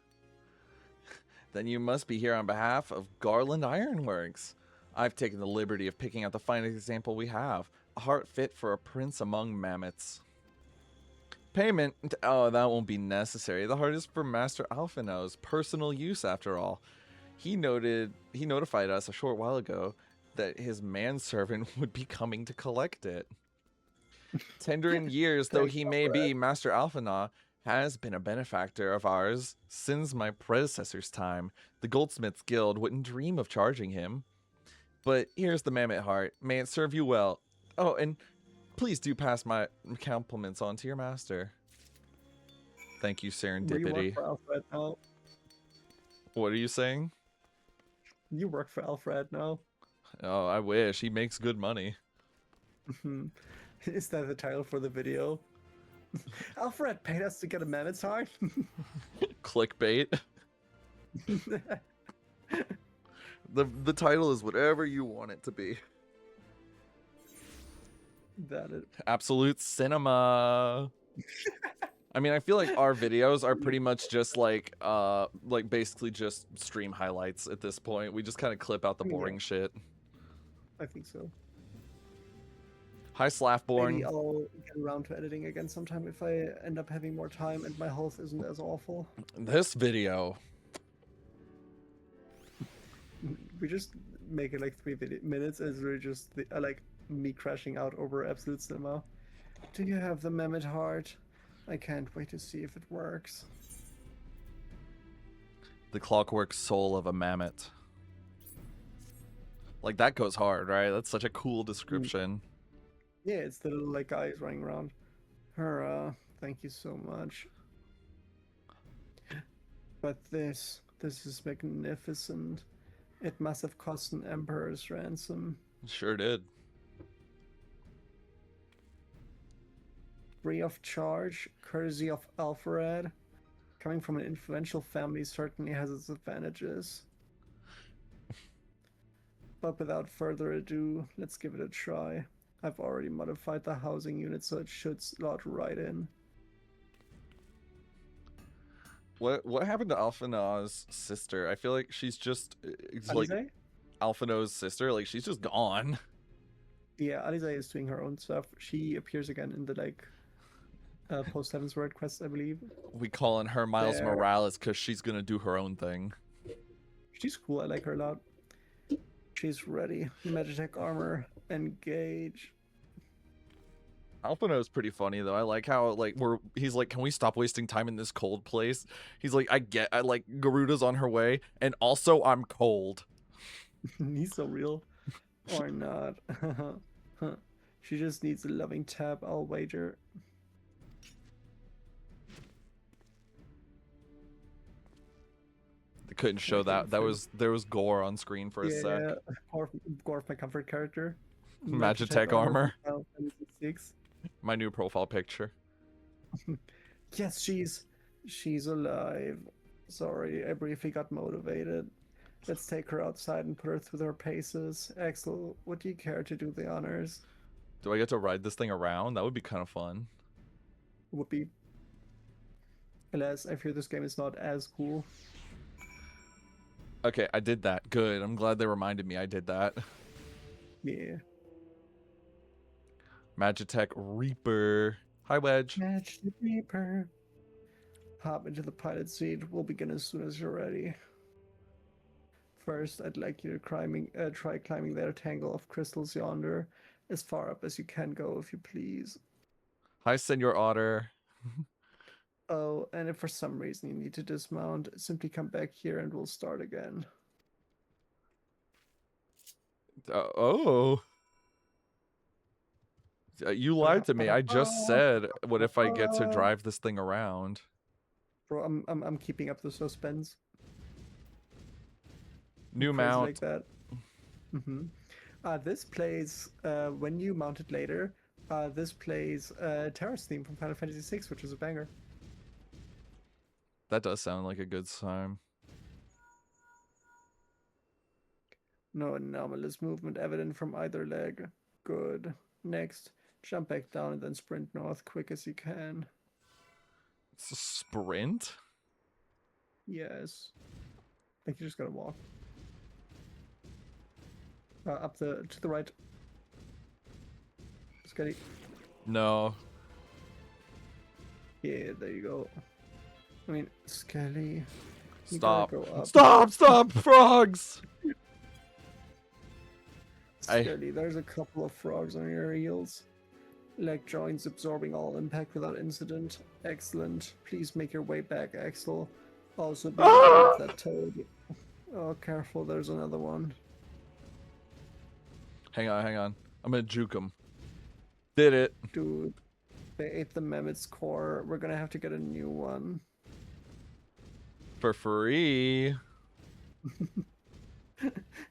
Then you must be here on behalf of Garland Ironworks. I've taken the liberty of picking out the finest example we have. A heart fit for a prince among mammoths. Payment? Oh, that won't be necessary. The heart is for Master Alphinaud's personal use, after all. He notified us a short while ago that his manservant would be coming to collect it. Tender in years though he may be, Master Alphinaud has been a benefactor of ours since my predecessor's time. The Goldsmiths Guild wouldn't dream of charging him. But here's the mammoth heart. May it serve you well. Oh, and please do pass my compliments on to your master. Thank you, Where do you work Serendipity. for Alpha now? What are you saying? You work for Alfred now. Oh, I wish. He makes good money. Is that the title for the video? Alfred paid us to get a mammoth's heart. Clickbait. The title is whatever you want it to be. That it. Absolute cinema. I mean, I feel like our videos are pretty much just like basically just stream highlights at this point. We just kind of clip out the boring shit. I think so. Hi, Slaffborn. Maybe I'll get around to editing again sometime if I end up having more time and my health isn't as awful. This video. We just make it like 3 minutes as we're just like me crashing out over Absolute Cinema. Do you have the mammoth heart? I can't wait to see if it works. The clockwork soul of a mammoth. Like, that goes hard, right? That's such a cool description. Yeah, it's the little like guys running around. Thank you so much. But this is magnificent. It must have cost an emperor's ransom. Sure did. Free of charge, courtesy of Alfred. Coming from an influential family certainly has its advantages. But without further ado, let's give it a try. I've already modified the housing unit so it should slot right in. What happened to Alphina's sister? I feel like she's just like Alize? Alphina's sister. Like, she's just gone. Yeah, Alize is doing her own stuff. She appears again in the like post Heaven's Word quest, I believe. We calling her Miles There. Morales because she's gonna do her own thing. She's cool. I like her a lot. She's ready. Magitech armor. Engage. Alphino is pretty funny though. I like how like he's like, can we stop wasting time in this cold place? He's like, I like Garuda's on her way, and also I'm cold. He's so real. Or not. She just needs a loving tap, I'll wager. They couldn't show that. There was gore on screen for a sec. Yeah, gore of my comfort character. Magitech armor. Final Fantasy 6. My new profile picture. Yes, she's alive. Sorry, I briefly got motivated. Let's take her outside and put her through her paces. Axel, would you care to do the honors? Do I get to ride this thing around? That would be kind of fun. Would be. Alas, I fear this game is not as cool. Okay, I did that. Good. I'm glad they reminded me I did that. Yeah. Magitech Reaper. Hi, Wedge. Match the Reaper. Hop into the pilot seat. We'll begin as soon as you're ready. First, I'd like you to try climbing that tangle of crystals yonder, as far up as you can go, if you please. Hi, Senor Otter. Oh, and if for some reason you need to dismount, simply come back here and we'll start again. Oh. You lied to me. I just said, what if I get to drive this thing around? Bro, I'm keeping up the suspense. New Crazy mount. like that. This plays when you mount it later. This plays Terra's theme from Final Fantasy VI, which is a banger. That does sound like a good time. No anomalous movement evident from either leg. Good. Next, jump back down and then sprint north quick as you can. It's a sprint? Yes. I think you just gotta walk. Up to the right. Scotty. No. Yeah, there you go. I mean, Skelly. you Stop. gotta go up. Stop, frogs! Skelly, there's a couple of frogs on your heels. Leg joints absorbing all impact without incident. Excellent. Please make your way back, Axel. Also, be aware of that toad. Oh, careful, there's another one. Hang on. I'm gonna juke him. Did it. Dude, they ate the mammoth's core. We're gonna have to get a new one. For free.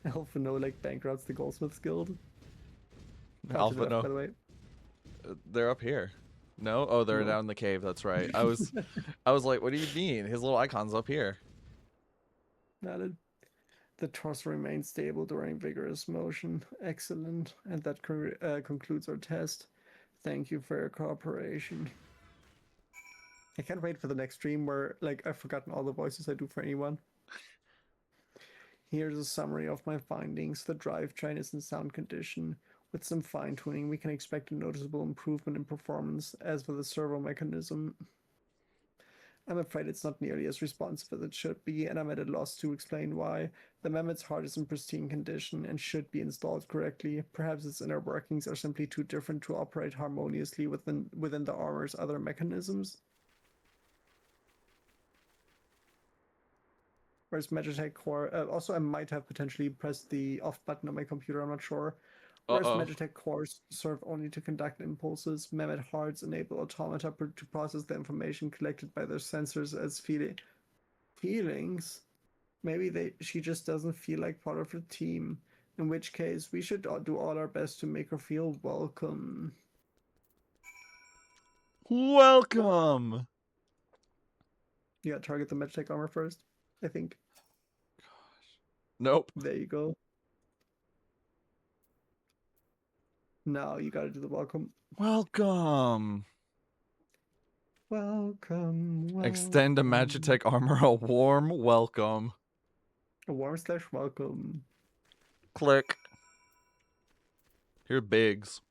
Alpha no like bankrupts the Goldsmiths Guild. To Alpha the left, no. by the way. They're up here. No? Oh, they're No. down in the cave. That's right. I was like, what do you mean? His little icon's up here. Noted. The torso remains stable during vigorous motion. Excellent. And that concludes our test. Thank you for your cooperation. I can't wait for the next stream where, like, I've forgotten all the voices I do for anyone. Here's a summary of my findings. The drivetrain is in sound condition. With some fine-tuning, we can expect a noticeable improvement in performance. As for the servo mechanism, I'm afraid it's not nearly as responsive as it should be, and I'm at a loss to explain why. The Mammoth's heart is in pristine condition and should be installed correctly. Perhaps its inner workings are simply too different to operate harmoniously within the armor's other mechanisms. Whereas Magitech Core... also, I might have potentially pressed the off button on my computer, I'm not sure. Whereas Magitech cores serve only to conduct impulses, Mammoth hearts enable automata to process the information collected by their sensors as feelings. Maybe she just doesn't feel like part of the team. In which case, we should do all our best to make her feel welcome. Welcome! You gotta target the Magitech armor first, I think. Nope. There you go. Now you gotta do the welcome. Welcome. Welcome. Extend a Magitech armor a warm welcome. A warm / welcome. Click. Here, Biggs.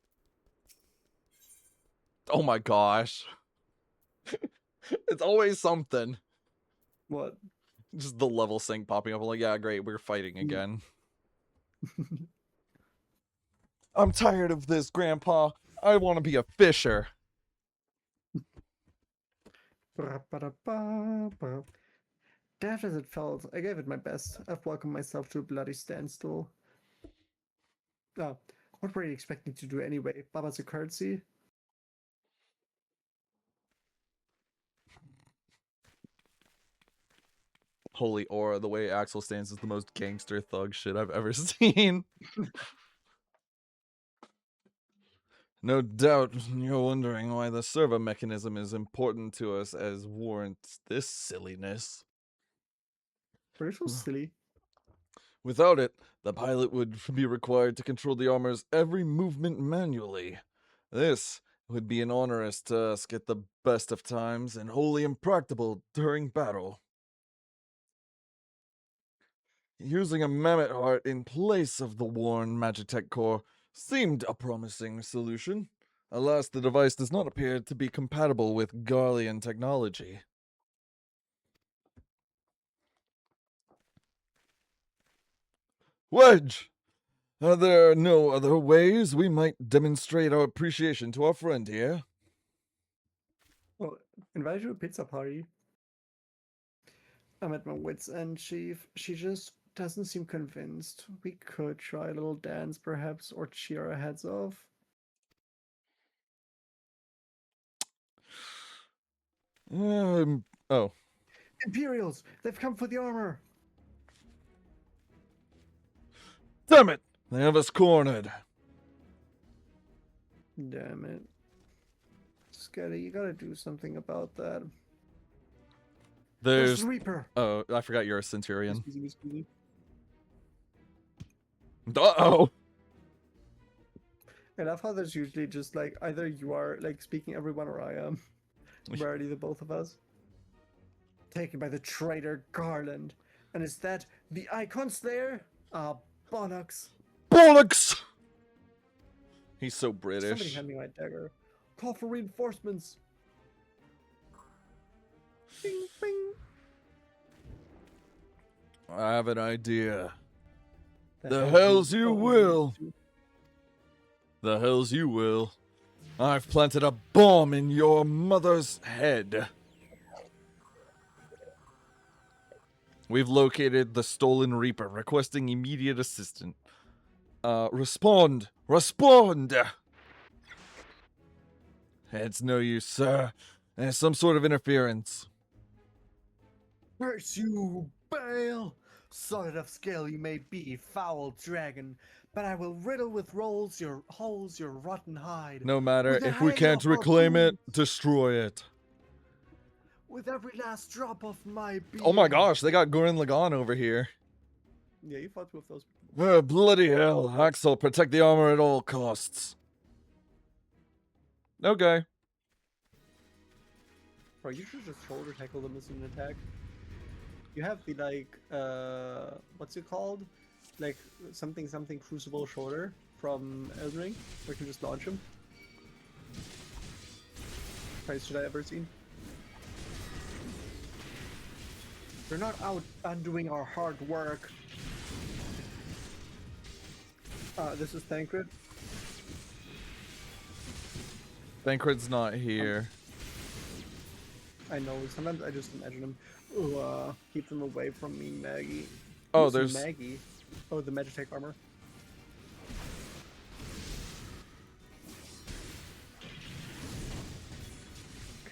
Oh my gosh. It's always something. What? Just the level sync popping up. I'm like, yeah, great, we're fighting again. I'm tired of this, Grandpa. I want to be a fisher. Daft as it felt, I gave it my best. I've welcomed myself to a bloody standstill. Oh, what were you expecting to do anyway? Baba's a curtsy? Holy aura, the way Axel stands is the most gangster thug shit I've ever seen. No doubt you're wondering why the servo mechanism is important to us as warrants this silliness. We're so silly. Without it, the pilot would be required to control the armor's every movement manually. This would be an onerous task at the best of times and wholly impractical during battle. Using a mammoth heart in place of the worn Magitech core seemed a promising solution. Alas, the device does not appear to be compatible with Garlean technology. Wedge! Are there no other ways we might demonstrate our appreciation to our friend here? Well, invite her to a pizza party. I'm at my wit's end, Chief. She just doesn't seem convinced. We could try a little dance, perhaps, or cheer our heads off. Oh. Imperials! They've come for the armor! Damn it! They have us cornered. Damn it. Sketty, you gotta do something about that. There's... the Reaper! Oh, I forgot you're a Centurion. Excuse me. Uh-oh! I love how there's usually just like either you are like speaking everyone or I am. Rarely the both of us. Taken by the traitor Garland. And is that the Icon Slayer? Ah, bollocks. Bollocks! He's so British. Somebody hand me my dagger. Call for reinforcements. Bing, bing. I have an idea. The hells you will. The hells you will. I've planted a bomb in your mother's head. We've located the stolen Reaper, requesting immediate assistance. Respond! Respond! It's no use, sir. There's some sort of interference. Curse you, Bale! Solid of scale you may be, foul dragon, but I will riddle with holes your rotten hide. No matter, With a if we hail can't of reclaim it, harpoons, destroy it. with every last drop of my being. Oh my gosh, they got Gurren Lagann over here. Yeah, you fought with those. Bloody hell, Axel, protect the armor at all costs. Okay. Bro, you should just shoulder tackle them as an attack. You have the like, what's it called? Like something Crucible shoulder from Elden Ring, where you can just launch him. Price should I ever seen? They're not out undoing our hard work. This is Thancred. Thancred's not here. I know, sometimes I just imagine him. Ooh, keep them away from me, Maggie. Oh, Who's there's... Maggie. Oh, the Magitech armor.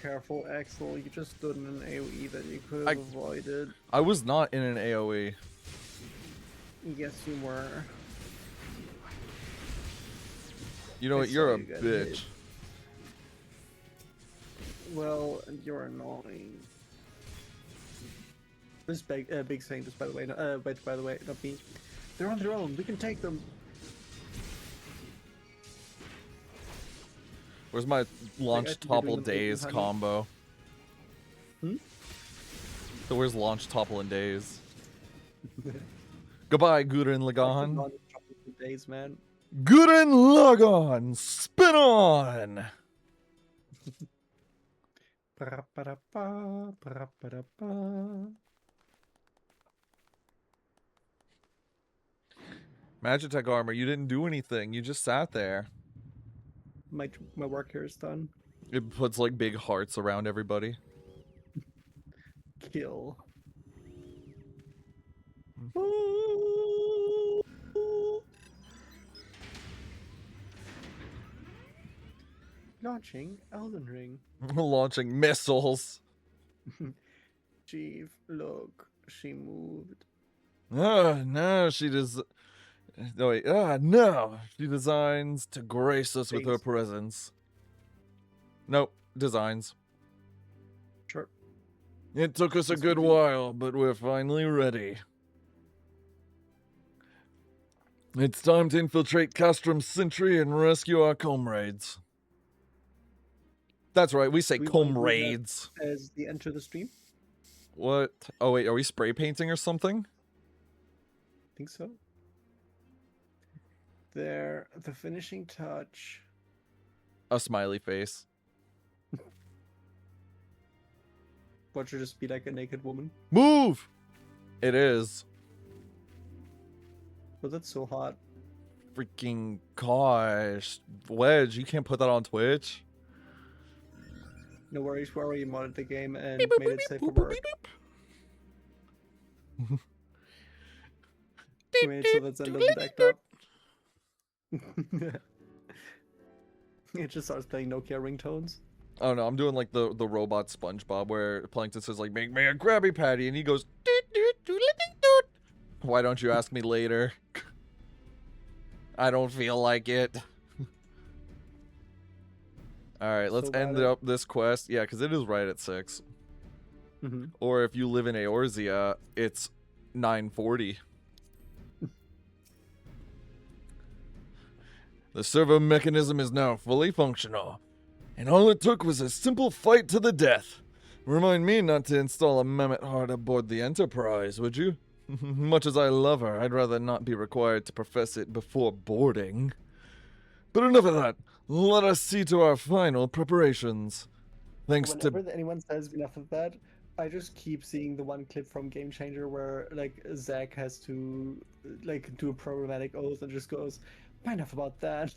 Careful, Axel. You just stood in an AoE that you could have avoided. I was not in an AoE. Yes, you were. You know I what? You're saw a you get bitch. hit. Well, you're annoying. This big saying this, by the way. Wait, by the way, not me. They're on their own. We can take them. Where's my launch think you're topple doing the days honey. combo? Hmm? So where's launch topple and days? Goodbye, Gurren Lagann. Days, man. Gurren Lagann, spin on! Pra-pa-da-pa, pra-pa-da-pa. Magitech armor, you didn't do anything. You just sat there. My work here is done. It puts like big hearts around everybody. Kill. Launching Elden Ring. Launching missiles. Chief, look, she moved. No, she does. No, wait. No. She designs to grace us with her Thanks. presence. Nope. Designs. Sure. It took us a This good would be- while, but we're finally ready. It's time to infiltrate Castrum's Sentry and rescue our comrades. That's right, we say We wanna do that. comrades. As the end to the stream? What? Oh wait, are we spray painting or something? Think so. There, the finishing touch. A smiley face. What should just be like a naked woman? Move! It is. But that's so hot. Freaking gosh. Wedge, you can't put that on Twitch. No worries, we already modded the game and Beep, boop, made it beep, safe for boop, boop, work. beep, We made it so that Zen doesn't act up. It just starts playing Nokia ringtones. Oh no, I'm doing like the robot SpongeBob where Plankton says like, make me a Krabby Patty, and he goes, doot, doot, doodle-ding, doot. Why don't you ask me later? I don't feel like it. Alright, let's So end bad. up this quest. Yeah, because it is right at 6. Mm-hmm. Or if you live in Eorzea, it's 9:40. The servo mechanism is now fully functional, and all it took was a simple fight to the death. Remind me not to install a mammoth heart aboard the Enterprise, would you? Much as I love her, I'd rather not be required to profess it before boarding. But enough of that. Let us see to our final preparations. Thanks to... Whenever anyone says enough of that, I just keep seeing the one clip from Game Changer where like Zach has to like do a problematic oath and just goes, enough about that.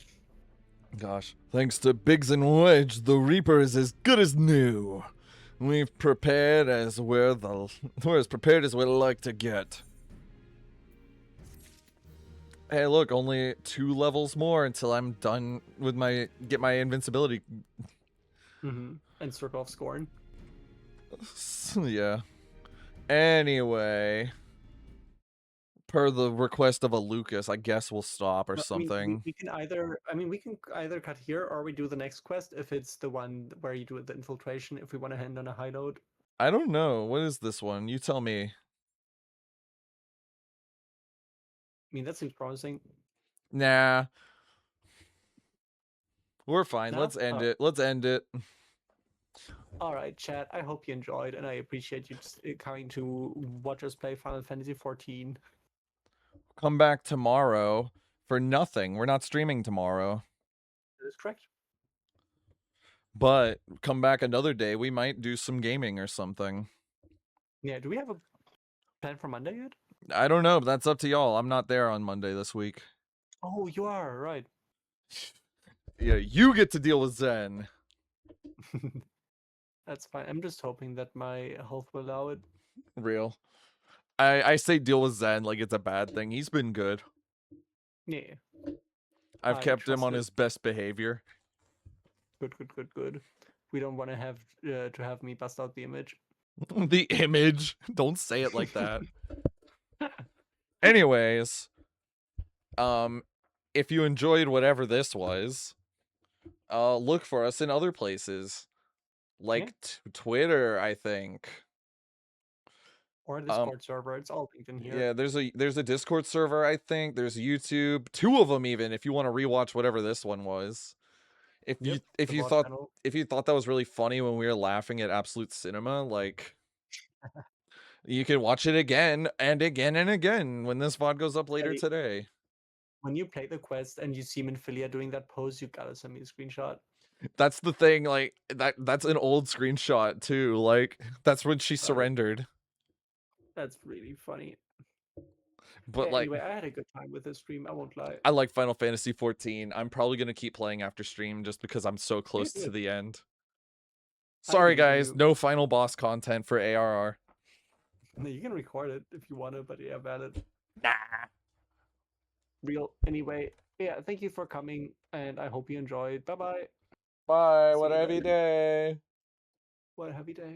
Gosh. Thanks to Biggs and Wedge, the Reaper is as good as new. We've prepared as we're as prepared as we'd like to get. Hey, look, only 2 levels more until I'm done with get my invincibility. Mm-hmm. And strip off Scorn. Yeah. Anyway. Per the request of a Lucas, I guess we'll stop or No, something. we can either, we can either cut here or we do the next quest if it's the one where you do the infiltration. If we want to end on a high note. I don't know. What is this one? You tell me. I mean, that seems promising. Nah. We're fine. No? Let's end Oh. it. Let's end it. All right, chat. I hope you enjoyed, and I appreciate you coming to watch us play Final Fantasy 14. Come back tomorrow for nothing. We're not streaming tomorrow. That is correct. But come back another day. We might do some gaming or something. Yeah. Do we have a plan for Monday yet? I don't know. But that's up to y'all. I'm not there on Monday this week. Oh, you are right. Yeah, you get to deal with Zen. That's fine. I'm just hoping that my health will allow it. Real. I say deal with Zen like it's a bad thing. He's been good. Yeah. I've I kept him trust on it. his best behavior. Good. We don't want to have me bust out the image. The image. Don't say it like that. Anyways, if you enjoyed whatever this was, look for us in other places, like Twitter, I think. Or a Discord server. It's all linked in here. Yeah, there's a Discord server, I think. There's YouTube, 2 of them even. If you want to rewatch whatever this one was, if Yep, you the VOD thought channel. if you thought that was really funny when we were laughing at Absolute Cinema, like. You can watch it again and again and again when this VOD goes up later Ellie, today. when you play the quest and you see Minfilia doing that pose, you gotta send me a screenshot. That's the thing, like that's an old screenshot too. Like that's when she surrendered. That's really funny. But Yeah, anyway, I had a good time with this stream, I won't lie. I like Final Fantasy 14. I'm probably gonna keep playing after stream just because I'm so close to the end. Sorry guys, no final boss content for ARR. No, you can record it if you want to, but yeah, valid. Nah. Real. Anyway, yeah, thank you for coming, and I hope you enjoyed. Bye-bye. Bye. See What a you heavy later. day. What a happy day.